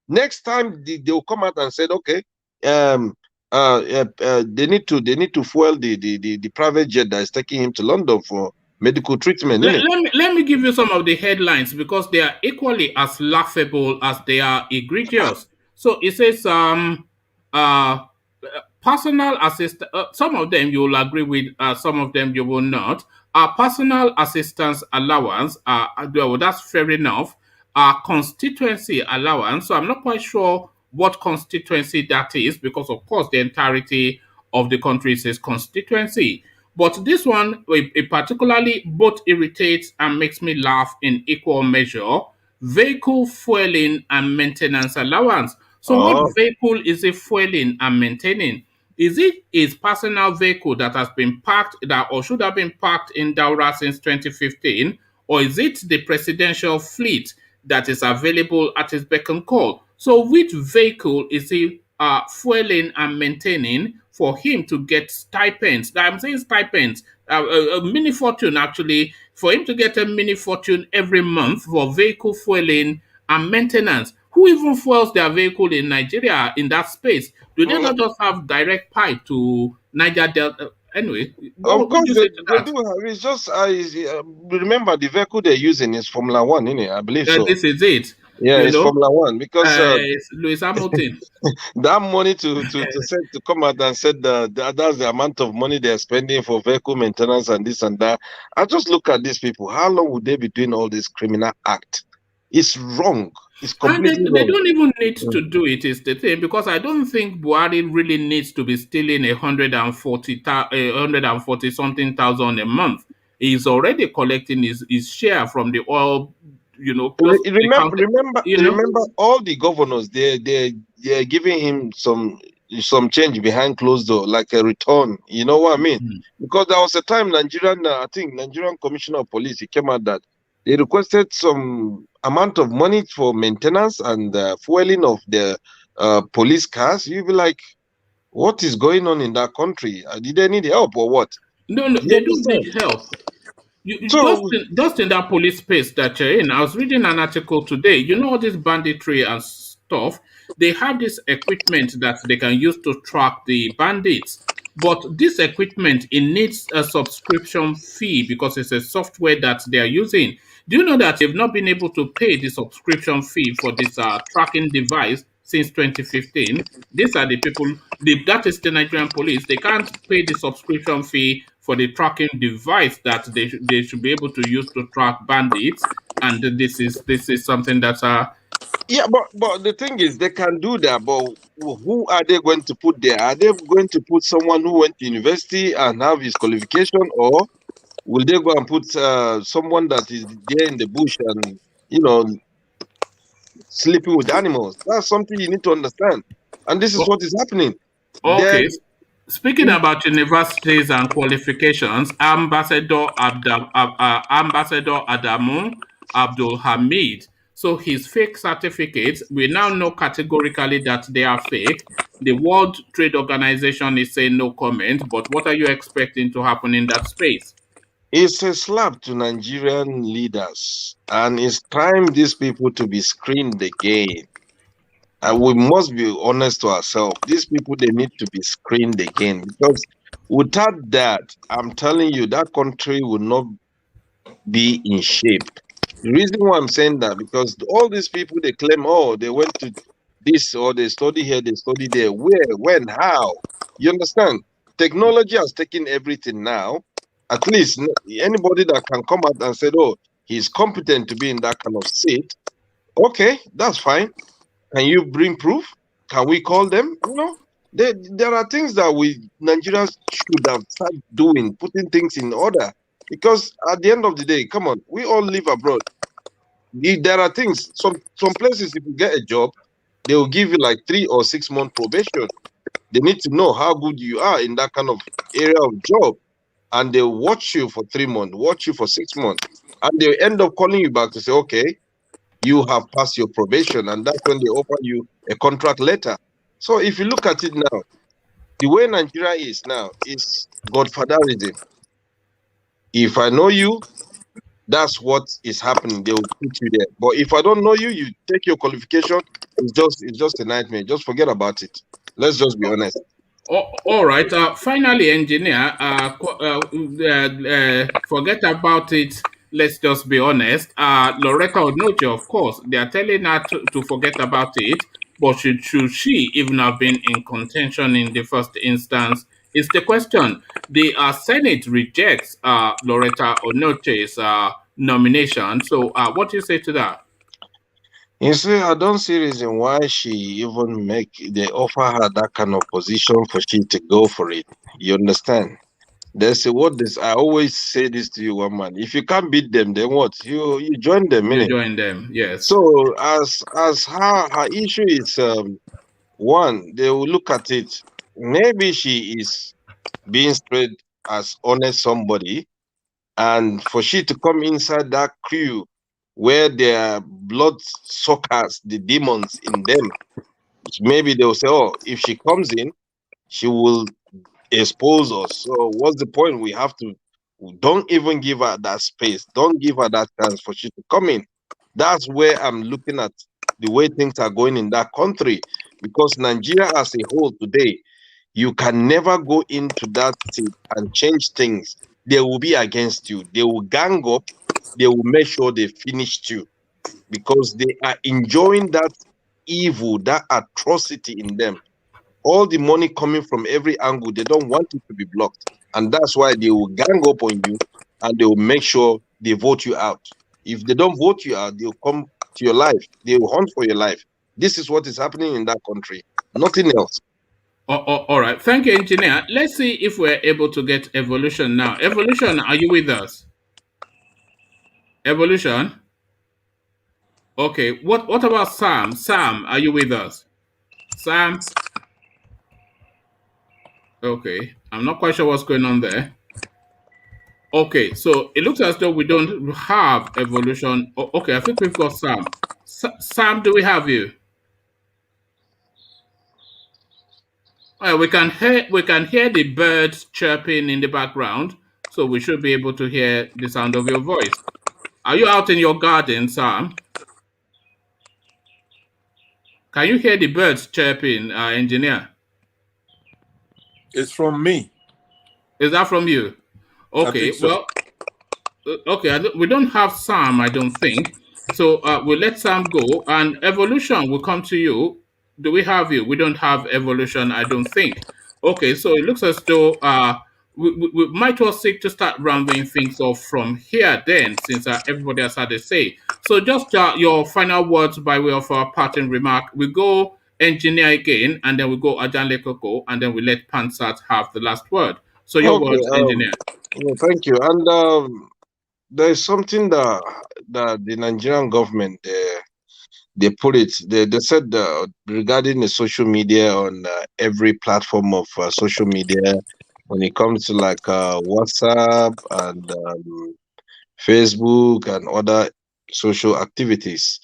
Next time they will come out and say, okay, they need to fuel the private jet that is taking him to London for medical treatment. Let me give you some of the headlines because they are equally as laughable as they are egregious. So it says personal assistant. Some of them you will agree with, some of them you will not. Personal assistance allowance. Well, that's fair enough. Constituency allowance. So I'm not quite sure what constituency that is because, of course, the entirety of the country says constituency. But this one, it particularly both irritates and makes me laugh in equal measure. Vehicle fueling and maintenance allowance. So what vehicle is it fueling and maintaining? Is it his personal vehicle that has been parked or should have been parked in Daura since 2015? Or is it the presidential fleet that is available at his beck and call? So which vehicle is he fueling and maintaining for him to get stipends? I'm saying stipends, a mini fortune actually, for him to get a mini fortune every month for vehicle fueling and maintenance. Who even fuels their vehicle in Nigeria in that space? Do they not just have direct pipe to Niger Delta? Anyway, of course they do. It's just remember the vehicle they're using is Formula One, isn't it? I believe so. This is it. Yeah, it's Formula One because it's Lewis Hamilton. That money to come out and said that's the amount of money they're spending for vehicle maintenance and this and that. I just look at these people. How long would they be doing all this criminal act? It's wrong. It's And completely they wrong. don't even need to do it, is the thing, because I don't think Buhari really needs to be stealing 140 something thousand a month. He's already collecting his share from the oil, just Remember all the governors, they're giving him some change behind closed door, like a return. You know what I mean? Because there was a time Nigerian Commissioner of Police, he came out that they requested some amount of money for maintenance and fueling of the police cars. You'll be like, what is going on in that country? Did they need help or what? No, they don't need help. Just in that police space that you're in, I was reading an article today. You know all this banditry and stuff. They have this equipment that they can use to track the bandits. But this equipment, it needs a subscription fee because it's a software that they are using. Do you know that they've not been able to pay the subscription fee for this tracking device since 2015? These are the people, that is the Nigerian police. They can't pay the subscription fee for the tracking device that they should be able to use to track bandits. And this is something that's yeah, but the thing is, they can do that, but who are they going to put there? Are they going to put someone who went to university and have his qualification, or will they go and put someone that is there in the bush and sleeping with animals? That's something you need to understand, and this is what is happening. Okay. Speaking about universities and qualifications, Ambassador Adamu Abdul Hamid. So his fake certificates, we now know categorically that they are fake. The World Trade Organization is saying no comment, but what are you expecting to happen in that space? It's a slap to Nigerian leaders, and it's time these people to be screened again. And we must be honest to ourselves. These people, they need to be screened again, because without that, I'm telling you, that country will not be in shape. The reason why I'm saying that, because all these people, they claim, oh, they went to this, or they study here, they study there. Where, when, how? You understand? Technology has taken everything now. At least anybody that can come out and say, oh, he's competent to be in that kind of seat, okay, that's fine. Can you bring proof? Can we call them? There are things that Nigerians should have started doing, putting things in order. Because at the end of the day, come on, we all live abroad. There are things, some places, if you get a job, they will give you like 3 or 6 month probation. They need to know how good you are in that kind of area of job. And they'll watch you for 3 months, watch you for 6 months. And they'll end up calling you back to say, okay, you have passed your probation. And that's when they offer you a contract letter. So if you look at it now, the way Nigeria is now is godfatherism. If I know you, that's what is happening. They will put you there. But if I don't know you, you take your qualification. It's just a nightmare. Just forget about it. Let's just be honest. All right. Finally, engineer, forget about it. Let's just be honest. Lauretta Onochie, of course, they are telling her to forget about it. But should she even have been in contention in the first instance? Is the question. The Senate rejects Lauretta Onochie's nomination. So what do you say to that? You see, I don't see reason why she even they offer her that kind of position for she to go for it. You understand? There's a word this. I always say this to you, one man. If you can't beat them, then what? You join them. You join them, yes. So as her issue is one, they will look at it. Maybe she is being spread as honest somebody, and for she to come inside that crew where there are blood suckers, the demons in them, maybe they'll say, oh, if she comes in, she will expose us. So what's the point? We have to, don't even give her that space. Don't give her that chance for she to come in. That's where I'm looking at the way things are going in that country. Because Nigeria as a whole today, you can never go into that seat and change things. They will be against you. They will gang up. They will make sure they finished you, because they are enjoying that evil, that atrocity in them. All the money coming from every angle, they don't want it to be blocked. And that's why they will gang up on you, and they will make sure they vote you out. If they don't vote you out, they'll come to your life. They will hunt for your life. This is what is happening in that country. Nothing else. All right. Thank you, engineer. Let's see if we're able to get Evolution now. Evolution, are you with us? Evolution? Okay. What about Sam? Sam, are you with us? Sam? Okay. I'm not quite sure what's going on there. Okay, so it looks as though we don't have Evolution. Okay, I think we've got Sam. Sam, do we have you? Well, we can hear the birds chirping in the background, so we should be able to hear the sound of your voice. Are you out in your garden, Sam? Can you hear the birds chirping, engineer? It's from me. Is that from you? Okay, so. Well, okay, we don't have Sam, I don't think. So we'll let Sam go, and Evolution will come to you. Do we have you? We don't have Evolution, I don't think. Okay, so it looks as though we might well seek to start rounding things off from here then, since everybody has had a say. So just your final words by way of our parting remark. We go engineer again, and then we go Ajanle Koko, and then we let Pansat have the last word. So your words, engineer. Well, thank you. And there is something that the Nigerian government they put it. They said regarding the social media on every platform of social media, when it comes to like WhatsApp and Facebook and other social activities.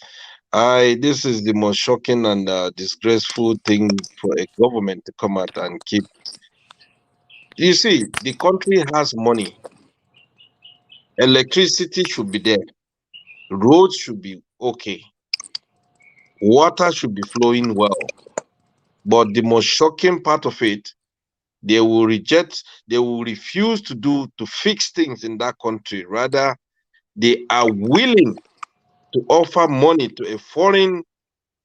This is the most shocking and disgraceful thing for a government to come out and keep. You see, the country has money. Electricity should be there. Roads should be okay. Water should be flowing well. But the most shocking part of it, they will refuse to fix things in that country. Rather, they are willing to offer money to a foreign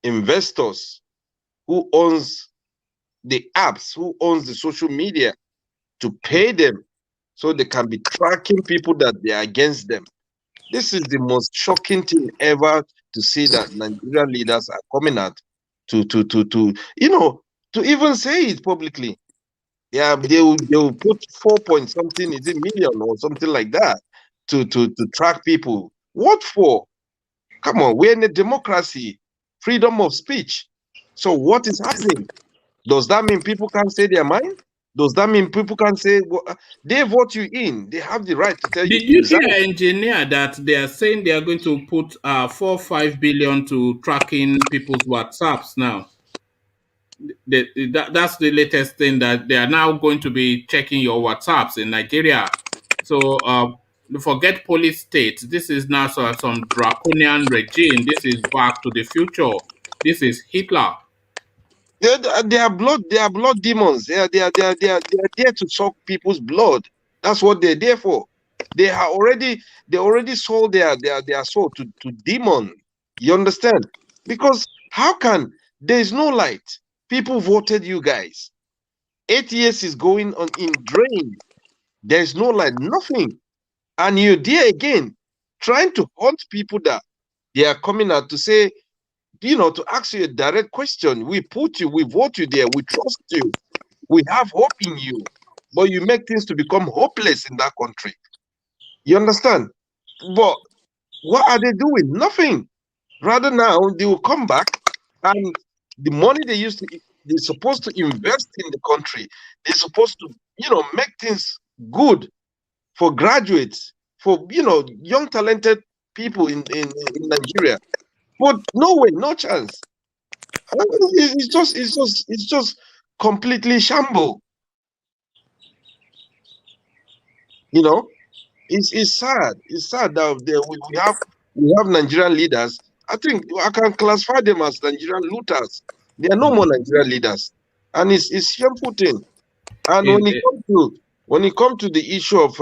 investors who owns the apps, who owns the social media, to pay them so they can be tracking people that they are against them. This is the most shocking thing ever to see, that Nigerian leaders are coming out to even say it publicly. Yeah, they will put 4 point something, is it million or something like that to track people. What for? Come on, we're in a democracy, freedom of speech. So what is happening? Does that mean people can't say their mind? Does that mean people can say, well, they vote you in? They have the right to tell you. Did you hear, engineer, that they are saying they are going to put 4-5 billion to tracking people's WhatsApps now? That's the latest thing, that they are now going to be checking your WhatsApps in Nigeria. So forget police state. This is now some draconian regime. This is back to the future. This is Hitler. They are blood demons. They are there to suck people's blood. That's what they're there for. They already sold their soul to demon. You understand? Because how can there is no light? People voted you guys. 8 years is going on in drain. There is no light, nothing. And you're there again, trying to hunt people that they are coming out to say, to ask you a direct question. We put you, we vote you there, we trust you, we have hope in you, but you make things to become hopeless in that country. You understand? But what are they doing? Nothing. Rather, now they will come back, and the money they're supposed to invest in the country. They're supposed to, make things good for graduates, for young talented people in Nigeria. But no way, no chance. It's just completely shamble. It's sad. It's sad that we have Nigerian leaders. I think I can classify them as Nigerian looters. They are no more Nigerian leaders, and it's shameful thing. And when it comes to the issue of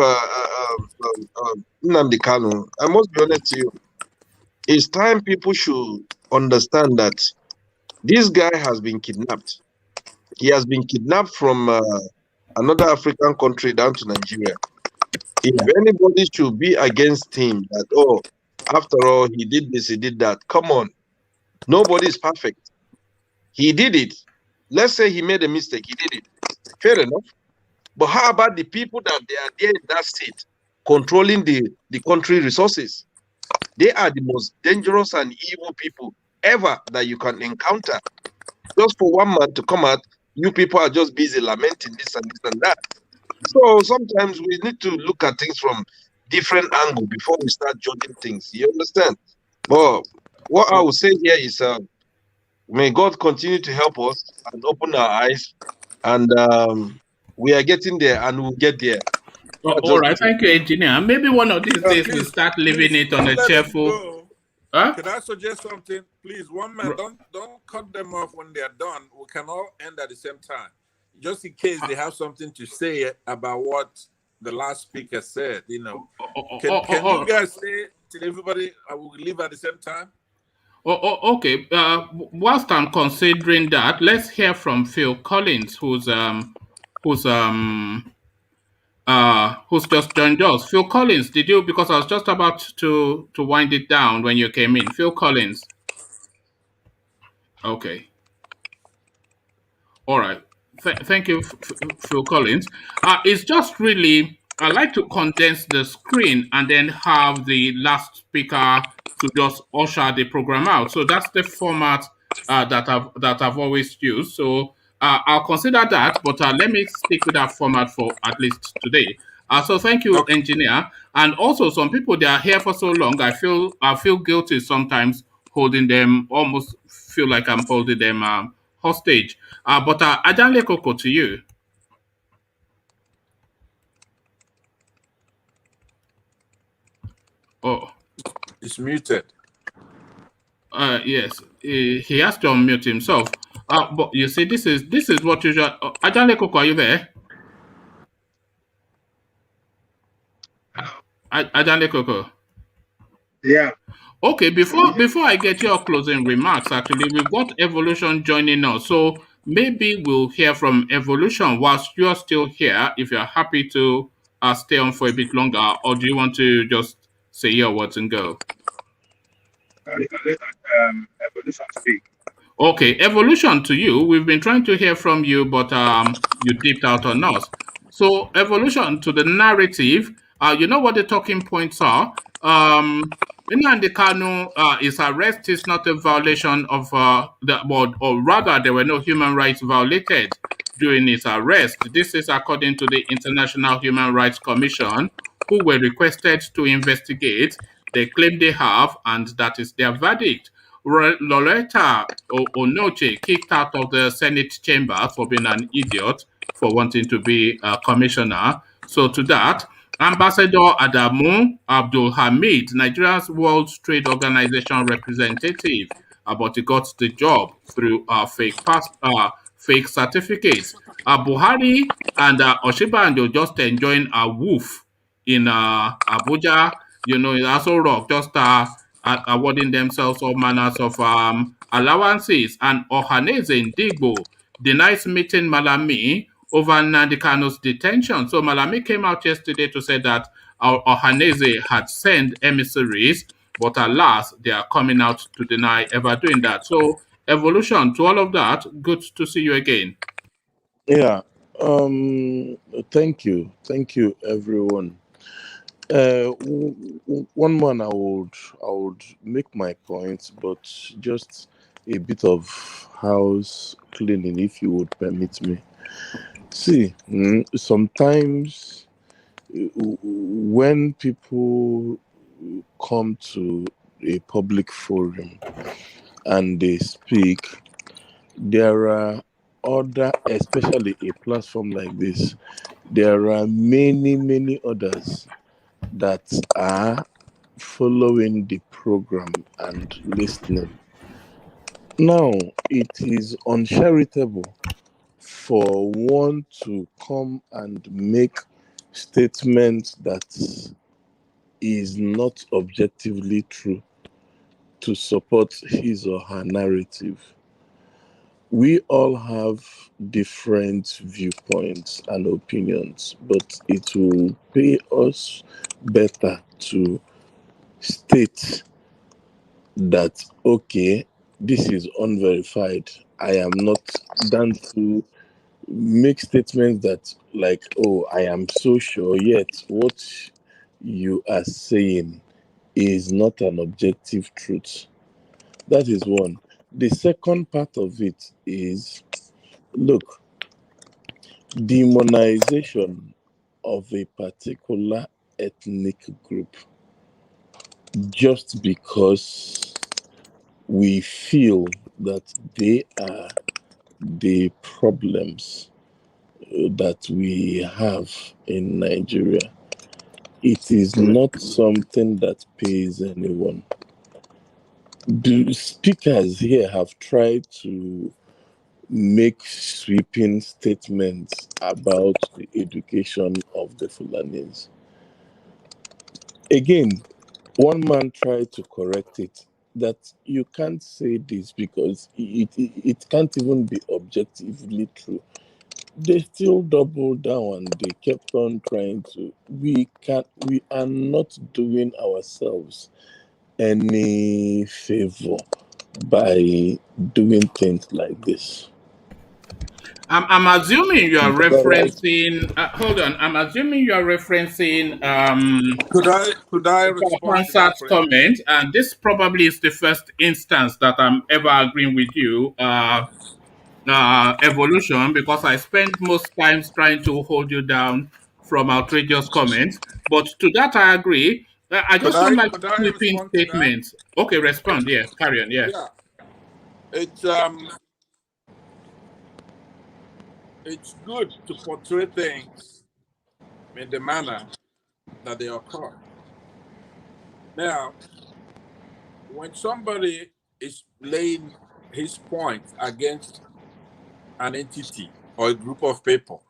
Nnamdi Kanu, I must be honest to you. It's time people should understand that this guy has been kidnapped. He has been kidnapped from another African country down to Nigeria. If anybody should be against him, that after all, he did this, he did that. Come on. Nobody is perfect. He did it. Let's say he made a mistake. He did it. Fair enough. But how about the people that they are there in that state, controlling the country resources? They are the most dangerous and evil people ever that you can encounter. Just for one man to come out, you people are just busy lamenting this and this and that. So sometimes we need to look at things from different angle before we start judging things. You understand? But what I would say here is, may God continue to help us and open our eyes, and we are getting there, and we'll get there. All right, thank you, engineer. Maybe one of these days we'll start leaving it on a cheerful. Huh? Can I suggest something, please? One man, don't cut them off when they are done. We can all end at the same time, just in case they have something to say about what the last speaker said. You know, can you guys say to everybody? I will leave at the same time. Okay. Whilst I'm considering that, let's hear from Phil Collins, who's just joined us. Phil Collins, did you? Because I was just about to wind it down when you came in. Phil Collins. Okay. All right. Thank you, Phil Collins. It's just really, I like to condense the screen and then have the last speaker to just usher the program out. So that's the format that I've always used. So I'll consider that, but let me stick with that format for at least today. So thank you, engineer. And also, some people, they are here for so long. I feel guilty sometimes holding them. Almost feel like I'm holding them hostage. But Ajanle Koko, to you. Oh, it's muted. Yes, he has to unmute himself. But you see, this is what usually. Ajanle Koko, are you there? Ajanle Koko. Yeah. Okay, before I get your closing remarks, actually, we've got Evolution joining us. So maybe we'll hear from Evolution whilst you're still here, if you're happy to stay on for a bit longer, or do you want to just say your words and go? Evolution speak. Okay, Evolution, to you. We've been trying to hear from you, but you dipped out on us. So Evolution, to the narrative, you know what the talking points are. Nnamdi Kanu, his arrest is not a violation of or rather, there were no human rights violated during his arrest. This is according to the International Human Rights Commission, who were requested to investigate. They claim they have, and that is their verdict. Lauretta Onochie kicked out of the Senate chamber for being an idiot, for wanting to be a commissioner. So to that, Ambassador Adamu Abdul Hamid, Nigeria's World Trade Organization representative, but he got the job through fake certificates. Buhari and Osinbajo just enjoying a woof in Abuja, you know, in Aso Rock, just awarding themselves all manners of allowances. And Ohanaeze Denials denies meeting Malami over Nnamdi Kanu's detention. So Malami came out yesterday to say that Ohanaeze had sent emissaries, but alas, they are coming out to deny ever doing that. So Evolution, to all of that, good to see you again. Yeah. Thank you, everyone. One man, I would make my points, but just a bit of house cleaning, if you would permit me. See, sometimes when people come to a public forum and they speak, there are other, especially a platform like this, there are many others that are following the program and listening. Now, it is uncharitable for one to come and make statements that is not objectively true to support his or her narrative. We all have different viewpoints and opinions, but it will pay us better to state that, okay, this is unverified, I am not done to make statements that, like, oh, I am so sure, yet what you are saying is not an objective truth. That is one. The second part of it is, look, demonization of a particular ethnic group just because we feel that they are the problems that we have in Nigeria. It is not something that pays anyone. The speakers here have tried to make sweeping statements about the education of the Fulanis. Again, one man tried to correct it, that you can't say this because it can't even be objectively true. They still doubled down and they kept on trying to. We are not doing ourselves any favor by doing things like this. I'm assuming you are referencing. Hold on. I'm assuming you are referencing Could I respond to that Hansard's for a minute? comment, and this probably is the first instance that I'm ever agreeing with you. Evolution, because I spend most times trying to hold you down from outrageous comments. But to that, I agree. I just don't like Could I sweeping respond to that? statements. Okay, respond. Yeah, carry on. Yeah. It's good to portray things in the manner that they occur. Now, when somebody is laying his point against an entity or a group of people,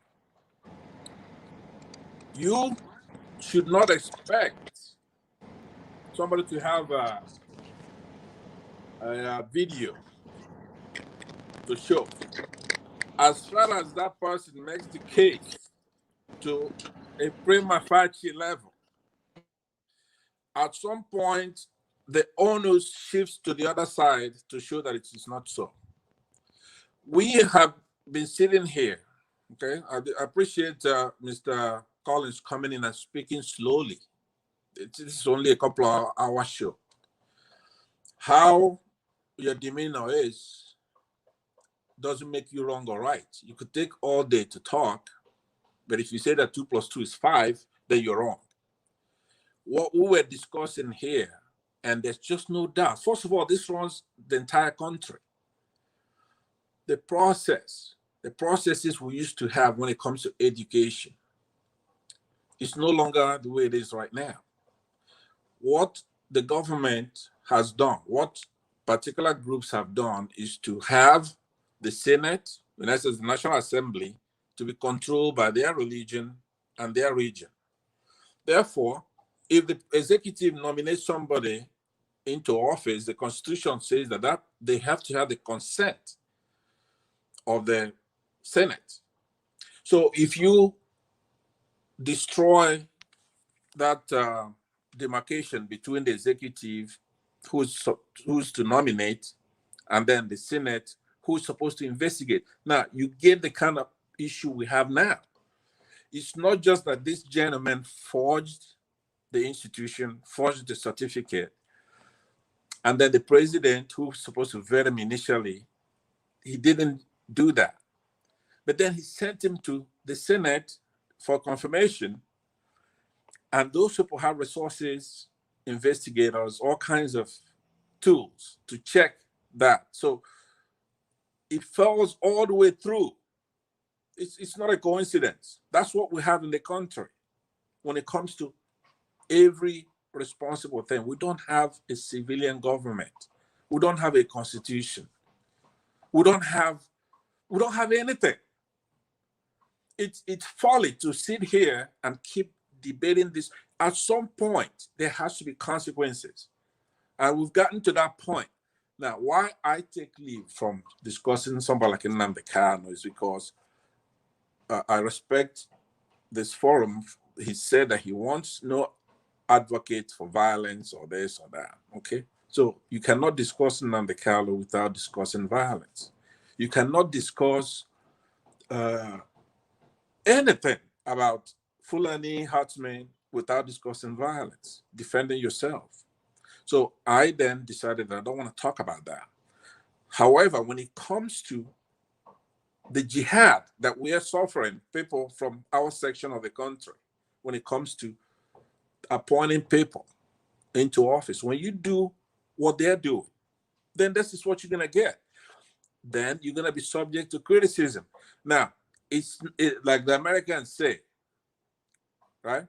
you should not expect somebody to have a video to show. As far as that person makes the case to a prima facie level, at some point, the onus shifts to the other side to show that it is not so. We have been sitting here, okay? I appreciate Mr. Collins coming in and speaking slowly. This is only a couple of hours show. How your demeanor is doesn't make you wrong or right. You could take all day to talk, but if you say that 2 + 2 is 5, then you're wrong. What we were discussing here, and there's just no doubt. First of all, this runs the entire country. The processes we used to have when it comes to education, is no longer the way it is right now. What the government has done, what particular groups have done, is to have the Senate, in essence, the National Assembly, to be controlled by their religion and their region. Therefore, if the executive nominates somebody into office, the Constitution says that they have to have the consent of the Senate. So if you destroy that demarcation between the executive, who's to nominate, and then the Senate, who's supposed to investigate, now you get the kind of issue we have now. It's not just that this gentleman forged the institution, forged the certificate, and then the president, who's supposed to vet him initially, he didn't do that. But then he sent him to the Senate for confirmation, and those people have resources, investigators, all kinds of tools to check that. So it falls all the way through. It's not a coincidence. That's what we have in the country when it comes to every responsible thing. We don't have a civilian government. We don't have a constitution. We don't have anything. It's folly to sit here and keep debating this. At some point, there has to be consequences. And we've gotten to that point. Now, why I take leave from discussing somebody like Nnamdi Kanu is because I respect this forum. He said that he wants no advocate for violence or this or that. Okay, so you cannot discuss Nnamdi Kanu without discussing violence. You cannot discuss anything about Fulani herdsmen without discussing violence, defending yourself. So I then decided that I don't want to talk about that. However, when it comes to the jihad that we are suffering, people from our section of the country, when it comes to appointing people into office, when you do what they're doing, then this is what you're going to get. Then you're going to be subject to criticism. Now, it's like the Americans say, right?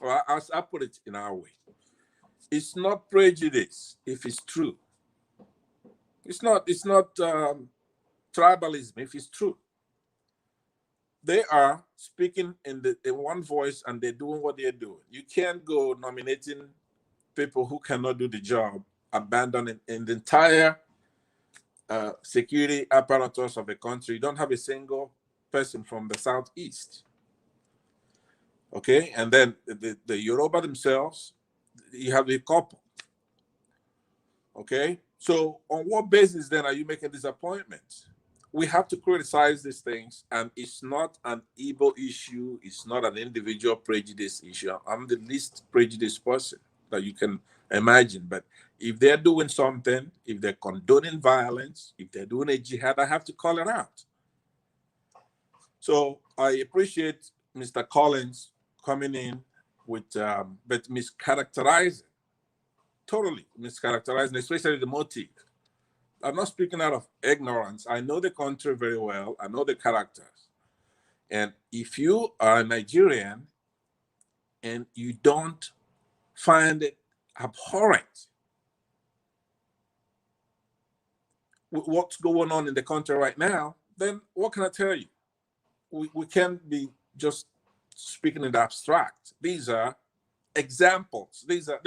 Well, I put it in our way. It's not prejudice if it's true. It's not tribalism if it's true. They are speaking in one voice and they're doing what they're doing. You can't go nominating people who cannot do the job, abandoning in the entire security apparatus of the country. You don't have a single person from the Southeast. Okay, and then the Yoruba themselves, you have a couple. Okay, so on what basis then are you making these appointments? We have to criticize these things, and it's not an Igbo issue. It's not an individual prejudice issue. I'm the least prejudiced person that you can imagine. But if they're doing something, if they're condoning violence, if they're doing a jihad, I have to call it out. So I appreciate Mr. Collins coming in with, but mischaracterizing, totally mischaracterizing, especially the motive. I'm not speaking out of ignorance. I know the country very well. I know the characters. And if you are a Nigerian and you don't find it abhorrent with what's going on in the country right now, then what can I tell you? We can't be just speaking in the abstract. These are examples. These are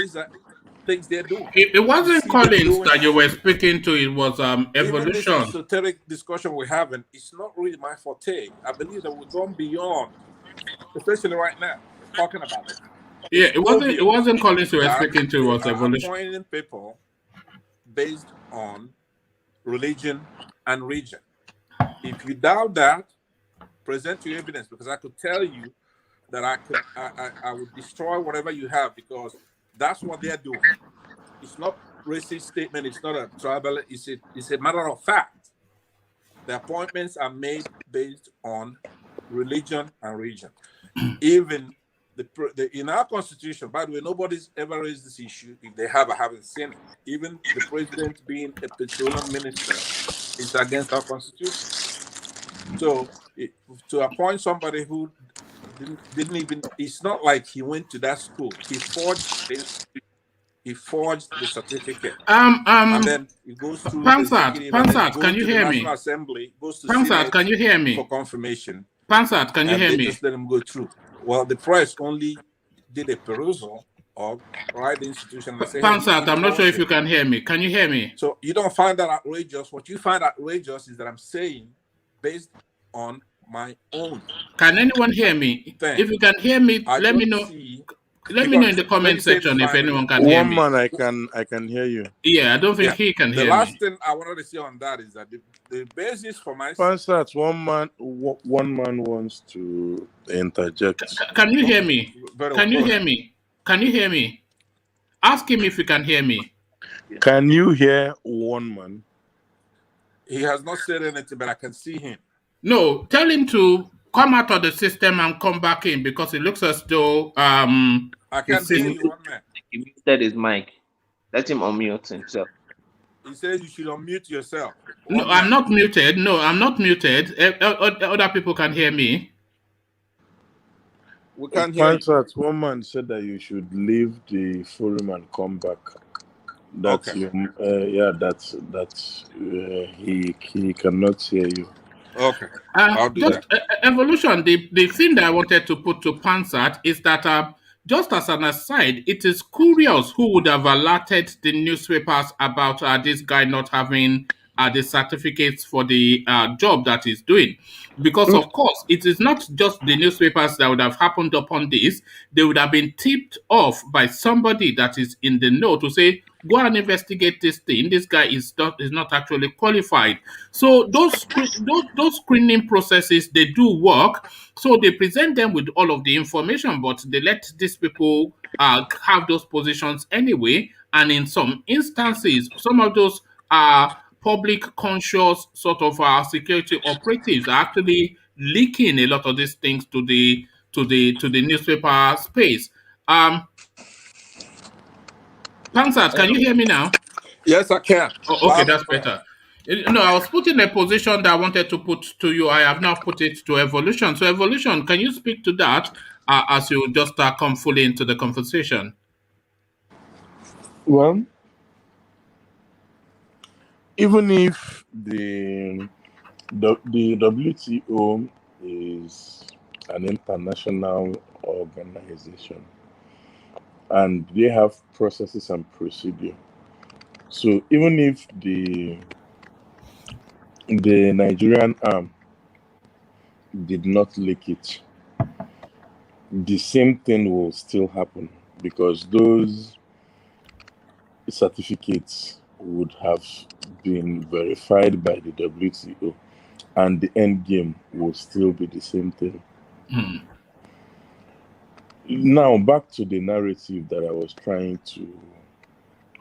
things they're doing. It wasn't Collins that you were speaking to. It was Evolution. Even this esoteric discussion we're having, it's not really my forte. I believe that we've gone beyond, especially right now, talking about it. Yeah, it wasn't Collins you were speaking to. It was Evolution. Appointing people based on religion and region. If you doubt that, present your evidence, because I could tell you that I would destroy whatever you have, because that's what they're doing. It's not racist statement. It's not a tribal. It's a matter of fact. The appointments are made based on religion and region. Even in our constitution, by the way, nobody's ever raised this issue. If they have, I haven't seen it. Even the president being a petroleum minister is against our constitution. So to appoint somebody who didn't even, it's not like he went to that school. He forged the certificate. And then it goes through Pansat, can you hear me? National Assembly, goes to Pansat, can you hear me? For confirmation. Pansat, can you hear me? They just let him go through. Well, the press only did a perusal of the institution. Pansat, I'm not sure if you can hear me. Can you hear me? So you don't find that outrageous. What you find outrageous is that I'm saying based on my own. Can anyone hear me? If you can hear me, let me know. Let me know in the comment section if anyone can hear me. One man, I can hear you. Yeah, I don't think he can hear me. The last thing I wanted to say on that is that the basis for my one man wants to interject. Can you hear me? Can you hear me? Can you hear me? Ask him if you can hear me. Can you hear one man? He has not said anything, but I can see him. No, tell him to come out of the system and come back in, because it looks as though I can't hear you, one man. He muted his mic. Let him unmute himself. He says you should unmute yourself. No, I'm not muted. No, I'm not muted. Other people can hear me. We can't hear you. One man said that you should leave the forum and come back. That's okay. He cannot hear you. Okay, I'll do that. Evolution, the thing that I wanted to put to Pansat is that just as an aside, it is curious who would have alerted the newspapers about this guy not having the certificates for the job that he's doing. Because, of course, it is not just the newspapers that would have happened upon this. They would have been tipped off by somebody that is in the know to say, go and investigate this thing. This guy is not actually qualified. So those screening processes, they do work. So they present them with all of the information, but they let these people have those positions anyway. And in some instances, some of those public conscious sort of security operatives are actually leaking a lot of these things to the newspaper space. Pansat, can you hear me now? Yes, I can. Oh, okay, that's better. No, I was put in a position that I wanted to put to you. I have now put it to Evolution. So, Evolution, can you speak to that as you just come fully into the conversation? Well, even if the WTO is an international organization and they have processes and procedure, so even if the Nigerian arm did not leak it, the same thing will still happen because those certificates would have been verified by the WTO and the end game will still be the same thing. Now, back to the narrative that I was trying to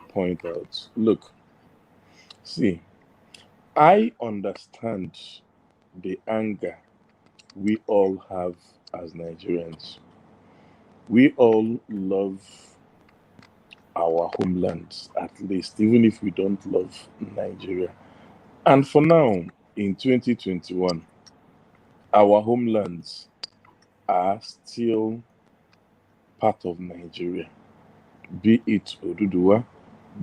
point out. Look, see, I understand the anger we all have as Nigerians. We all love our homelands, at least, even if we don't love Nigeria. And for now, in 2021, our homelands are still part of Nigeria, be it Oduduwa,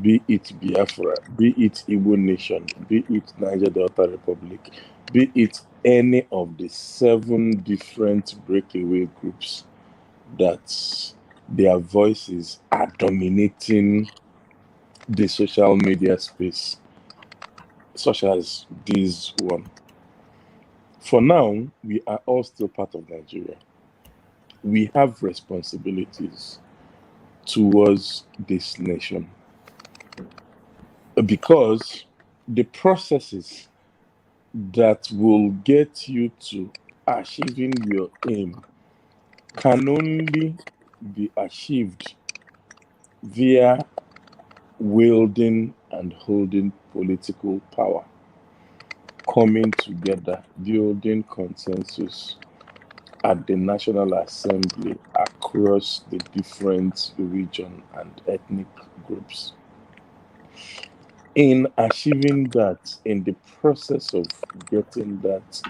be it Biafra, be it Igbo Nation, be it Niger Delta Republic, be it any of the 7 different breakaway groups that their voices are dominating the social media space, such as this one. For now, we are all still part of Nigeria. We have responsibilities towards this nation because the processes that will get you to achieving your aim can only be achieved via wielding and holding political power, coming together, building consensus at the National Assembly across the different region and ethnic groups. In achieving that, in the process of getting that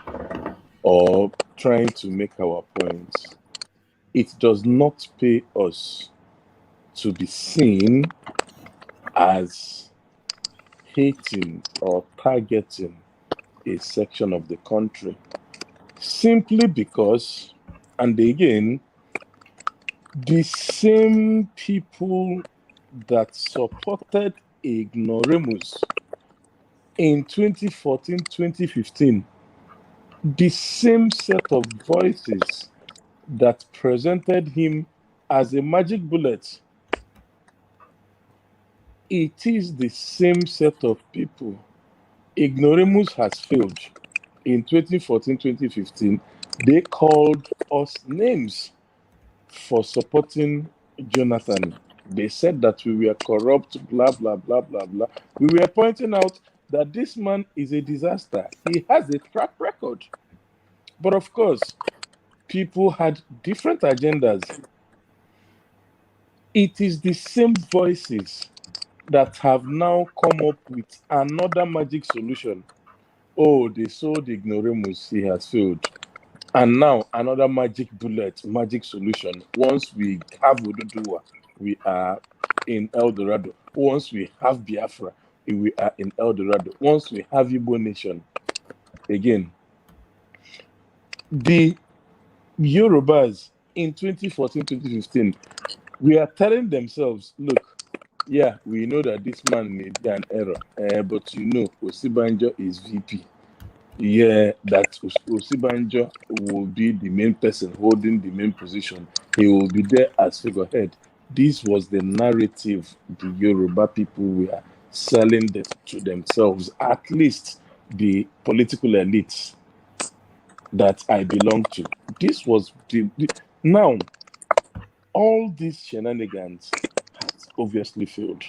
or trying to make our points, it does not pay us to be seen as hating or targeting a section of the country simply because, and again, the same people that supported Ignoremus in 2014-2015, the same set of voices that presented him as a magic bullet, it is the same set of people. Ignoremus has failed. In 2014-2015, they called us names for supporting Jonathan. They said that we were corrupt, blah, blah, blah, blah, blah. We were pointing out that this man is a disaster. He has a track record. But of course, people had different agendas. It is the same voices that have now come up with another magic solution. Oh, they sold Ignoremus, he has failed. And now another magic bullet, magic solution. Once we have Oduduwa, we are in El Dorado. Once we have Biafra, we are in El Dorado. Once we have Igbo Nation, again, the Yorubas in 2014-2015, we are telling themselves, look, yeah, we know that this man may be an error, but you know, OSINBAJO is VP. Yeah, that OSINBAJO will be the main person holding the main position. He will be there as figurehead. This was the narrative the Yoruba people were selling to themselves, at least the political elites that I belong to. This was now all these shenanigans has obviously failed.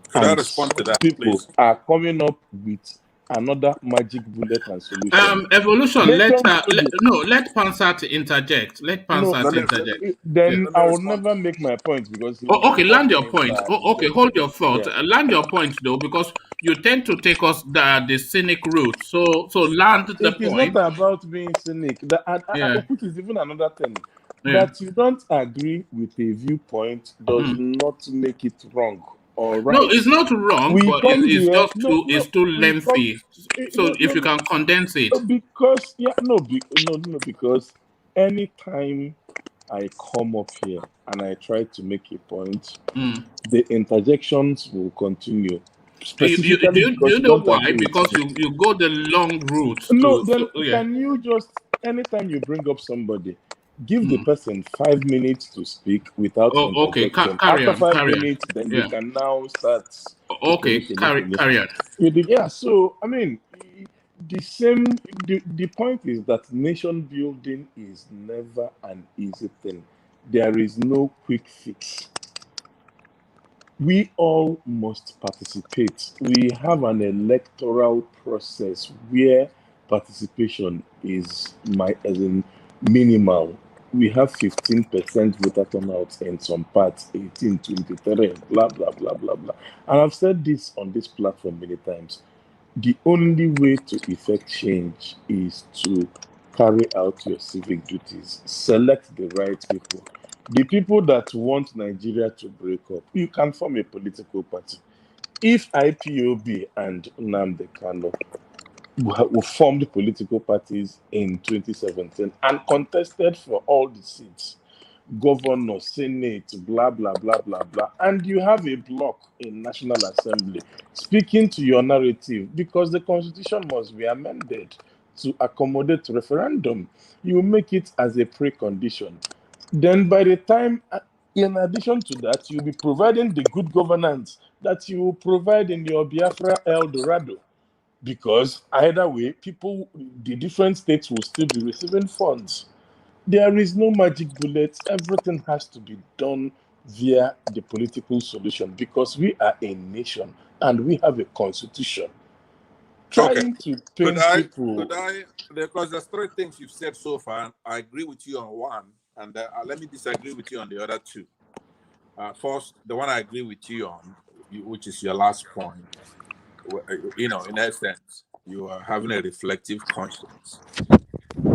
Could I And respond to some that, people please? are coming up with another magic bullet and solution. Evolution. Let Nation building. let Pansat interject. Let No, Pansat interject. Yeah. then Let me I will respond. never make my point because he will Oh, okay, never land your finish point. Oh, okay, his hold your thought. yeah. Land your point though, because you tend to take us the cynic route. So land the It is not point. about being cynic. Yeah. Which is even another thing. Yeah. That you don't agree with a viewpoint does not make it wrong or No, right. it's not wrong, We but come it's here. just too We come. lengthy. So if you can condense it. Because because anytime I come up here and I try to make a point, the interjections will continue. Specifically Do because you you know don't why? agree with Because me. you go the long route No, to. then Yeah. can you just anytime you bring up somebody, give the person 5 minutes to speak without Oh, okay. interjection. Carry After on. 5 Carry on. minutes, then you Yeah. can now start to Okay. finish. Carry on. Yeah, so I mean the same the point is that nation building is never an easy thing. There is no quick fix. We all must participate. We have an electoral process where participation is as in minimal. We have 15% voter turnout in some parts, 18, 23, blah blah blah blah blah. And I've said this on this platform many times. The only way to effect change is to carry out your civic duties, select the right people. The people that want Nigeria to break up, you can form a political party. If IPOB and Nnamdi Kanu who formed political parties in 2017 and contested for all the seats, governor, senate, blah, blah, blah, blah, blah. And you have a block in National Assembly speaking to your narrative because the constitution must be amended to accommodate referendum. You make it as a precondition. Then by the time, in addition to that, you'll be providing the good governance that you provide in your Biafra El Dorado. Because either way, the different states will still be receiving funds. There is no magic bullet. Everything has to be done via the political solution because we are a nation and we have a constitution. Okay. Trying to paint people. Because there's three things you've said so far. I agree with you on one, and let me disagree with you on the other two. First, the one I agree with you on, which is your last point. In essence, you are having a reflective conscience,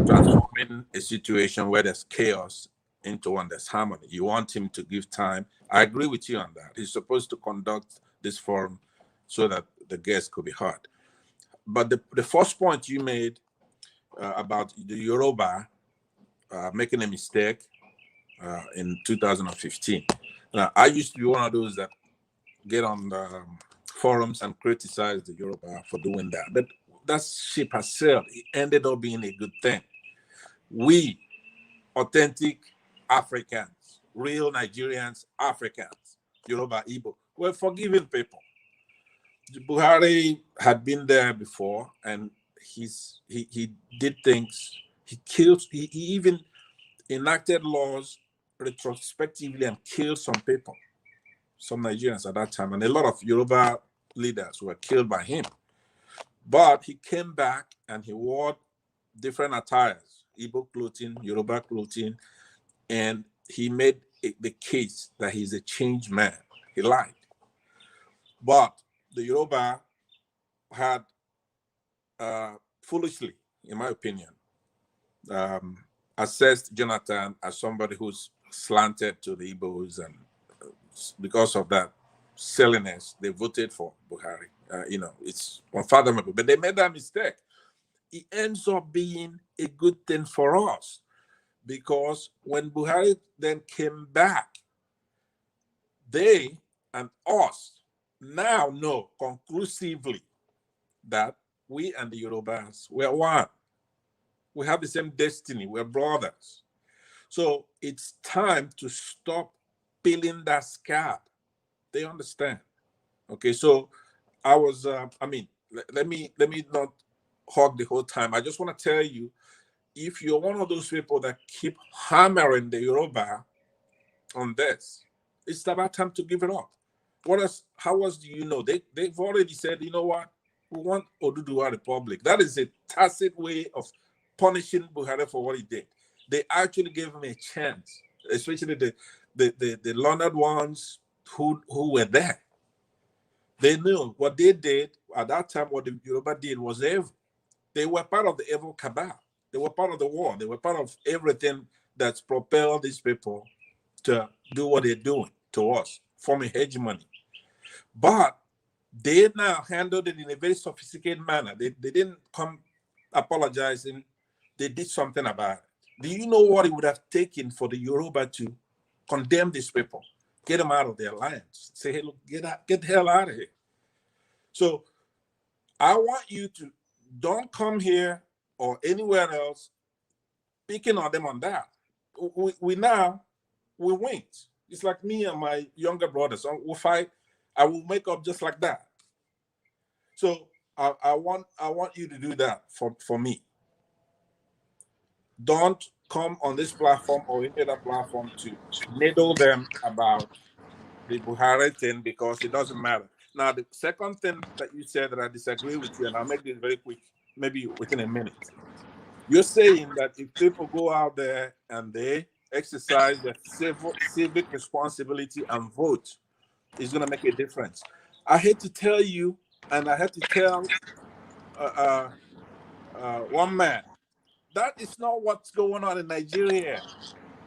transforming a situation where there's chaos into one there's harmony. You want him to give time. I agree with you on that. He's supposed to conduct this forum so that the guests could be heard. But the first point you made about the Yoruba making a mistake in 2015. Now, I used to be one of those that get on the forums and criticize the Yoruba for doing that. But that ship has sailed. It ended up being a good thing. We, authentic Africans, real Nigerians, Africans, Yoruba, Igbo, were forgiving people. Buhari had been there before, and he did things. He even enacted laws retrospectively and killed some people, some Nigerians at that time, and a lot of Yoruba leaders were killed by him. But he came back and he wore different attires, Igbo clothing, Yoruba clothing, and he made the case that he's a changed man. He lied. But the Yoruba had foolishly, in my opinion, assessed Jonathan as somebody who's slanted to the Igbos, and because of that silliness, they voted for Buhari. It's unfathomable, but they made that mistake. It ends up being a good thing for us because when Buhari then came back, they and us now know conclusively that we and the Yorubas, we're one. We have the same destiny. We're brothers. So it's time to stop peeling that scab. They understand. Okay, so I was, let me not hog the whole time. I just want to tell you, if you're one of those people that keep hammering the Yoruba on this, it's about time to give it up. How else do you know? They've already said, you know what? We want Oduduwa Republic. That is a tacit way of punishing Buhari for what he did. They actually gave him a chance, especially the learned ones who were there. They knew what they did at that time. What the Yoruba did was evil. They were part of the evil cabal. They were part of the war. They were part of everything that's propelled these people to do what they're doing to us, forming hegemony. But they now handled it in a very sophisticated manner. They didn't come apologizing. They did something about it. Do you know what it would have taken for the Yoruba to condemn these people, get them out of their alliance, say, hey, look, get the hell out of here? So I want you to don't come here or anywhere else picking on them on that. We win. It's like me and my younger brothers. So we'll fight. I will make up just like that. So I want you to do that for me. Don't come on this platform or any other platform to needle them about the Buhari thing, because it doesn't matter. Now, the second thing that you said that I disagree with you, and I'll make this very quick, maybe within a minute. You're saying that if people go out there and they exercise their civic responsibility and vote, it's going to make a difference. I hate to tell you, and I have to tell one man, that is not what's going on in Nigeria.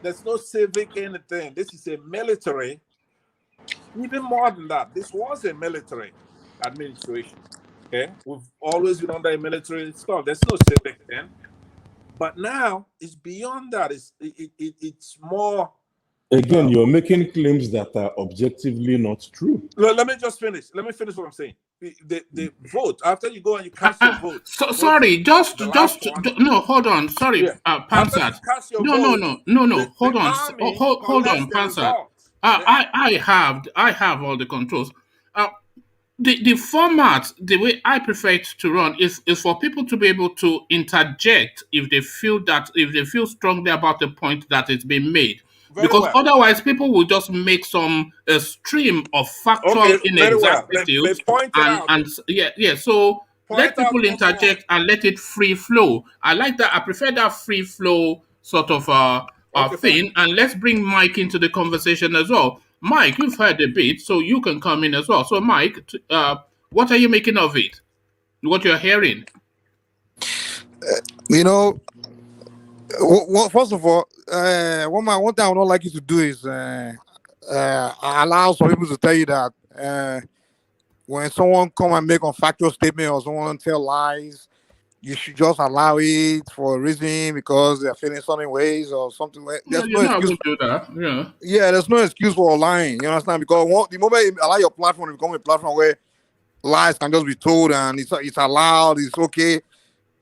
There's no civic anything. This is a military. Even more than that, this was a military administration. Okay, we've always been under a military stuff. There's no civic then. But now it's beyond that. It's more. Again, you're making claims that are objectively not true. Let me just finish. Let me finish what I'm saying. The vote, after you go and you cast your vote. Sorry, no, hold on. Sorry, Pansat. No. Hold on, Pansat. I have all the controls. The format, the way I prefer it to run is for people to be able to interject if they feel strongly about the point that is being made. Because otherwise, people will just make a stream of factual inexactitudes. So let people interject and let it free flow. I like that. I prefer that free flow sort of thing. And let's bring Mike into the conversation as well. Mike, you've heard a bit, so you can come in as well. So, Mike, what are you making of it? What you're hearing? First of all, one thing I would not like you to do is allow some people to tell you that when someone come and make a factual statement or someone tell lies, you should just allow it for a reason because they're feeling certain ways or something. There's no excuse. Do that. Yeah, there's no excuse for lying. You understand? Because the moment you allow your platform to become a platform where lies can just be told and it's allowed, it's okay.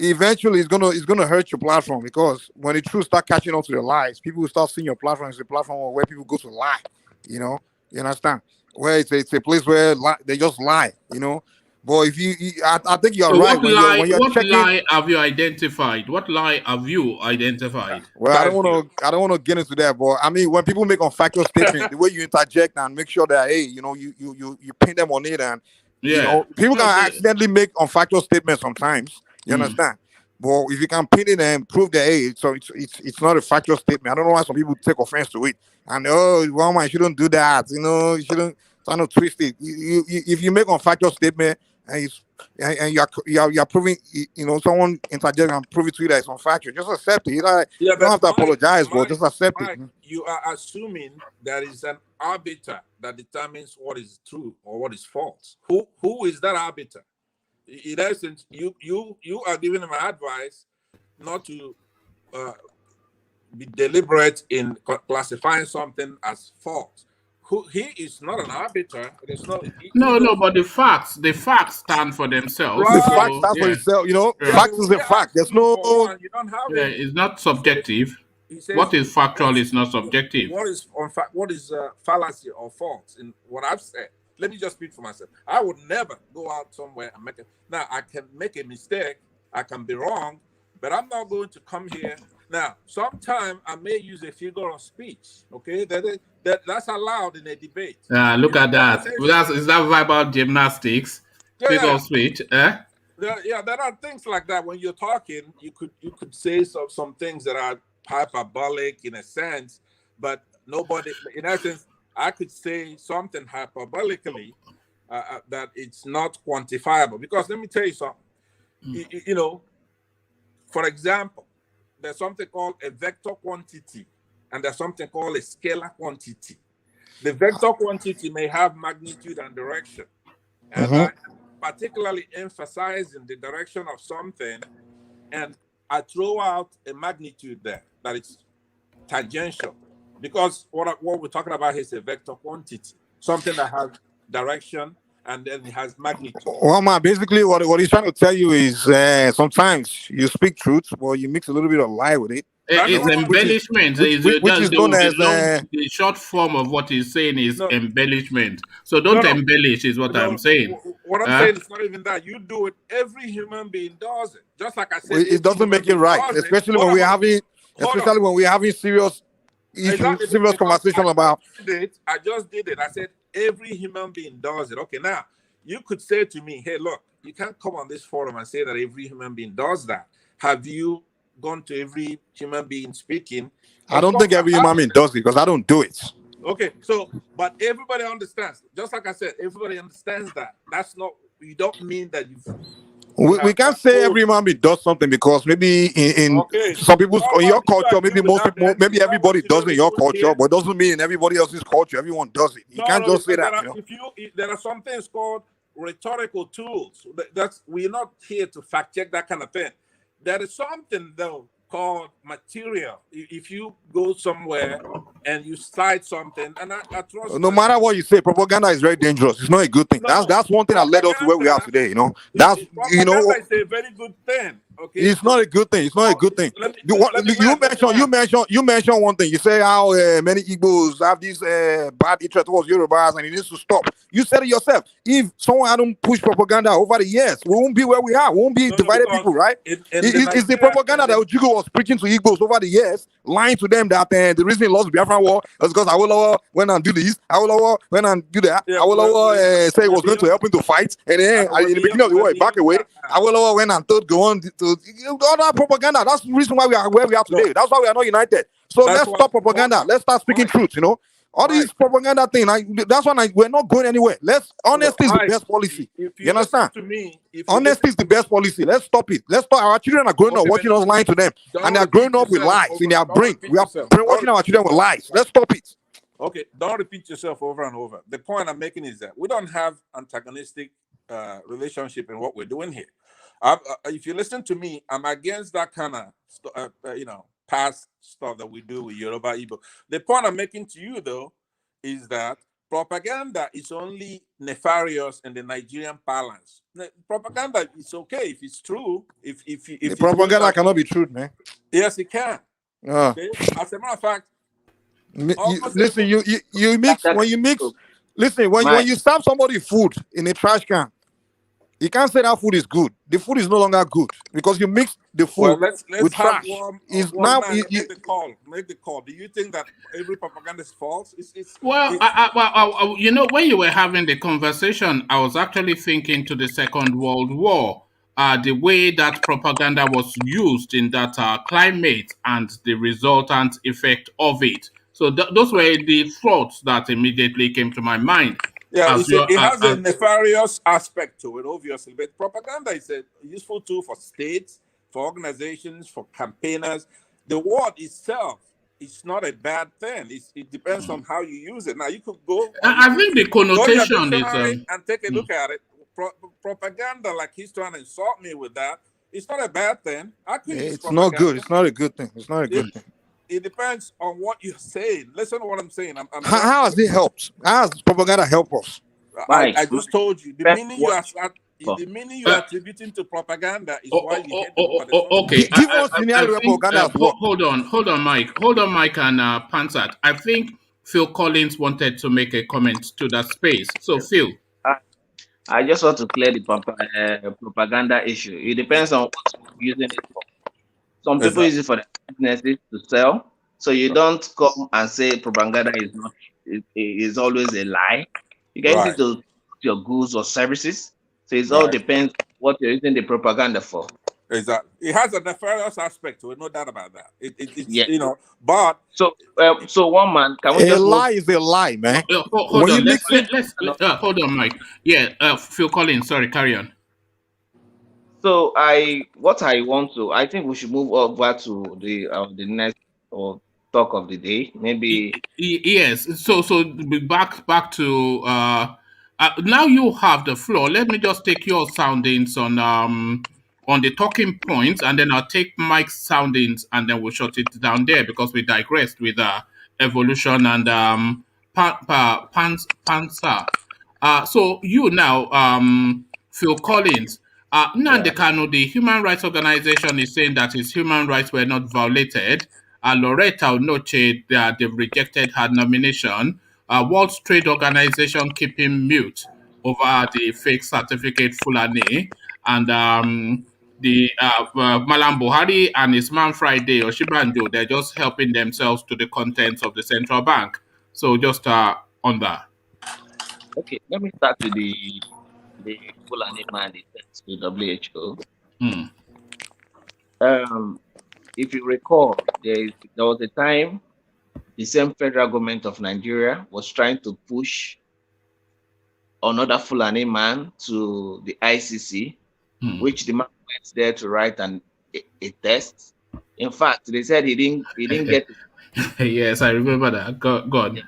Eventually, it's gonna hurt your platform, because when the truth start catching up to the lies, people will start seeing your platform as a platform where people go to lie. You understand? Where it's a place where they just lie. But I think you're right. What lie have you identified? What lie have you identified? Well, I don't want to get into that, but I mean, when people make unfactual statements, the way you interject and make sure that you pin them on it, and people can accidentally make unfactual statements sometimes. You understand? But if you can pin it and prove that it's not a factual statement, I don't know why some people take offense to it. And one man shouldn't do that. You shouldn't try to twist it. If you make unfactual statement and you're proving, someone interject and prove it to you that it's unfactual, just accept it. You don't have to apologize, but just accept it. You are assuming there is an arbiter that determines what is true or what is false. Who is that arbiter? In essence, you are giving them advice not to be deliberate in classifying something as false. he is not an arbiter. There's no. No, but the facts stand for themselves. The Right. fact stands for Yeah. itself. You know, Yeah. fact is a fact. There's no. You don't have Yeah, it. it's not subjective. He says, What is factual is not subjective. What is fallacy or false in what I've said? Let me just speak for myself. I would never go out somewhere and make it. Now I can make a mistake. I can be wrong, but I'm not going to come here. Now, sometimes I may use a figure of speech. Okay, that's allowed in a debate. Look at that. Is that verbal gymnastics? Figure of speech, eh? There are things like that. When you're talking, you could say some things that are hyperbolic in a sense, but nobody, in essence, I could say something hyperbolically that it's not quantifiable. Because let me tell you something. You know, for example, there's something called a vector quantity, and there's something called a scalar quantity. The vector quantity may have magnitude and direction, and I'm particularly emphasizing the direction of something, and I throw out a magnitude there that is tangential, because what we're talking about is a vector quantity, something that has direction and then it has magnitude. Well, man, basically what he's trying to tell you is sometimes you speak truth, but you mix a little bit of lie with it. It's embellishment. Which is known as the short form of what he's saying is embellishment. So don't embellish, is what I'm saying. What I'm saying is not even that. You do it. Every human being does it. Just like I said, it doesn't make it right, especially when we're having serious issues, serious conversation about. I just did it. I said every human being does it. Okay, now you could say to me, "Hey, look, you can't come on this forum and say that every human being does that." Have you gone to every human being speaking? I don't think every human being does it because I don't do it. Okay, so but everybody understands. Just like I said, everybody understands that. That's not. You don't mean that you. We can't say every human being does something because maybe in some people's in your culture, maybe everybody does it in your culture, but it doesn't mean in everybody else's culture everyone does it. You can't just say that. There are some things called rhetorical tools. We're not here to fact check that kind of thing. There is something though called material. If you go somewhere and you cite something, and I trust. No matter what you say, propaganda is very dangerous. It's not a good thing. No, that's one thing that led us to where we are today. You know, that's it's a very good thing. Okay, it's not a good thing. It's not a good thing. You mentioned one thing. You say how many Igbos have this bad interest towards Yorubas, and it needs to stop. You said it yourself. If someone hadn't pushed propaganda over the years, we won't be where we are. We won't be divided people, right? It's the propaganda that Ojugo was preaching to Igbos over the years, lying to them that the reason he lost the Biafra war was because Awolowo went and do this, Awolowo went and do that. Awolowo said he was going to help him to fight, and then in the beginning of the war, he backed away. Awolowo went and told go on to all that propaganda. That's the reason why we are where we are today. That's why we are not united. So let's stop propaganda. Let's start speaking truth. You know. All these propaganda thing, that's why we're not going anywhere. Honesty is the best policy. You understand? Honesty is the best policy. Let's stop it. Let's stop. Our children are growing up watching us lying to them, and they're growing up with lies in their brain. We are brainwashing our children with lies. Let's stop it. Okay, don't repeat yourself over and over. The point I'm making is that we don't have antagonistic relationship in what we're doing here. If you listen to me, I'm against that kind of past stuff that we do with Yoruba Igbo. The point I'm making to you, though, is that propaganda is only nefarious in the Nigerian parlance. Propaganda is okay if it's true. If the propaganda cannot be true, man. Yes, it can. Okay? As a matter of fact, listen, you mix when you mix. Listen, when you serve somebody food in a trash can, you can't say that food is good. The food is no longer good because you mix the food with trash. Make the call. Do you think that every propaganda is false? When you were having the conversation, I was actually thinking to the Second World War, the way that propaganda was used in that climate and the resultant effect of it. So those were the thoughts that immediately came to my mind. Yeah, it has a nefarious aspect to it, obviously. But propaganda is a useful tool for states, for organizations, for campaigners. The word itself is not a bad thing. It depends on how you use it. Now, you could go... I think the connotation is... and take a look at it. Propaganda, like he's trying to insult me with that, it's not a bad thing. It's not good. It's not a good thing. It's not a good thing. it depends on what you're saying. Listen to what I'm saying. How has it helped? How has propaganda helped us? I just told you the meaning you are attributing to propaganda is why you hate them. Okay. Give us scenario where propaganda has worked. Hold on, Mike. And Pansat. I think Phil Collins wanted to make a comment to that space. So Phil. I just want to clear the propaganda issue. It depends on what you're using it for. Some people use it for the businesses to sell. So you don't come and say propaganda is always a lie. You can use it to your goods or services. So it all depends what you're using the propaganda for. Exactly. It has a nefarious aspect to it, no doubt about that. It's but so one man, can we a lie is a lie, man. Hold on, let's hold on, Mike. Yeah, Phil Collins, sorry, carry on. So I think we should move over to the next talk of the day. Maybe yes. So back to now you have the floor. Let me just take your soundings on the talking points, and then I'll take Mike's soundings, and then we'll shut it down there because we digressed with evolution and Pansa. So you now, Phil Collins. Nnamdi Kanu, the human rights organization, is saying that his human rights were not violated. LAURETTA, ONOCHIE'S, they've rejected her nomination. World Trade Organization keeping mute over the fake certificate Fulani. And the Malam Buhari and his man Friday, OSINBAJO, they're just helping themselves to the contents of the central bank. So just on that. Okay, let me start with the Fulani mandate to WHO. If you recall, there was a time the same federal government of Nigeria was trying to push another Fulani man to the ICC, which the man went there to write a test. In fact, they said he didn't get it. Yes, I remember that. God. You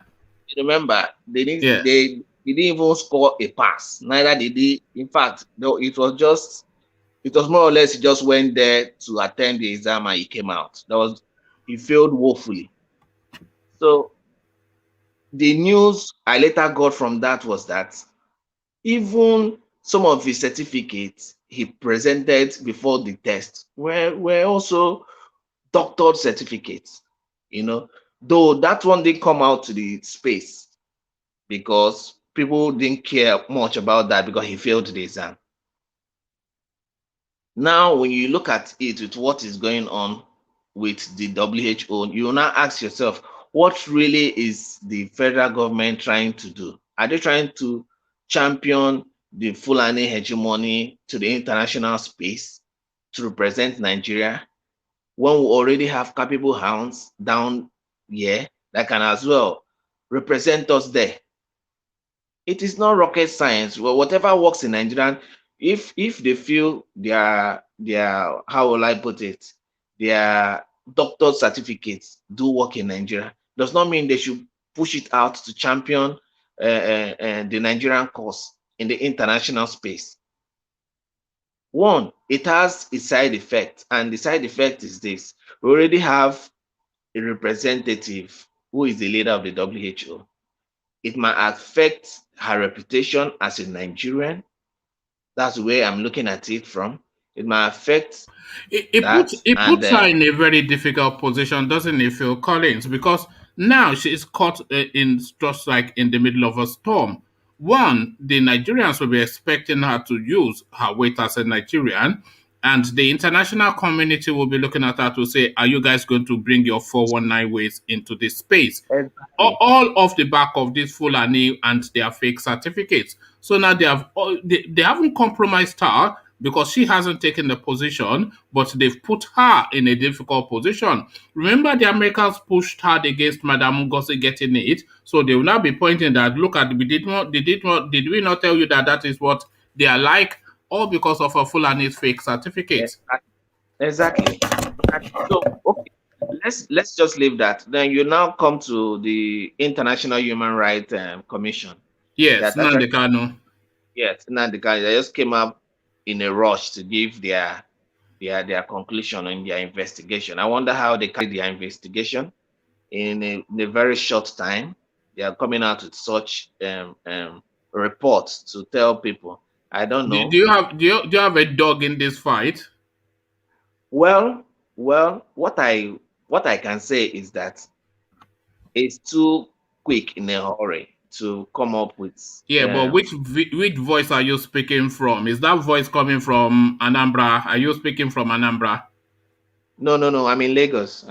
remember? They didn't even score a pass. Neither did he. In fact, no, it was more or less he just went there to attend the exam and he came out. He failed woefully. So the news I later got from that was that even some of his certificates he presented before the test were also doctored certificates, though that one didn't come out to the space because people didn't care much about that because he failed the exam. Now, when you look at it with what is going on with the WHO, you will now ask yourself, what really is the federal government trying to do? Are they trying to champion the Fulani hegemony to the international space to represent Nigeria when we already have capable hounds down here that can as well represent us there? It is not rocket science. Well, whatever works in Nigeria, if they feel their how will I put it, their doctor certificates do work in Nigeria, does not mean they should push it out to champion the Nigerian cause in the international space. One, it has a side effect, and the side effect is this: we already have a representative who is the leader of the WHO. It might affect her reputation as a Nigerian. That's the way I'm looking at it from. It might affect it puts her in a very difficult position, doesn't it, Phil Collins? Because now she is caught just like in the middle of a storm. One, the Nigerians will be expecting her to use her weight as a Nigerian, and the international community will be looking at her to say, are you guys going to bring your 419 ways into this space? Exactly. All off the back of this Fulani and their fake certificates. So now they haven't compromised her because she hasn't taken the position, but they've put her in a difficult position. Remember, the Americans pushed hard against Madam NGOZI getting it, so they will now be pointing that, look at, did we not tell you that is what they are like, all because of a Fulani's fake certificates? Exactly. So, okay, let's just leave that. Then you now come to the International Human Rights Commission. Yes, Nnamdi Kanu. Yes, Nnamdi Kanu. They just came up in a rush to give their conclusion on their investigation. I wonder how they carried their investigation. in a very short time. They are coming out with such reports to tell people. I don't know. Do you have a dog in this fight? Well, what I can say is that it's too quick in a hurry to come up with. Yeah, but which voice are you speaking from? Is that voice coming from Anambra? Are you speaking from Anambra? No. I'm in Lagos.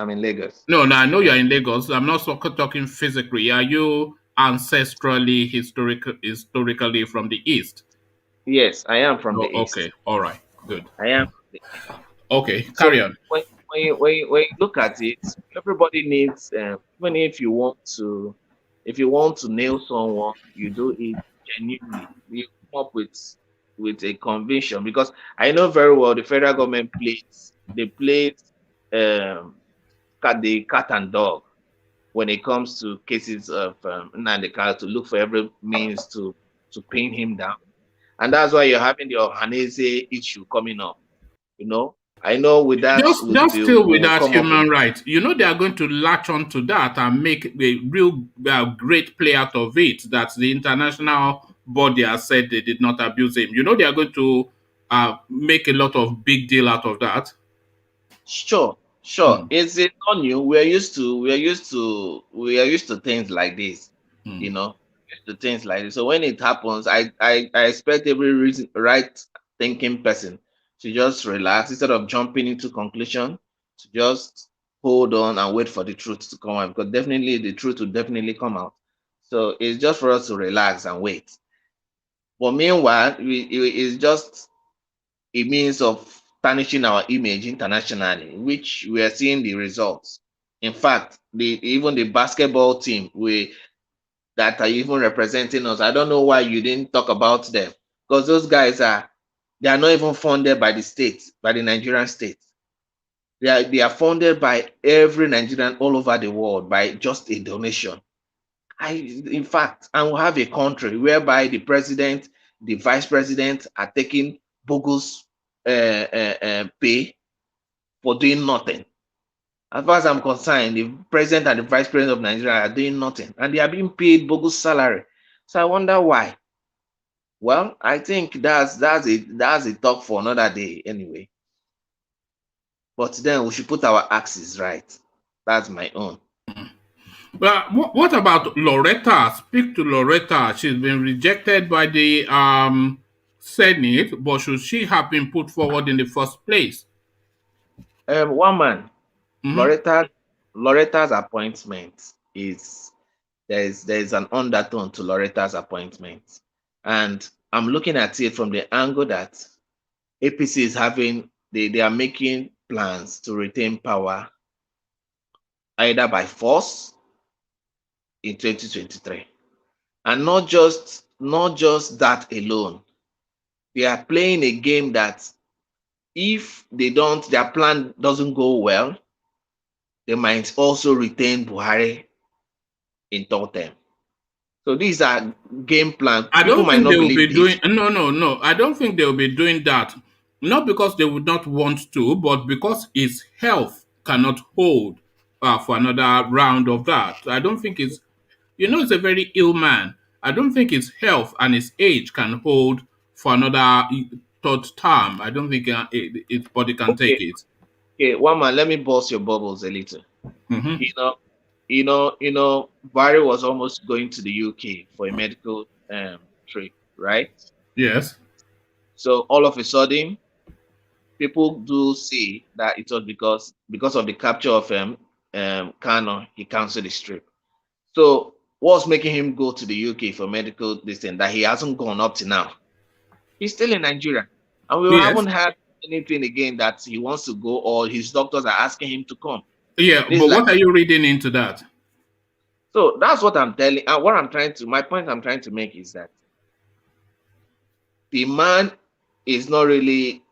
No, I know you're in Lagos. I'm not talking physically. Are you ancestrally, historically from the East? Yes, I am from the East. Okay, all right, good. I am from the East. Okay, carry on. When you look at it, everybody needs, even if you want to nail someone, you do it genuinely. You come up with a conviction, because I know very well the federal government plays the cat and dog when it comes to cases of Nnamdi, to look for every means to pin him down, and that's why you're having the Ohanaeze issue coming up. I know with that, just still with that human rights, they are going to latch on to that and make a real great play out of it. That the international body has said they did not abuse him. They are going to make a lot of big deal out of that. Sure. It's not new. We are used to things like this. To things like this. So when it happens, I expect every right thinking person to just relax instead of jumping into conclusion, to just hold on and wait for the truth to come out, because definitely the truth will definitely come out. So it's just for us to relax and wait. But meanwhile, it's just a means of tarnishing our image internationally, which we are seeing the results. In fact, even the basketball team that are even representing us, I don't know why you didn't talk about them, because those guys they are not even funded by the state, by the Nigerian state. They are funded by every Nigerian all over the world by just a donation. In fact, and we have a country whereby the president, the vice president are taking bogus pay for doing nothing. As far as I'm concerned, the president and the vice president of Nigeria are doing nothing, and they are being paid bogus salary. So I wonder why. Well, I think that's a talk for another day anyway. But then we should put our axes right. That's my own. But what about Lauretta? Speak to Lauretta. She's been rejected by the Senate, but should she have been put forward in the first place? One man, Lauretta's appointment there's an undertone to Lauretta's appointment, and I'm looking at it from the angle that APC is having. They are making plans to retain power either by force in 2023, and not just that alone. They are playing a game that if their plan doesn't go well, they might also retain Buhari in third term. So these are game plans. I don't think they will be doing. No. I don't think they will be doing that. Not because they would not want to, but because his health cannot hold for another round of that. I don't think it's. He's a very ill man. I don't think his health and his age can hold for another third term. I don't think his body can take it. Okay, one man, let me burst your bubbles a little. Buhari was almost going to the UK for a medical trip, right? Yes. So all of a sudden, people do see that it was because of the capture of Kanu, he canceled his trip. So what's making him go to the UK for medical distance that he hasn't gone up to now? He's still in Nigeria, and we haven't had anything again that he wants to go, or his doctors are asking him to come. Yeah, but what are you reading into that? So that's what I'm telling. And my point I'm trying to make is that the man is not really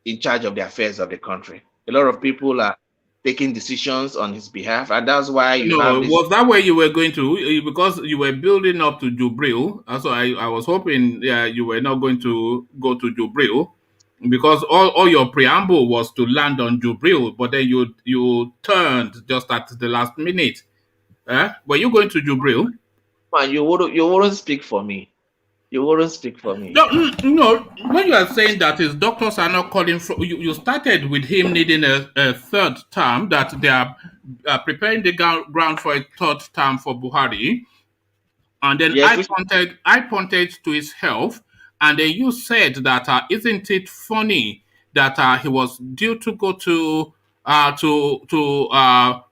in charge of the affairs of the country. A lot of people are taking decisions on his behalf, and that's why was that where you were going to? Because you were building up to Jubril, so I was hoping you were not going to go to Jubril, Because all your preamble was to land on Jubril, but then you turned just at the last minute. Were you going to Jubril? Man, you wouldn't speak for me. You wouldn't speak for me. No. When you are saying that his doctors are not calling for you started with him needing a third term, that they are preparing the ground for a third term for Buhari, and then Yes, I pointed to his health, and then you said that isn't it funny that he was due to go to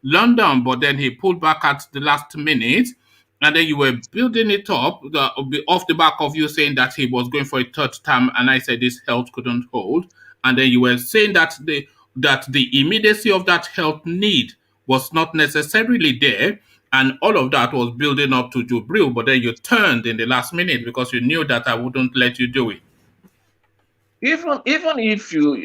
London, but then he pulled back at the last minute. And then you were building it up off the back of you saying that he was going for a third term, and I said his health couldn't hold. And then you were saying that the immediacy of that health need was not necessarily there, and all of that was building up to Jubril. But then you turned in the last minute because you knew that I wouldn't let you do it. Even if you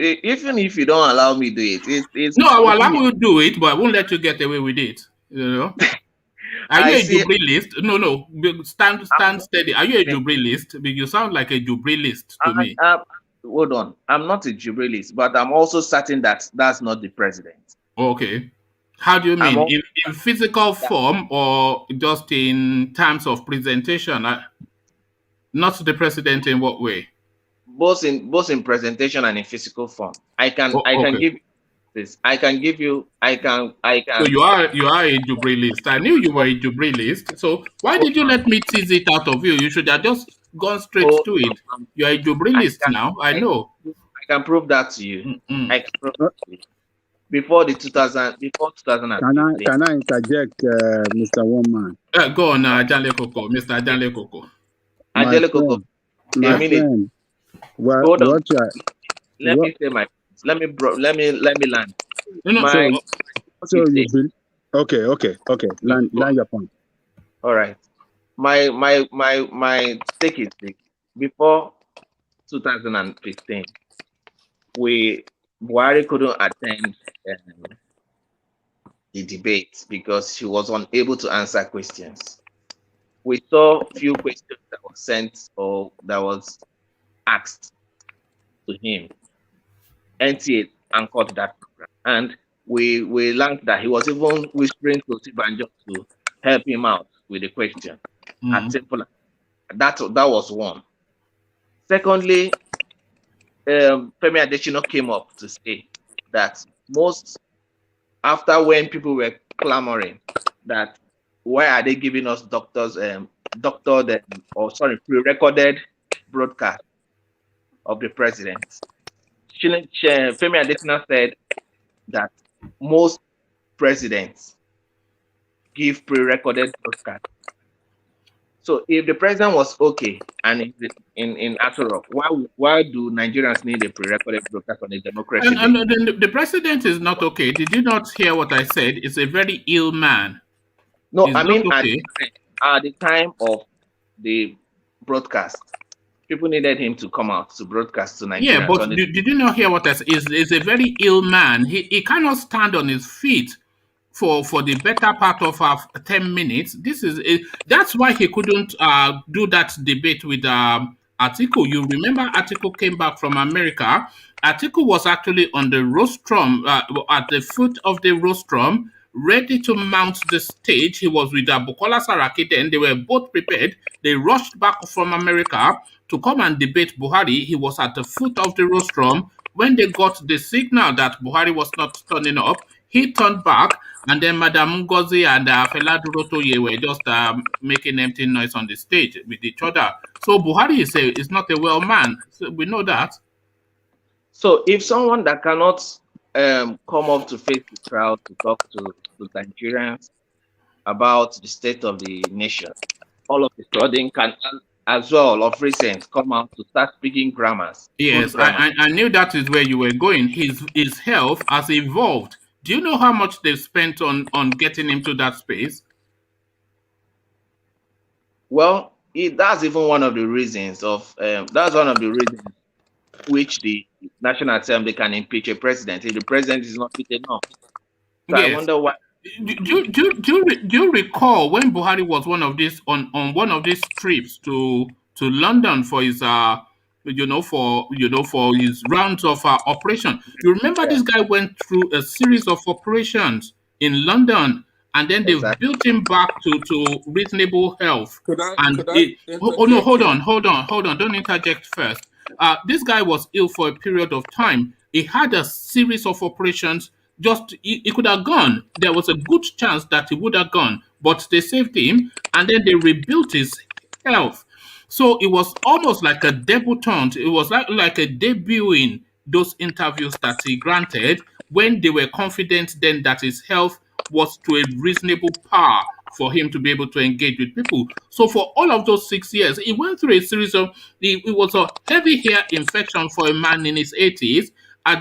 don't allow me do it, it's no, I will allow you to do it, but I won't let you get away with it. You know. Are you a Jubril-list? No. Stand steady. Are you a Jubril-list? You sound like a Jubril-list to me. Hold on. I'm not a Jubril-list, but I'm also certain that that's not the president. Okay. How do you mean? In physical form or just in terms of presentation? Not the president in what way? Both in presentation and in physical form. I can give you this. I can. So you are a Jubril-list. I knew you were a Jubril-list. So why did you let me tease it out of you? You should have just gone straight to it. You are a Jubril-list now. I know. I can prove that to you. I can prove that to you. Before 2000. Can I interject, Mr. Woman? Go on, Ajale Koko, Mr. Ajale Koko. Ajale Koko. My friend. Well, hold on. Let me say my. Let me land. Okay. Land your point. All right. My take is this. Before 2015, Buhari couldn't attend the debate because he was unable to answer questions. We saw few questions that were sent or that was asked to him. NTA anchored that program, and we learned that he was even whispering to OSINBAJO to help him out with the question. As simple as that was one. Secondly, Femi Adesina came up to say that after when people were clamoring that why are they giving us pre-recorded broadcast of the president. Femi Adesina said that most presidents give pre-recorded broadcast. So if the president was okay and in Aso, why do Nigerians need a pre-recorded broadcast on a democracy? And the president is not okay. Did you not hear what I said? It's a very ill man. No, I mean at the time of the broadcast, people needed him to come out to broadcast to Nigeria. Yeah, but did you not hear what I said? He's a very ill man. He cannot stand on his feet for the better part of 10 minutes. That's why he couldn't do that debate with Atiku. You remember Atiku came back from America. Atiku was actually on the rostrum, at the foot of the rostrum, ready to mount the stage. He was with Bukola Saraki then. They were both prepared. They rushed back from America to come and debate Buhari. He was at the foot of the rostrum. When they got the signal that Buhari was not turning up, he turned back, and then Madam NGOZI and Fela Durotoye were just making empty noise on the stage with each other. So Buhari is not a well man. So we know that. So if someone that cannot come up to face the crowd to talk to Nigerians about the state of the nation, all of a sudden can as well of recent come out to start speaking grammars. Yes, I knew that is where you were going. His health has evolved. Do you know how much they've spent on getting him to that space? Well, that's even one of the reasons which the National Assembly can impeach a president if the president is not fit enough. So yes. I wonder why. Do you recall when Buhari was on one of these trips to London for his for his rounds of operation. You remember this guy went through a series of operations in London, and then they've Exactly. built him back to reasonable health. Could I No, hold on, don't interject first. This guy was ill for a period of time. He had a series of operations. He could have gone. There was a good chance that he would have gone, but they saved him, and then they rebuilt his health. So it was almost like a debutant. It was like a debut in those interviews that he granted when they were confident then that his health was to a reasonable par for him to be able to engage with people. So for all of those 6 years, he went through a series of, it was a heavy hair infection for a man in his 80s.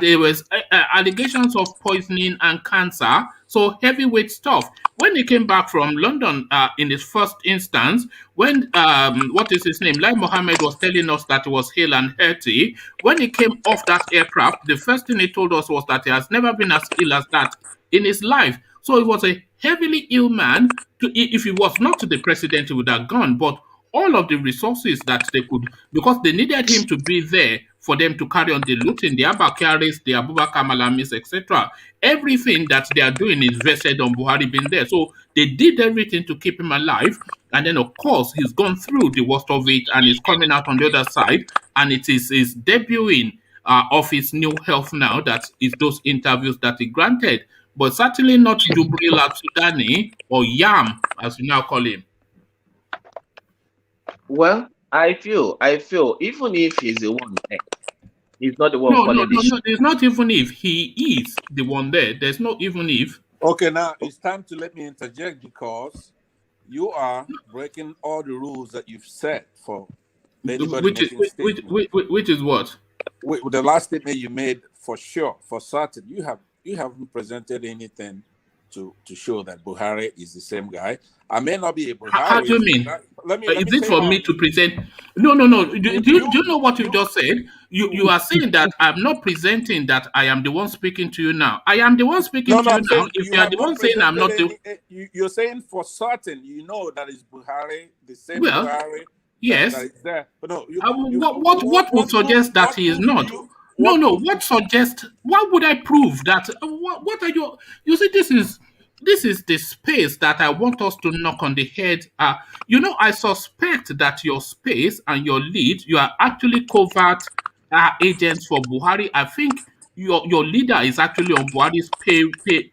There was allegations of poisoning and cancer, so heavyweight stuff. When he came back from London in his first instance, when what is his name, Lai Mohammed was telling us that he was hale and healthy, when he came off that aircraft, the first thing he told us was that he has never been as ill as that in his life. So he was a heavily ill man. If he was not the president, he would have gone. But all of the resources that they could, because they needed him to be there for them to carry on the looting, the Abakaris, the Abubakar Malamis, etc. Everything that they are doing is vested on Buhari being there. So they did everything to keep him alive. And then, of course, he's gone through the worst of it and he's coming out on the other side. And it is his debuting of his new health now that is those interviews that he granted. But certainly not Jubril Al-Sudani or Yam, as we now call him. Well, I feel even if he's the one there, he's not the one calling this. No, there's not even if. He is the one there. There's no even if. Okay, now it's time to let me interject because you are breaking all the rules that you've set for anybody which is what? The last statement you made, for sure, for certain, you haven't presented anything to show that Buhari is the same guy. I may not be a Buhari. How do you mean? Is it for me to present? No. Do you know what you just said? You are saying that I'm not presenting that I am the one speaking to you now. I am the one speaking to you now. If you are the one saying I'm not the... You're saying for certain, you know that is Buhari, the same well, Buhari. Yes. That is there. But no, what would suggest that he is not? No. What suggests? What would I prove that? What are you? You see, this is the space that I want us to knock on the head. I suspect that your space and your lead, you are actually covert agents for Buhari. I think your leader is actually on Buhari's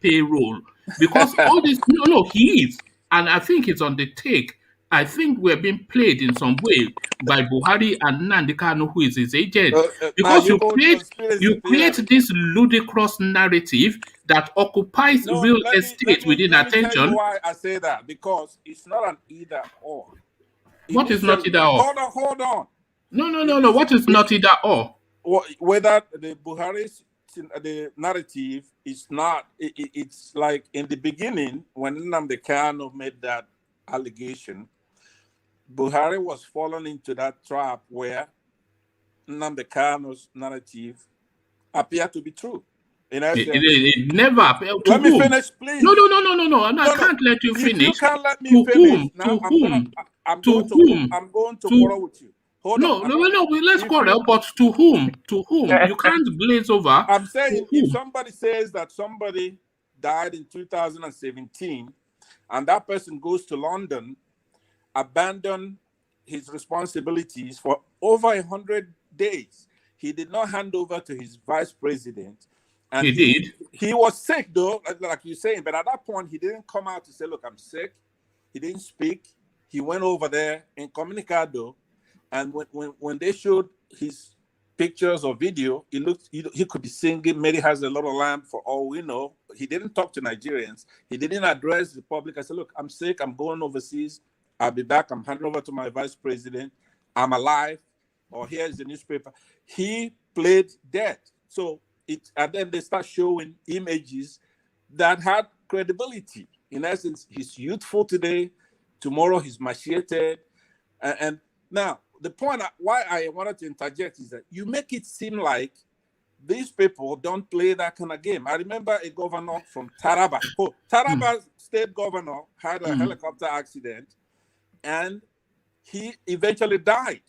payroll because all this. No, he is, and I think it's on the take. I think we're being played in some way by Buhari and Nnamdi Kanu, who is his agent. Because you create this ludicrous narrative that occupies real estate within attention. Tell you why I say that, because it's not an either or. What is not either or? Hold on. No. What is not either or? Whether the Buhari's the narrative is not, it's like in the beginning when Nnamdi Kanu made that allegation, Buhari was falling into that trap where Nnamdi Kanu's narrative appeared to be true. It never appeared. Let me finish, please. No. I can't let you finish. You can't let me finish. I'm going to quarrel with you. No, let's quarrel, but to whom? To whom? You can't glaze over. I'm saying if somebody says that somebody died in 2017 and that person goes to London, abandon his responsibilities for over 100 days. He did not hand over to his vice president. And he was sick, though, like you're saying. But at that point, he didn't come out to say, look, I'm sick. He didn't speak. He went over there in Comunicado. And when they showed his pictures or video, he could be singing Mary Has a Little Lamb for all we know. He didn't talk to Nigerians. He didn't address the public. I said, look, I'm sick. I'm going overseas. I'll be back. I'm handing over to my vice president. I'm alive. Or here's the newspaper. He played dead. So and then they start showing images that had credibility. In essence, he's youthful today. Tomorrow he's macheted. And now the point why I wanted to interject is that you make it seem like these people don't play that kind of game. I remember a governor from Taraba. Taraba's state governor had a helicopter accident and he eventually died.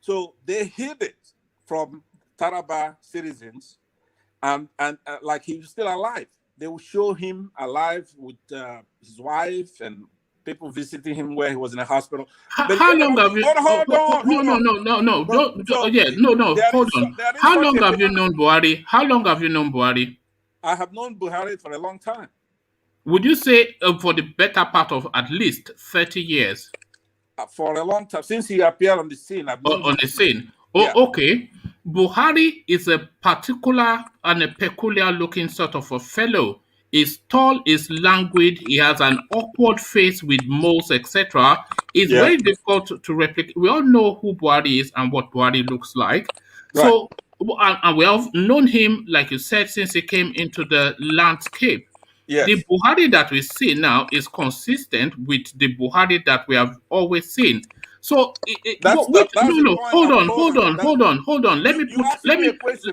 So they hid it from Taraba citizens, and like he was still alive. They will show him alive with his wife and people visiting him where he was in a hospital. How long have you? Hold on. No. Hold on. How long have you known Buhari? How long have you known Buhari? I have known Buhari for a long time. Would you say for the better part of at least 30 years? For a long time, since he appeared on the scene. I've known on the scene. Oh, yeah. Okay. Buhari is a particular and a peculiar looking sort of a fellow. He's tall, he's languid, he has an awkward face with moles, etc. It's very difficult to replicate. We all know who Buhari is and what Buhari looks like. Right. So, and we have known him, like you said, since he came into the landscape. Yes. The Buhari that we see now is consistent with the Buhari that we have always seen. So, hold on. Let me.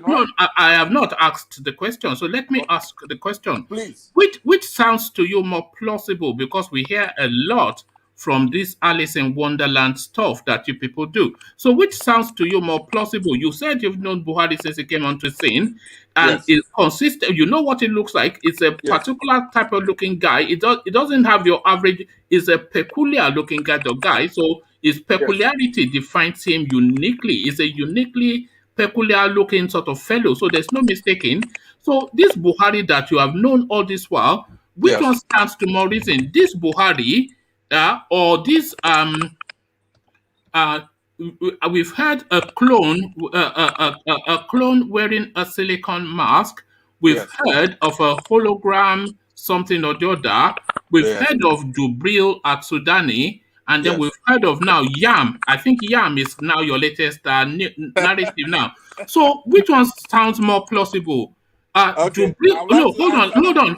No, I have not asked the question. So let me ask the question. Please. Which sounds to you more plausible? Because we hear a lot from this Alice in Wonderland stuff that you people do. So which sounds to you more plausible? You said you've known Buhari since he came onto scene, and it's consistent. You know what it looks like. It's a particular type of looking guy. It doesn't have your average. It's a peculiar looking kind of guy. So his peculiarity defines him uniquely. He's a uniquely peculiar looking sort of fellow. So there's no mistaking. So this Buhari that you have known all this while, which one stands to more reason? This Buhari, or this we've had a clone wearing a silicone mask. We've heard of a hologram, something or the other. We've heard of Jubril at Sudani. And then we've heard of now Yam. I think Yam is now your latest narrative now. So which one sounds more plausible? Jubril,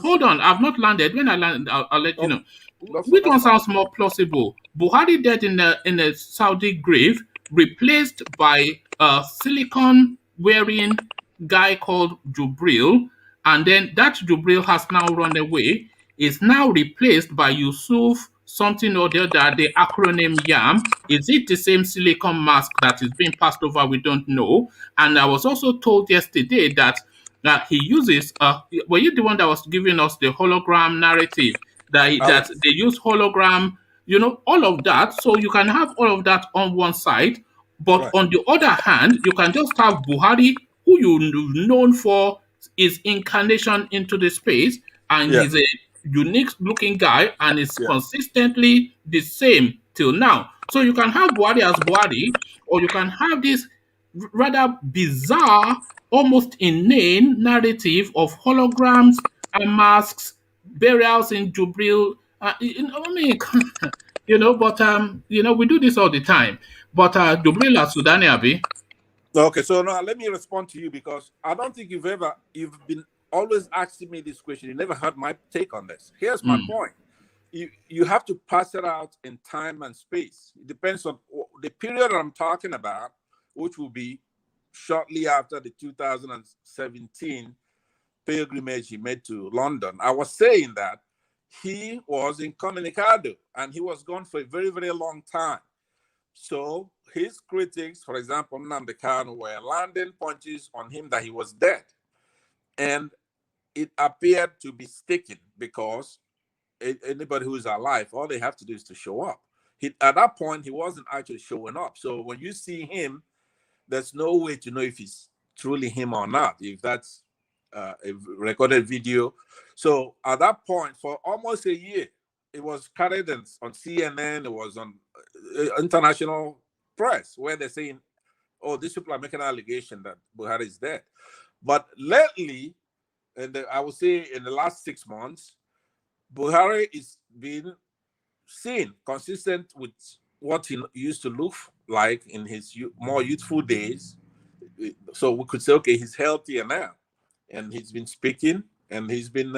hold on. I've not landed. When I land, I'll let you know. Which one sounds more plausible? Buhari dead in a Saudi grave, replaced by a silicon-wearing guy called Jubril, and then that Jubril has now run away. Is now replaced by Yusuf something or the other, the acronym YAM. Is it the same silicon mask that is being passed over? We don't know. And I was also told yesterday that he uses, were you the one that was giving us the hologram narrative? That they use hologram, all of that. So you can have all of that on one side. But on the other hand, you can just have Buhari, who you've known for his incarnation into the space. And he's a unique looking guy and is consistently the same till now. So you can have Buhari as Buhari, or you can have this rather bizarre, almost inane narrative of holograms and masks, burials in Jubril. We do this all the time. But Jubril at Sudani, Abi. Okay, so now let me respond to you, because I don't think you've been always asking me this question. You never heard my take on this. Here's my point. You have to pass it out in time and space. It depends on the period I'm talking about, which will be shortly after the 2017 pilgrimage he made to London. I was saying that he was incommunicado and he was gone for a very, very long time. So his critics, for example, Nnamdi Kanu, were landing punches on him that he was dead. And it appeared to be sticking, because anybody who is alive, all they have to do is to show up. At that point, he wasn't actually showing up. So when you see him, there's no way to know if he's truly him or not, if that's a recorded video. So at that point, for almost a year, it was carried on CNN, it was on international press, where they're saying, oh, these people are making an allegation that Buhari is dead. But lately, and I would say in the last 6 months, Buhari is being seen consistent with what he used to look like in his more youthful days. So we could say, okay, he's healthier now, and he's been speaking, and he's been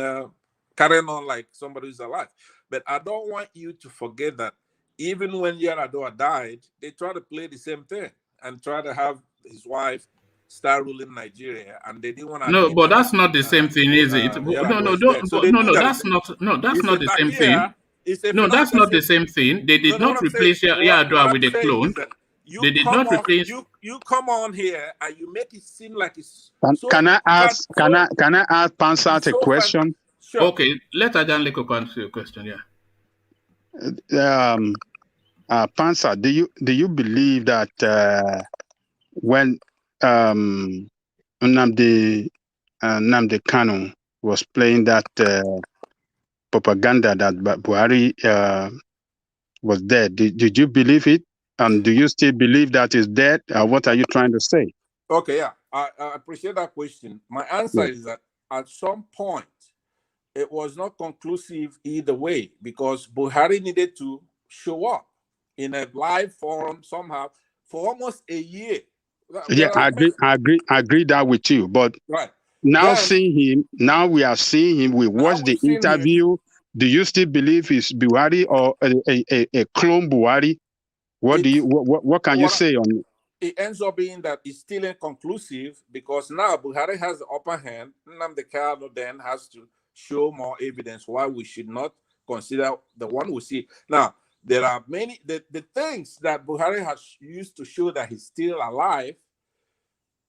carrying on like somebody who's alive. But I don't want you to forget that even when Yar'Adua died, they tried to play the same thing and try to have his wife start ruling Nigeria, and they didn't want to. No, but that's not the same thing, is it? That's not the same thing. No, that's not the same thing. They did not replace Yar'Adua with a clone. They did not replace. You come on here and you make it seem like it's. Can I ask Pansat a question? Sure. Okay, let Ajanleko answer your question. Yeah. Pansat, do you believe that when Nnamdi Kanu was playing that propaganda that Buhari was dead, did you believe it? And do you still believe that is dead? What are you trying to say? Okay, yeah, I appreciate that question. My answer is that at some point, it was not conclusive either way because Buhari needed to show up in a live forum somehow for almost a year. Yeah, I agree that with you. But now we are seeing him. We watched the interview. Do you still believe it's Buhari or a clone Buhari? What can you say on it? It ends up being that it's still inconclusive because now Buhari has the upper hand. Nnamdi Kanu then has to show more evidence why we should not consider the one we see. Now, there are many, the things that Buhari has used to show that he's still alive,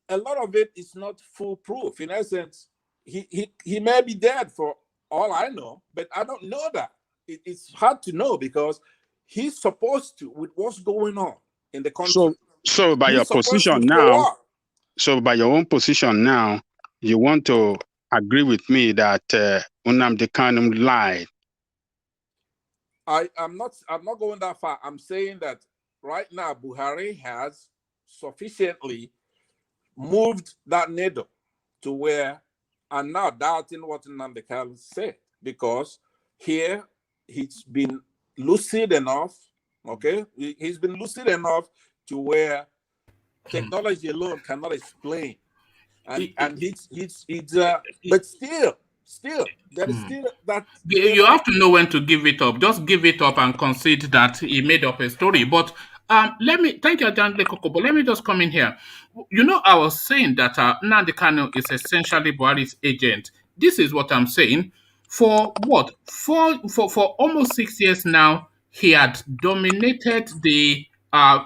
a lot of it is not foolproof. In essence, he may be dead for all I know, but I don't know that. It's hard to know because he's supposed to, with what's going on in the country. So by your position now, by your own position now, you want to agree with me that Nnamdi Kanu lied. I'm not going that far. I'm saying that right now Buhari has sufficiently moved that needle to where I'm now doubting what Nnamdi Kanu said because here he's been lucid enough. Okay, he's been lucid enough to where technology alone cannot explain, and but still there is still that. You have to know when to give it up. Just give it up and concede that he made up a story. But thank you, Ajan Lekoko, but let me just come in here. You know, I was saying that Nnamdi Kanu is essentially Buhari's agent. This is what I'm saying. For what? For almost 6 years now, he had dominated the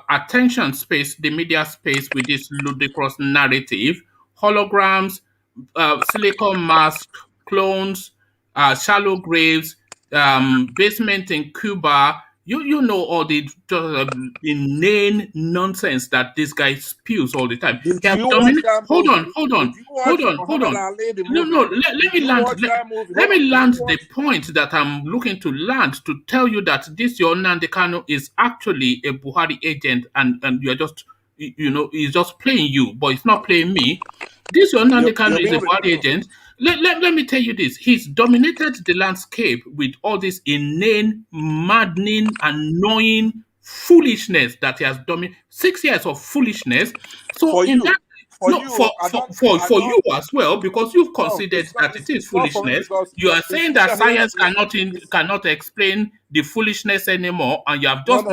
attention space, the media space with this ludicrous narrative, holograms, silicon mask, clones, shallow graves, basement in Cuba. You know all the inane nonsense that this guy spews all the time. Hold on. No, let me land. Let me land the point that I'm looking to land to tell you that this your Nnamdi Kanu is actually a Buhari agent, and you're just he's just playing you, but it's not playing me. This your Nnamdi Kanu is a Buhari agent. Let me tell you this. He's dominated the landscape with all this inane, maddening, annoying foolishness that he has dominated. 6 years of foolishness. So for you as well, because you've considered that it is foolishness. You are saying that science cannot explain the foolishness anymore, and you have just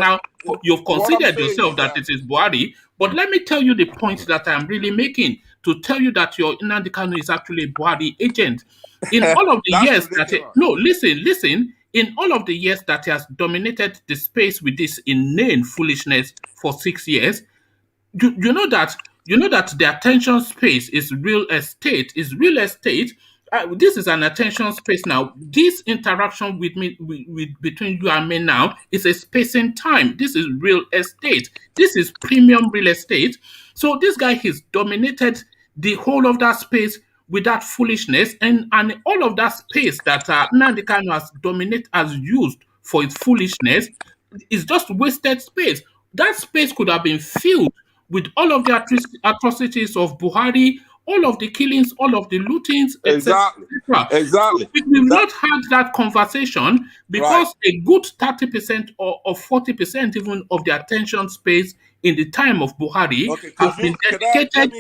you've considered yourself that it is Buhari. But let me tell you the point that I'm really making, to tell you that your Nnamdi Kanu is actually a Buhari agent. In all of the years listen, in all of the years that he has dominated the space with this inane foolishness for 6 years, you know that the attention space is real estate. This is an attention space now. This interaction with me, between you and me now, is a space and time. This is real estate. This is premium real estate. So this guy has dominated the whole of that space with that foolishness, and all of that space that Nnamdi Kanu has used for its foolishness is just wasted space. That space could have been filled with all of the atrocities of Buhari, all of the killings, all of the lootings, etc. Exactly. So we've not had that conversation because a good 30% or 40% even of the attention space in the time of Buhari has been dedicated.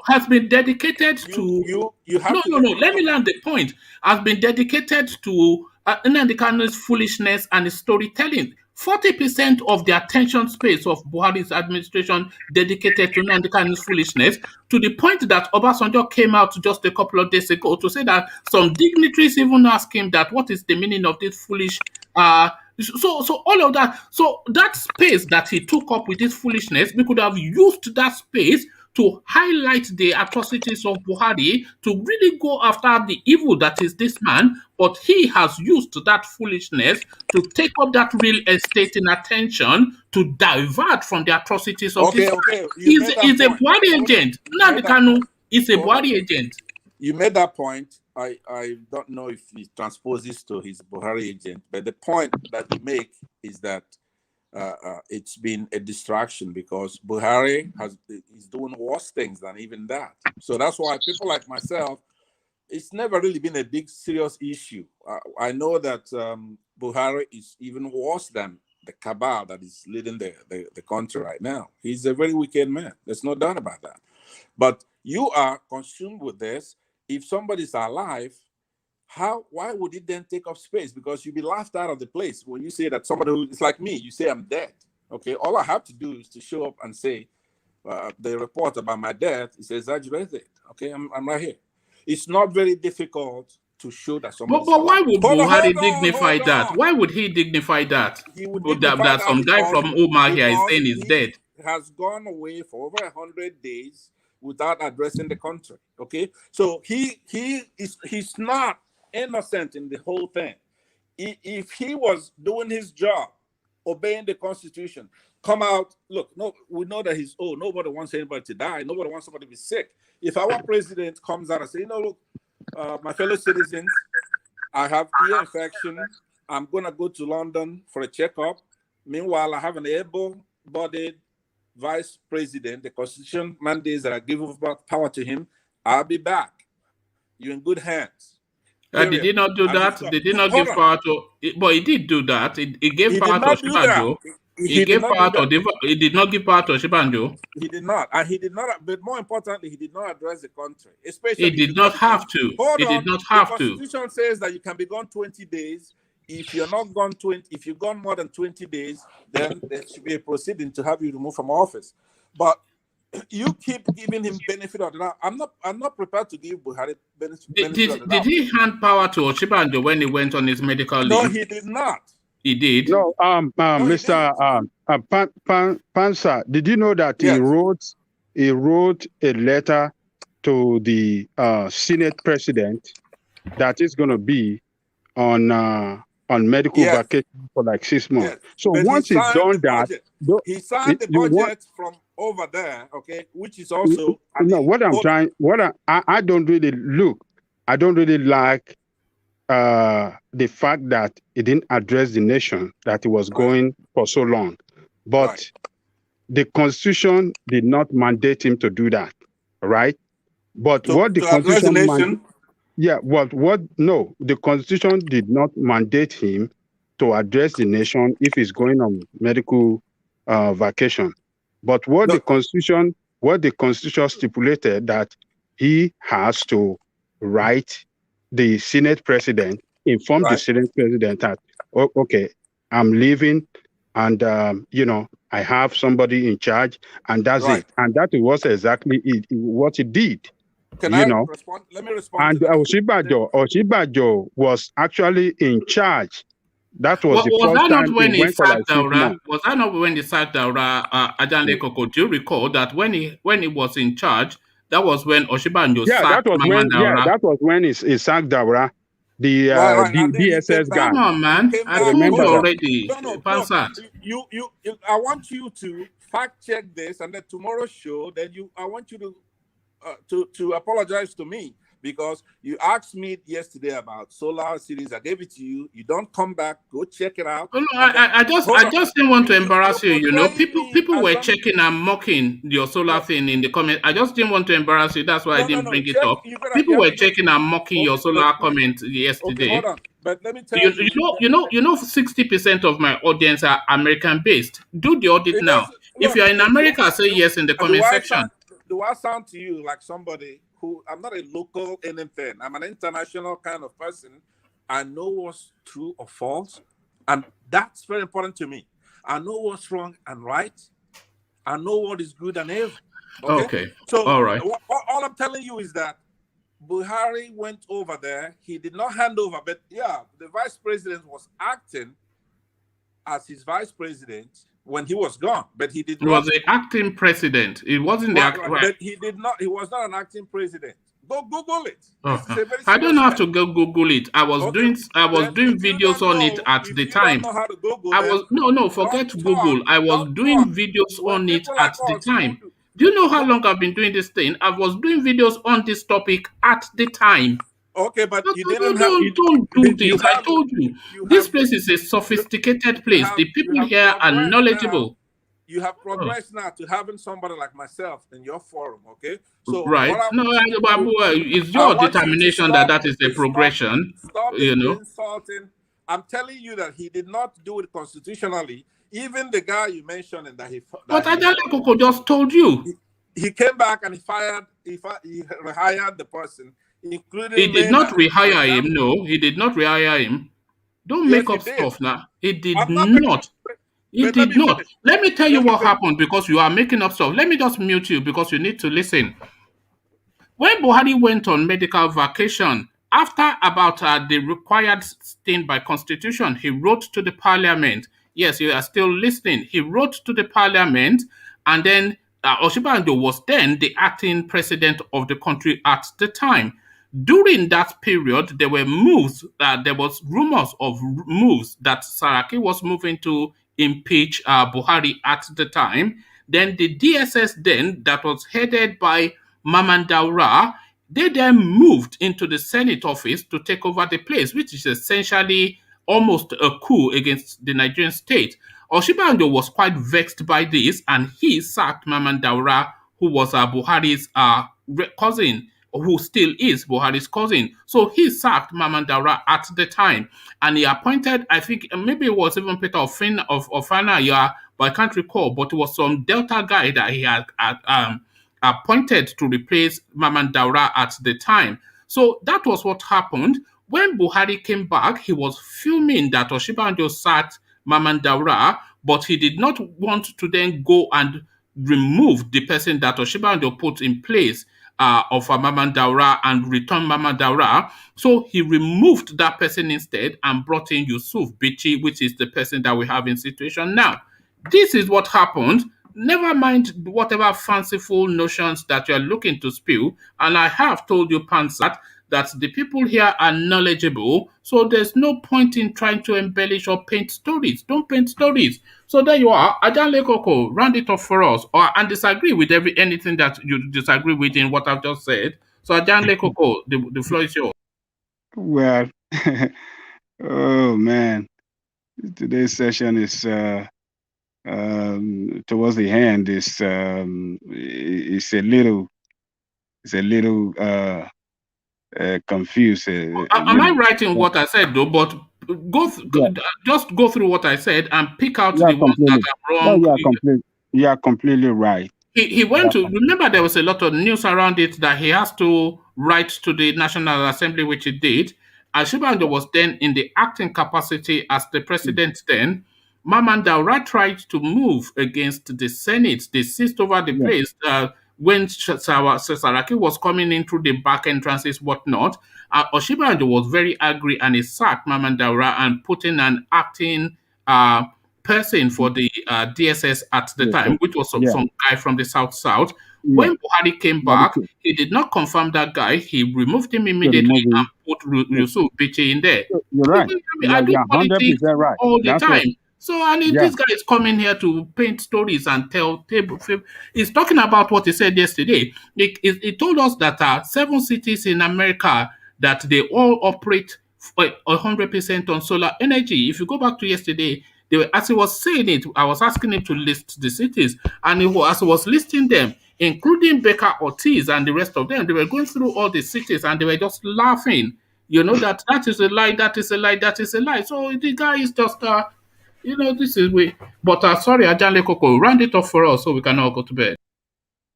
Has been dedicated to. Let me land the point. Has been dedicated to Nnamdi Kanu's foolishness and his storytelling. 40% of the attention space of Buhari's administration dedicated to Nnamdi Kanu's foolishness, to the point that Obasanjo came out just a couple of days ago to say that some dignitaries even asked him that what is the meaning of this foolish So all of that. So that space that he took up with this foolishness, we could have used that space to highlight the atrocities of Buhari, to really go after the evil that is this man. But he has used that foolishness to take up that real estate in attention to divert from the atrocities of this man. He's a Buhari agent. Nnamdi Kanu is a Buhari agent. You made that point. I don't know if he transposes to his Buhari agent, but the point that you make is that it's been a distraction because Buhari is doing worse things than even that. So that's why people like myself, it's never really been a big, serious issue. I know that Buhari is even worse than the cabal that is leading the country right now. He's a very wicked man. There's no doubt about that. But you are consumed with this. If somebody's alive, why would it then take up space? Because you'll be laughed out of the place when you say that somebody who is like me, you say I'm dead. Okay, all I have to do is to show up and say the report about my death is exaggerated. Okay, I'm right here. It's not very difficult to show that somebody. But why would Buhari dignify that? Why would he dignify that? He would dignify that some guy from Omar here is saying he's dead. Has gone away for over 100 days without addressing the country. Okay, so he's not innocent in the whole thing. If he was doing his job, obeying the Constitution, come out, look, no, we know that he's old. Nobody wants anybody to die. Nobody wants somebody to be sick. If our president comes out and says, look, my fellow citizens, I have ear infection. I'm going to go to London for a checkup. Meanwhile, I have an able-bodied vice president. The Constitution mandates that I give power to him. I'll be back. You're in good hands. Did he not do that? Did he not give power to? But he did do that. He gave power to Oshibanjo. He gave power to. He did not give power to Oshibanjo. He did not, and he did not. But more importantly, he did not address the country. Especially, he did not have to. He did not have to. The Constitution says that you can be gone 20 days. If you're not gone 20, if you've gone more than 20 days, then there should be a proceeding to have you removed from office. But you keep giving him benefit of the doubt. I'm not prepared to give Buhari benefit of the doubt. Did he hand power to Oshibanjo when he went on his medical leave? No, he did not. He did. No, Mr. Pansa, did you know that he wrote a letter to the Senate president that is going to be on medical vacation for like 6 months. Yes. So but once he's done that, he signed the budget from over there, okay, which is also I don't really like the fact that he didn't address the nation that he was going for so long. But the Constitution did not mandate him to do that, right? But what the Constitution the Constitution did not mandate him to address the nation if he's going on medical vacation. But what the Constitution stipulated that he has to write the Senate president, inform the Senate president that, okay, I'm leaving, and I have somebody in charge, and that's it. And that was exactly what he did. Can I respond? Let me respond. And Oshibajo was actually in charge. That was the first time when he sacked Daura. Was that not when he sacked Daura, Ajanle Koko? Do you recall that when he was in charge, that was when Oshibanjo sacked Daura? Yeah, that was when he sacked Daura, the DSS guy. Come on, man. I remember already. I want you to fact check this, and then tomorrow's show, then I want you to apologize to me, because you asked me yesterday about Solar Series. I gave it to you. You don't come back. Go check it out. No, I just didn't want to embarrass you. People were checking and mocking your Solar thing in the comment. I just didn't want to embarrass you. That's why I didn't bring it up. People were checking and mocking your Solar comment yesterday. Okay, hold on. But let me tell you. 60% of my audience are American based. Do the audit now. If you're in America, say yes in the comment section. Do I sound to you like somebody who, I'm not a local anything, I'm an international kind of person? I know what's true or false, and that's very important to me. I know what's wrong and right. I know what is good and evil. Okay. So all right. All I'm telling you is that Buhari went over there. He did not hand over, but the vice president was acting as his vice president when he was gone, but he did not. He was the acting president. It wasn't the acting. But he did not. He was not an acting president. Go Google it. This is a very I don't serious have to go Google it. I was doing videos on it at the time. Don't know how to Google I was forget Google. I was doing videos on it at the time. Do you know how long I've been doing this thing? I was doing videos on this topic at the time. Okay, but you don't do this. I told you. This place is a sophisticated place. The people here are knowledgeable. You have progressed now to having somebody like myself in your forum, okay? So right. It's your determination that is the progression. Stop insulting. I'm telling you that he did not do it constitutionally. Even the guy you mentioned that he. But Ajale Koko just told you. He came back and he rehired the person, including. He did not rehire him. No, he did not rehire him. Don't make up stuff now. He did not. He did not. Let me tell you what happened, because you are making up stuff. Let me just mute you because you need to listen. When Buhari went on medical vacation, after about the required stint by constitution, he wrote to the parliament. Yes, you are still listening. He wrote to the parliament, and then Osinbajo was then the acting president of the country at the time. During that period, there were moves. There was rumors of moves that Saraki was moving to impeach Buhari at the time. Then the DSS that was headed by Maman Daura, they then moved into the Senate office to take over the place, which is essentially almost a coup against the Nigerian state. Osinbajo was quite vexed by this, and he sacked Maman Daura, who was Buhari's cousin, who still is Buhari's cousin. So he sacked Maman Daura at the time, and he appointed, I think maybe it was even Peter of Ofana, but I can't recall, but it was some Delta guy that he had appointed to replace Maman Daura at the time. So that was what happened. When Buhari came back, he was fuming that Osinbajo sacked Maman Daura, but he did not want to then go and remove the person that Osinbajo put in place of Maman Daura and return Maman Daura. So he removed that person instead and brought in Yusuf Bichi, which is the person that we have in situation now. This is what happened. Never mind whatever fanciful notions that you're looking to spew. And I have told you, Pansat, that the people here are knowledgeable. So there's no point in trying to embellish or paint stories. Don't paint stories. So there you are. Ajale Koko, round it off for us, and disagree with anything that you disagree with in what I've just said. So Ajale Koko, the floor is yours. Well, oh man, today's session is towards the end. It's a little confused. Am I right in what I said though? But just go through what I said and pick out the ones that are wrong. No, you are completely right. He went to, remember there was a lot of news around it that he has to write to the National Assembly, which he did. Osinbajo was then in the acting capacity as the president then. Maman Daura tried to move against the Senate. They seized over the place when Saraki was coming in through the back entrances, whatnot. Osinbajo was very angry and he sacked Maman Daura and put in an acting person for the DSS at the time, which was some guy from the South. When Buhari came back, he did not confirm that guy. He removed him immediately and put Yusuf Bichi in there. You're right. I do politics right. all the time. So, this guy is coming here to paint stories and tell table. He's talking about what he said yesterday. He told us that 7 cities in America, that they all operate 100% on solar energy. If you go back to yesterday, as he was saying it, I was asking him to list the cities, and as he was listing them, including Baker Ortiz and the rest of them, they were going through all the cities and they were just laughing. You know that is a lie, that is a lie, that is a lie. So the guy is just this is way. But sorry, Ajale Koko, round it off for us so we can all go to bed.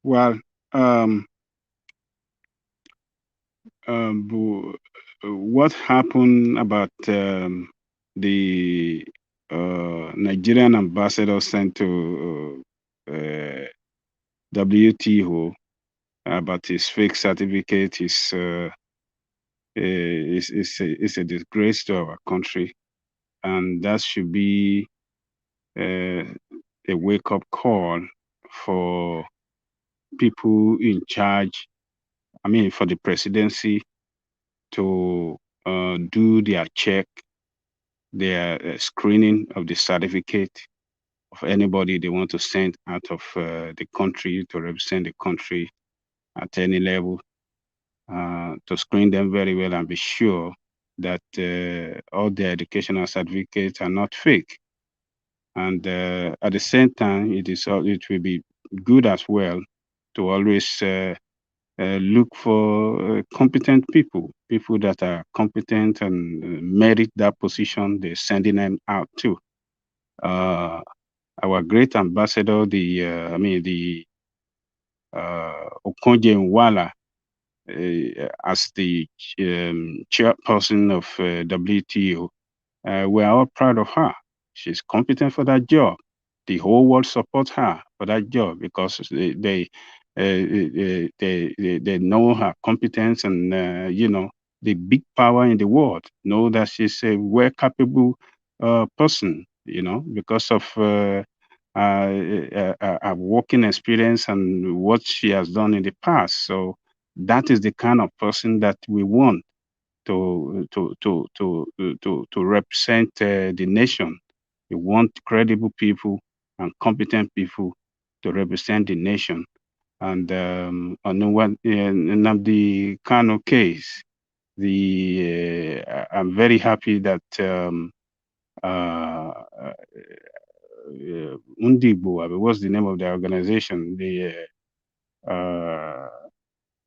Well, what happened about the Nigerian ambassador sent to WTO about his fake certificate is a disgrace to our country. And that should be a wake-up call for people in charge, I mean, for the presidency to do their check, their screening of the certificate of anybody they want to send out of the country to represent the country at any level, to screen them very well and be sure that all their educational certificates are not fake. And at the same time, it will be good as well to always look for competent people that are competent and merit that position they're sending them out to. Our great ambassador, the Okonje Iweala, as the chairperson of WTO, we are all proud of her. She's competent for that job. The whole world supports her for that job because they know her competence, and the big power in the world know that she's a well capable person. Because of her working experience and what she has done in the past. So that is the kind of person that we want to represent the nation. We want credible people and competent people to represent the nation. And on the Nnamdi Kanu case, I'm very happy that Undigbo, what's the name of the organization? The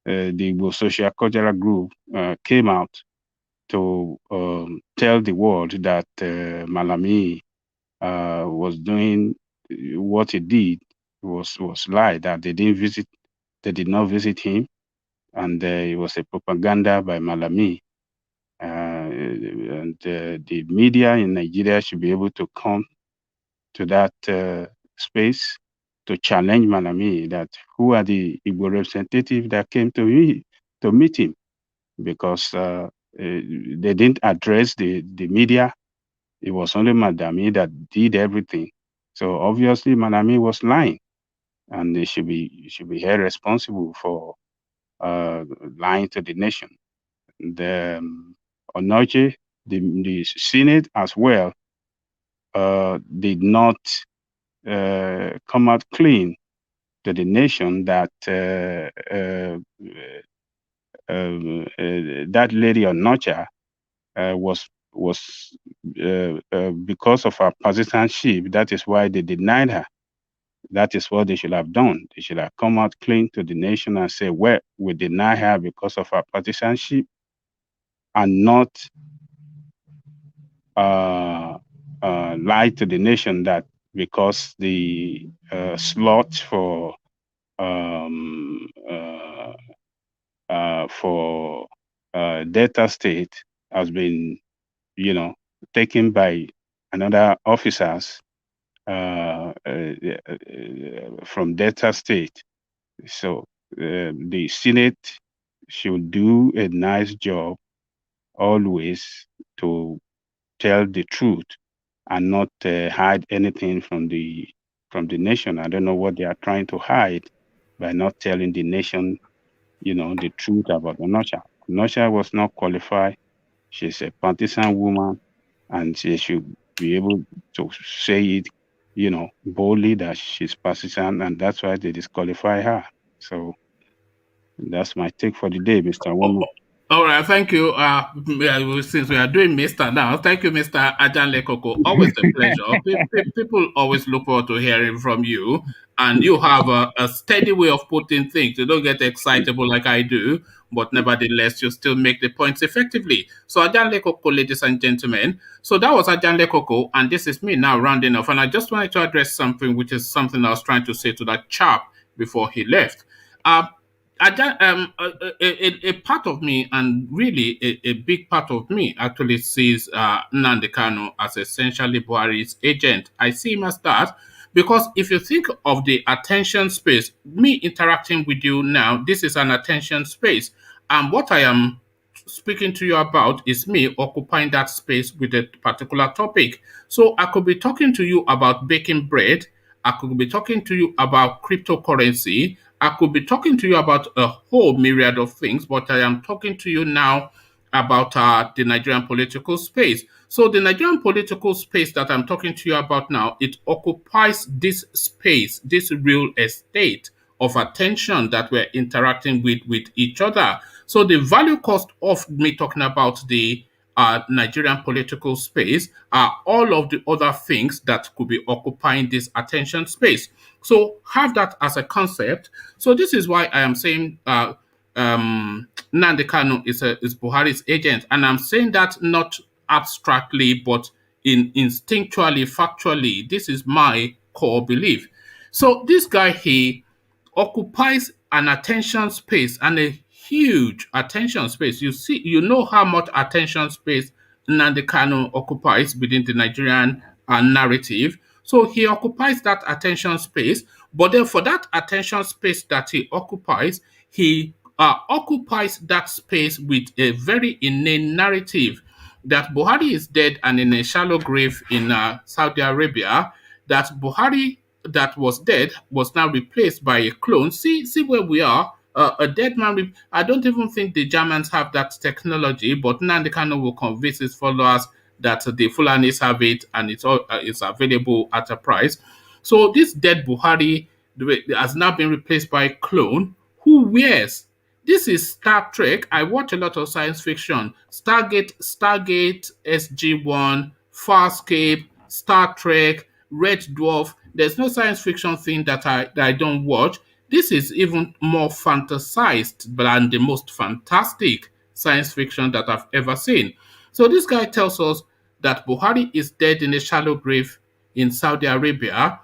Igbo Social Cultural Group came out to tell the world that Malami was doing what he did was lie, that they did not visit him, and it was a propaganda by Malami. And the media in Nigeria should be able to come to that space to challenge Malami, that who are the Igbo representatives that came to meet him, because they didn't address the media. It was only Malami that did everything. So obviously Malami was lying, and they should be held responsible for lying to the nation. The ONOCHIE'S, the Senate as well, did not come out clean to the nation that that lady ONOCHIA was because of her partisanship. That is why they denied her. That is what they should have done. They should have come out clean to the nation and say, well, we deny her because of her partisanship, and not lie to the nation that because the slot for Delta State has been, taken by another officers from Delta State. So the Senate should do a nice job always to tell the truth and not hide anything from the nation. I don't know what they are trying to hide by not telling the nation, the truth about ONOCHIA. ONOCHIA was not qualified. She's a partisan woman, and she should be able to say it, boldly, that she's partisan, and that's why they disqualify her. So that's my take for the day, Mr. Woman. All right, thank you. Since we are doing Mr. now, thank you, Mr. Ajanle Koko. Always a pleasure. People always look forward to hearing from you, and you have a steady way of putting things. You don't get excitable like I do, but nevertheless, you still make the points effectively. So, Ajanle Koko, ladies and gentlemen. So that was Ajanle Koko, and this is me now rounding off. And I just wanted to address something, which is something I was trying to say to that chap before he left. A part of me, and really a big part of me, actually sees Nnamdi Kanu as essentially Buhari's agent. I see him as that because if you think of the attention space, me interacting with you now, this is an attention space. And what I am speaking to you about is me occupying that space with a particular topic. So I could be talking to you about baking bread. I could be talking to you about cryptocurrency. I could be talking to you about a whole myriad of things, but I am talking to you now about the Nigerian political space. So the Nigerian political space that I'm talking to you about now, it occupies this space, this real estate of attention that we're interacting with each other. So the value cost of me talking about the Nigerian political space are all of the other things that could be occupying this attention space. So have that as a concept. So this is why I am saying Nnamdi Kanu is Buhari's agent, and I'm saying that not abstractly, but instinctually, factually. This is my core belief. So this guy, he occupies an attention space, and a huge attention space. You know how much attention space Nnamdi Kanu occupies within the Nigerian narrative. So he occupies that attention space, but then for that attention space that he occupies that space with a very inane narrative that Buhari is dead and in a shallow grave in Saudi Arabia, that Buhari that was dead was now replaced by a clone. See where we are. A dead man. I don't even think the Germans have that technology, but Nnamdi Kanu will convince his followers that the Fulanis have it and it's available at a price. So this dead Buhari has now been replaced by a clone who wears. This is Star Trek. I watch a lot of science fiction. Stargate, SG-1, Farscape, Star Trek, Red Dwarf. There's no science fiction thing that I don't watch. This is even more fantasized than the most fantastic science fiction that I've ever seen. So this guy tells us that Buhari is dead in a shallow grave in Saudi Arabia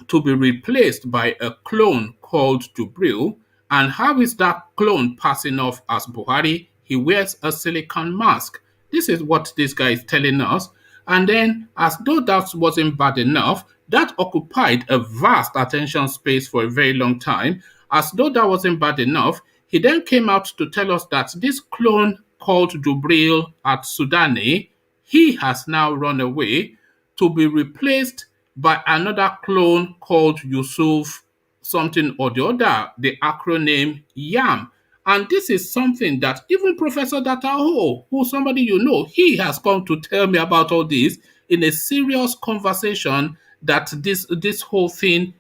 to be replaced by a clone called Jubril. And how is that clone passing off as Buhari? He wears a silicone mask. This is what this guy is telling us. And then, as though that wasn't bad enough, that occupied a vast attention space for a very long time. As though that wasn't bad enough, he then came out to tell us that this clone called Jubril at Sudani, he has now run away to be replaced by another clone called Yusuf something or the other, the acronym YAM. And this is something that even Professor Dataho, who somebody you know, he has come to tell me about all this in a serious conversation that this whole thing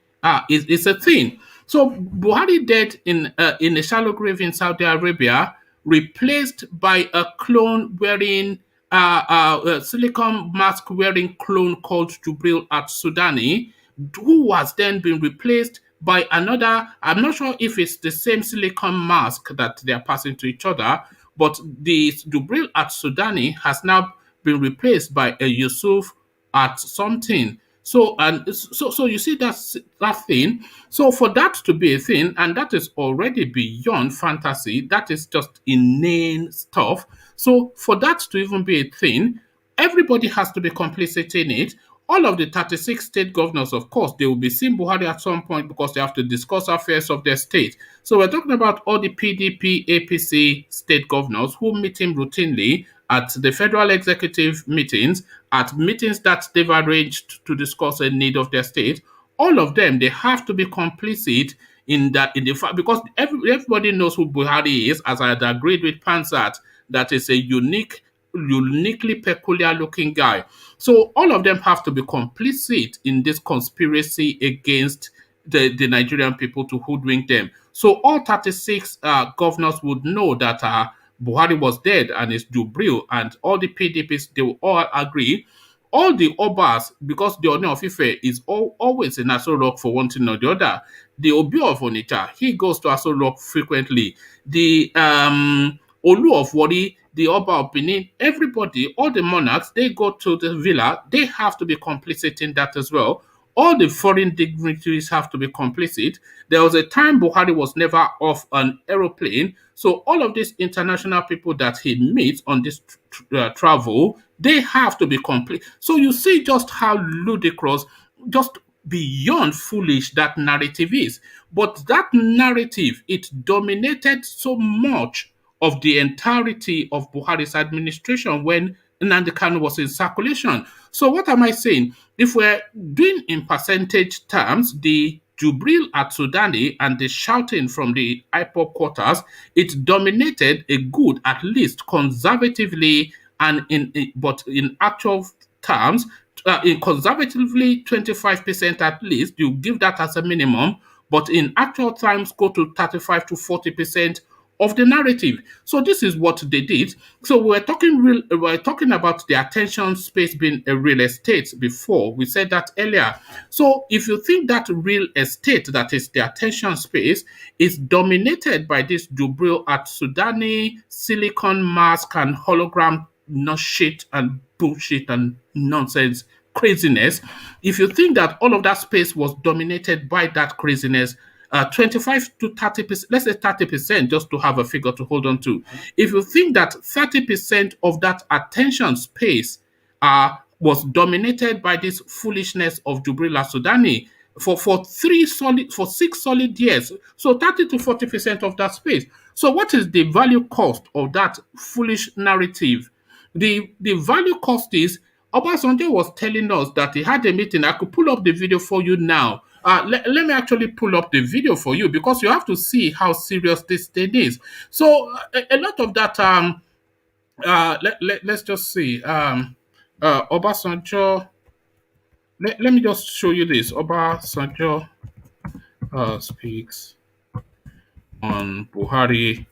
is a thing. So Buhari dead in a shallow grave in Saudi Arabia, replaced by a clone wearing a silicone mask wearing clone called Jubril at Sudani, who has then been replaced by another. I'm not sure if it's the same silicone mask that they are passing to each other, but the Jubril at Sudani has now been replaced by a Yusuf at something. So you see that thing. So for that to be a thing, and that is already beyond fantasy, that is just inane stuff. So for that to even be a thing, everybody has to be complicit in it. All of the 36 state governors, of course, they will be seeing Buhari at some point because they have to discuss affairs of their state. So we're talking about all the PDP, APC state governors who meet him routinely at the federal executive meetings, at meetings that they've arranged to discuss a need of their state. All of them, they have to be complicit in the fact, because everybody knows who Buhari is, as I had agreed with Pansat, that is a uniquely peculiar looking guy. So all of them have to be complicit in this conspiracy against the Nigerian people to hoodwink them. So all 36 governors would know that Buhari was dead and it's Jubril, and all the PDPs, they will all agree. All the Obas, because the Ooni of Ife is always in Aso Rock for one thing or the other. The Obi of Onitsha, he goes to Aso Rock frequently. The Olu of Wari, the Oba of Benin, everybody, all the monarchs, they go to the villa. They have to be complicit in that as well. All the foreign dignitaries have to be complicit. There was a time Buhari was never off an aeroplane. So all of these international people that he meets on this travel, they have to be complete. So you see just how ludicrous, just beyond foolish that narrative is. But that narrative, it dominated so much of the entirety of Buhari's administration when Nnamdi Kanu was in circulation. So what am I saying? If we're doing in percentage terms, the Jubril at Sudani and the shouting from the IPOB quarters, it dominated a good, at least conservatively, and but in actual terms, in conservatively 25% at least, you give that as a minimum, but in actual terms, go to 35 to 40% of the narrative. So this is what they did. So we're talking about the attention space being a real estate before. We said that earlier. So if you think that real estate, that is the attention space, is dominated by this Jubril at Sudani, silicon mask and hologram no shit and bullshit and nonsense craziness, if you think that all of that space was dominated by that craziness, 25 to 30%, let's say 30%, just to have a figure to hold on to. If you think that 30% of that attention space was dominated by this foolishness of Jubrila Sudani for 6 solid years, so 30 to 40% of that space. So what is the value cost of that foolish narrative? The value cost is, Obasanjo was telling us that he had a meeting. I could pull up the video for you now. Let me actually pull up the video for you, because you have to see how serious this thing is. So a lot of that, let's just see. Obasanjo, let me just show you this. Obasanjo speaks on Buhari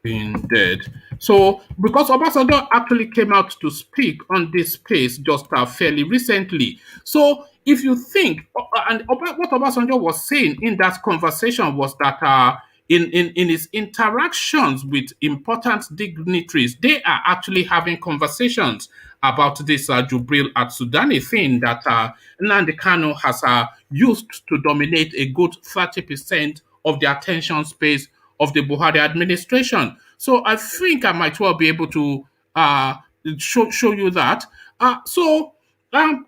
being dead. So, because Obasanjo actually came out to speak on this space just fairly recently. So, if you think, and what Obasanjo was saying in that conversation was that in his interactions with important dignitaries, they are actually having conversations about this Jubril at Sudani thing that Nnamdi Kanu has used to dominate a good 30% of the attention space of the Buhari administration. So I think I might well be able to show you that.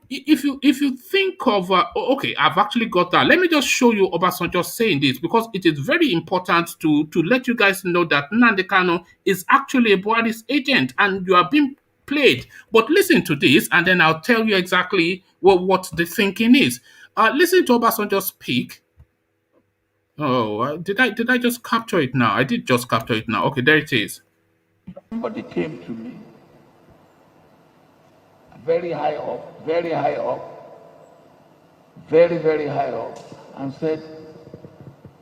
If you think of okay, I've actually got that. Let me just show you Obasanjo saying this, because it is very important to let you guys know that Nnamdi Kanu is actually a Buhari's agent, and you are being played. But listen to this, and then I'll tell you exactly what the thinking is. Listen to Obasanjo speak. Oh, did I just capture it now? I did just capture it now. Okay, there it is. Somebody came to me, very high up, very high up, and said,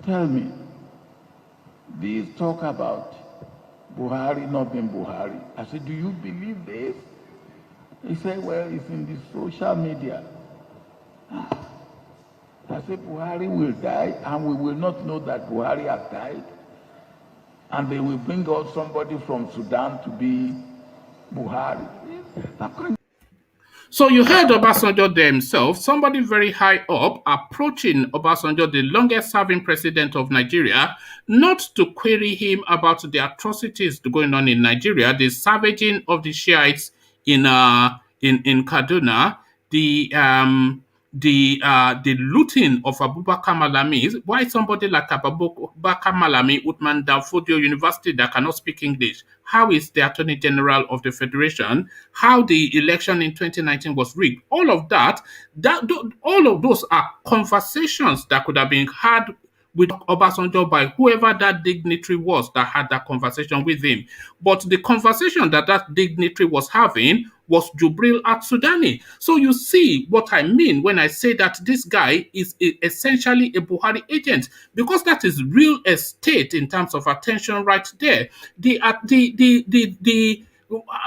tell me, these talk about Buhari not being Buhari. I said, do you believe this? He said, well, it's in the social media. I said, Buhari will die, and we will not know that Buhari has died. And they will bring out somebody from Sudan to be Buhari. So you heard Obasanjo there himself, somebody very high up approaching Obasanjo, the longest serving president of Nigeria, not to query him about the atrocities going on in Nigeria, the savaging of the Shiites in Kaduna, the looting of Abubakar Malami. Why somebody like Abubakar Malami, Uthman Danfodio University, that cannot speak English? How is the Attorney General of the Federation? How the election in 2019 was rigged? All of that, all of those are conversations that could have been had with Obasanjo by whoever that dignitary was that had that conversation with him. But the conversation that dignitary was having was Jubril at Sudani. So you see what I mean when I say that this guy is essentially a Buhari agent, because that is real estate in terms of attention right there.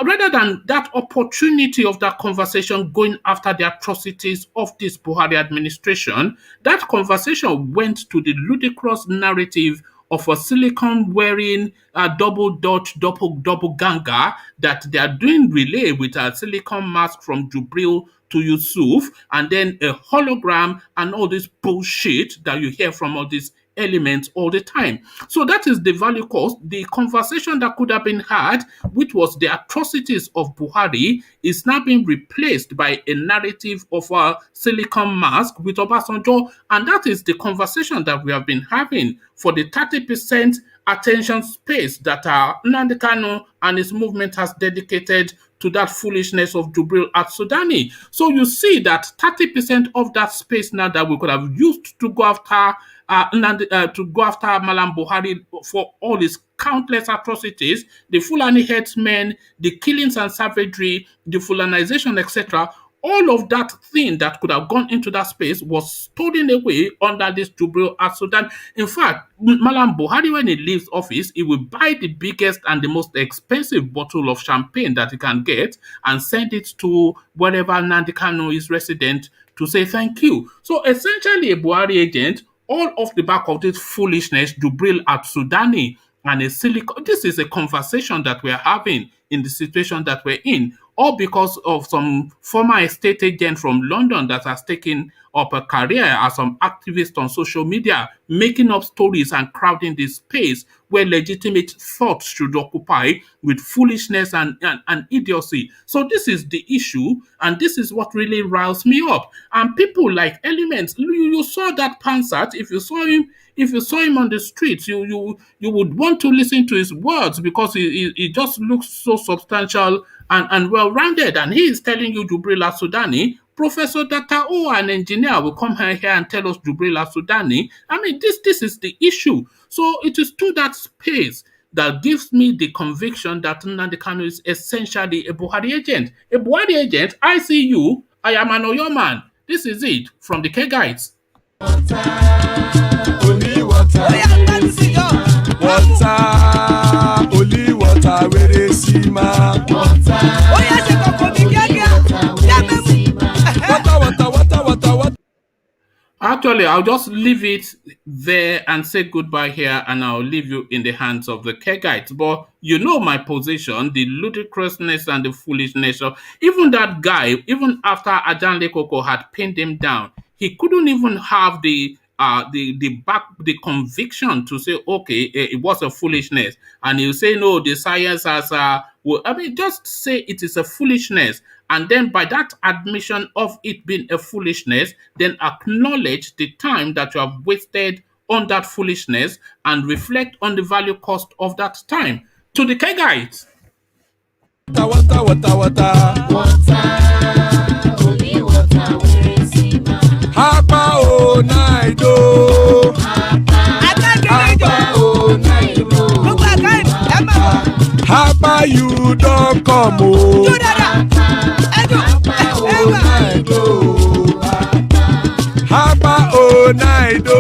Rather than that opportunity of that conversation going after the atrocities of this Buhari administration, that conversation went to the ludicrous narrative of a silicon-wearing double ganger that they are doing relay with a silicon mask from Jubril to Yusuf, and then a hologram and all this bullshit that you hear from all these elements all the time. So that is the value cost. The conversation that could have been had, which was the atrocities of Buhari, is now being replaced by a narrative of a silicon mask with Obasanjo, and that is the conversation that we have been having for the 30% attention space that Nnamdi Kanu and his movement has dedicated to that foolishness of Jubril al-Sudani. So you see that 30% of that space now that we could have used to go after Malam Buhari for all his countless atrocities, the Fulani headsmen, the killings and savagery, the Fulanization, etc., all of that thing that could have gone into that space was stolen away under this Jubril al-Sudan. In fact, Malam Buhari, when he leaves office, he will buy the biggest and the most expensive bottle of champagne that he can get and send it to wherever Nnamdi Kanu is resident to say thank you. So essentially a Buhari agent, all off the back of this foolishness, Jubril al-Sudani, and a silicon. This is a conversation that we're having in the situation that we're in, all because of some former estate agent from London that has taken up a career as some activist on social media, making up stories and crowding this space where legitimate thoughts should occupy with foolishness and idiocy. So this is the issue, and this is what really riles me up. And people like Elements, you saw that Pansat. If you saw him on the streets, you would want to listen to his words because he just looks so substantial and well-rounded. And he is telling you Jubril al-Sudani, Professor Dr. O, an engineer, will come here and tell us Jubril al-Sudani. I mean, this is the issue. So it is to that space that gives me the conviction that Nnamdi Kanu is essentially a Buhari agent. A Buhari agent, I see you, I am an Oyo man. This is it from the Kegites. Only water, only water, where they see ma. Water. Actually, I'll just leave it there and say goodbye here, and I'll leave you in the hands of the Kegites. But you know my position, the ludicrousness and the foolishness of even that guy, even after Ajan Lekoko had pinned him down, he couldn't even have the conviction to say, okay, it was a foolishness. And you say, no, the science has, just say it is a foolishness. And then by that admission of it being a foolishness, then acknowledge the time that you have wasted on that foolishness and reflect on the value cost of that time. To the Kegites. Water. Only water, where is he? Hapa o naido. Hapa o naido. Hapa you don't come o. Hapa o naido.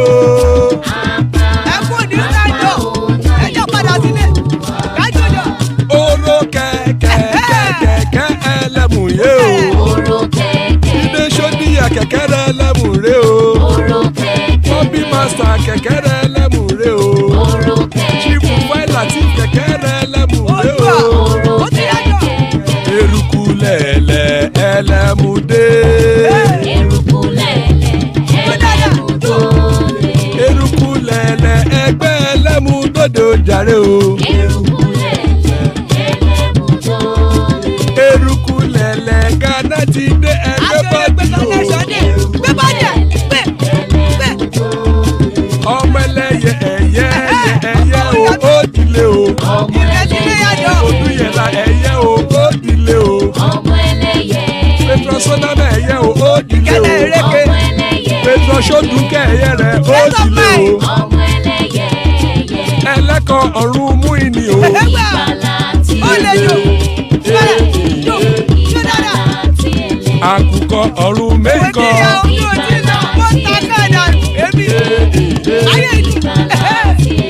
Oro kẹ̀kẹ́ ẹlẹ́mù yé o. Ilé ṣọ́díyà kẹ̀kẹ́ ẹlẹ́mù ré o. Bobby Master kẹ̀kẹ́ ẹlẹ́mù ré o. Chief Wáìlà tí kẹ̀kẹ́ ẹlẹ́mù ré o. Eruku lẹ̀lẹ̀ ẹlẹ́mù dé. Eruku lẹ̀lẹ̀ ẹgbẹ́ ẹlẹ́mù dòdò jàre o. Eruku lẹ̀lẹ̀ Ghana ti dé ẹgbẹ́ bọ́dì o. Ọmọ ẹlẹ́yẹ ẹ̀yẹ o ó dilé o. Odúyẹ̀lá ẹ̀yẹ o ó dilé o. Petro Sodana ẹ̀yẹ o ó dilé o. Petro Sodunke ẹ̀yẹ rẹ̀ ó dilé o. Ẹlẹ́kọ̀ ọ̀run mú ìní o. Àkùkọ ọ̀run mẹ́kọ̀.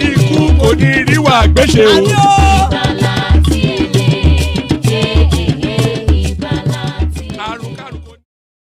Ikú kò ní rí wa gbéṣe o.